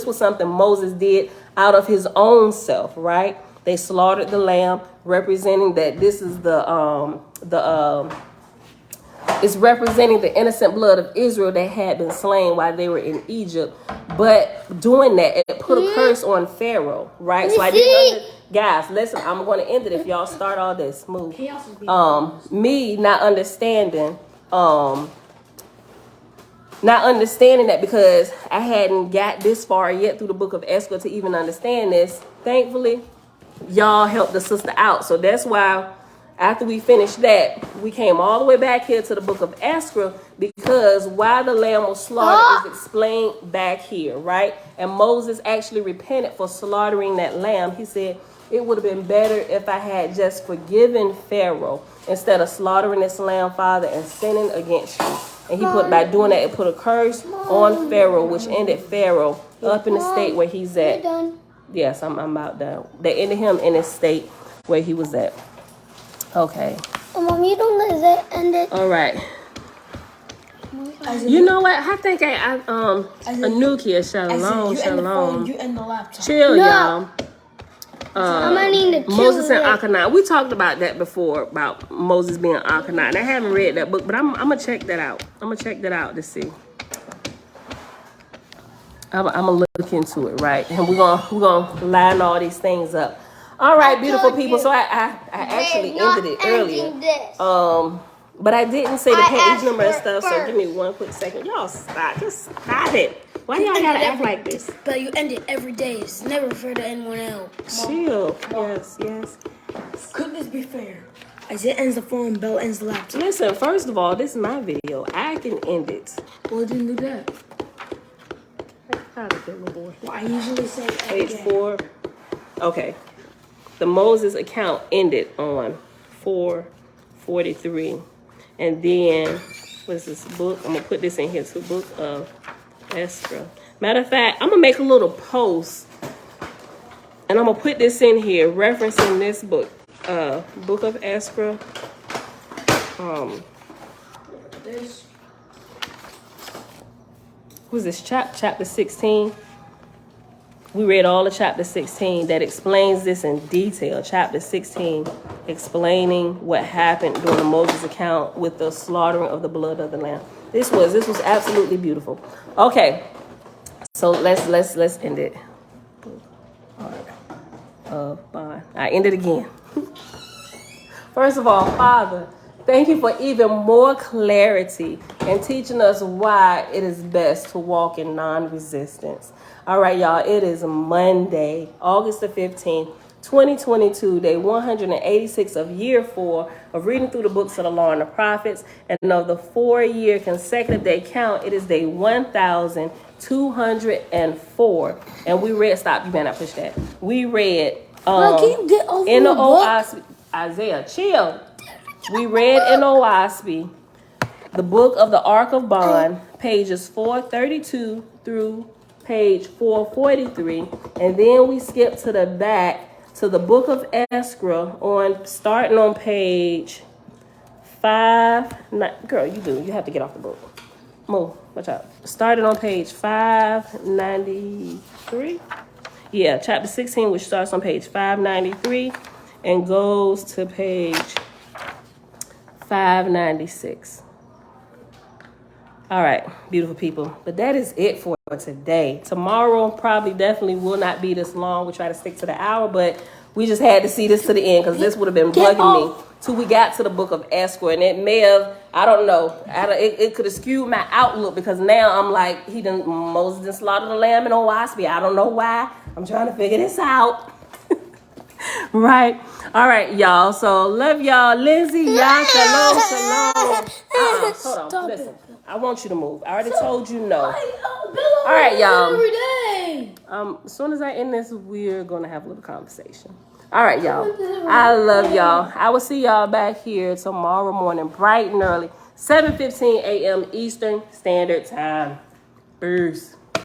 was something Moses did out of his own self, right? They slaughtered the lamb, representing that this is it's representing the innocent blood of Israel that had been slain while they were in Egypt. But doing that, it put a curse on Pharaoh, right? So I didn't guys, listen, I'm going to end it if y'all start all this. Move. Me not understanding that, because I hadn't got this far yet through the book of Eskra to even understand this. Thankfully, y'all helped the sister out. So that's why after we finished that, we came all the way back here to the book of Eskra, because why the lamb was slaughtered is explained back here, right? And Moses actually repented for slaughtering that lamb. He said, it would have been better if I had just forgiven Pharaoh instead of slaughtering this lamb, Father, and sinning against you. And by doing that, it put a curse on Pharaoh, which ended Pharaoh up in the state where he's at. Yes, I'm about done. They ended him in a state where he was at. Okay. Mom, you don't let that end it. All right. You know what? I think Anukia, shalom. You and the laptop. Chill, y'all. I'm gonna need to Moses and Akhenaten. We talked about that before, about Moses being Akhenaten. I haven't read that book, but I'm gonna check that out. I'm gonna check that out to see. I'm gonna look into it, right? And we're gonna line all these things up. All right, beautiful people. So I actually ended it earlier. But I didn't say the page number and stuff. So give me one quick second. Y'all stop. Just stop it. Why y'all gotta act like this? But you end it every day. It's never fair to anyone else. Chill. Yes. Could this be fair? Isaiah ends the phone, Bell ends the laptop. Listen, first of all, this is my video. I can end it. Well, didn't do that. Proud of you, little boy. Well, I usually say Page 4. Okay. The Moses account ended on 4:43. And then, what is this book? I'm going to put this in here. It's the book of Eskra. Matter of fact, I'm going to make a little post. And I'm going to put this in here, referencing this book. Book of Eskra. Who's this? Chapter 16. We read all of chapter 16 that explains this in detail. Chapter 16 explaining what happened during the Moses account with the slaughtering of the blood of the lamb. This was absolutely beautiful. Okay, so let's end it. Bond. I end it again. First of all, Father, thank you for even more clarity and teaching us why it is best to walk in non-resistance. All right, y'all, it is Monday, August the 15th, 2022, day 186 of year 4 of reading through the books of the law and the prophets. And of the 4-year consecutive day count, it is day 1204. And we read, stop, you better not push that. We read Can you get over in the the book? OAHSPE, Isaiah, chill. We read in OAHSPE, the book of the Ark of Bond, pages 432 through page 443, and then we skip to the back to the book of Eskra starting on page Girl, you have to get off the book. Move, watch out. Started on page 593. Yeah, chapter 16, which starts on page 593 and goes to page 596. All right, beautiful people. But that is it for today. Tomorrow probably definitely will not be this long. We'll try to stick to the hour, but we just had to see this to the end because this would have been bugging me till we got to the book of Eskra. And it may have, I don't know, it could have skewed my outlook because now I'm like, Moses done slaughtered the lamb in OAHSPE. I don't know why. I'm trying to figure this out. Right. All right, y'all. So love y'all. Lindsay, y'all. Shalom, shalom. Hold on. Listen. I want you to move. I already told you no. All right, y'all. As soon as I end this, we're going to have a little conversation. All right, y'all. I love y'all. I will see y'all back here tomorrow morning, bright and early, 7:15 a.m. Eastern Standard Time. Peace.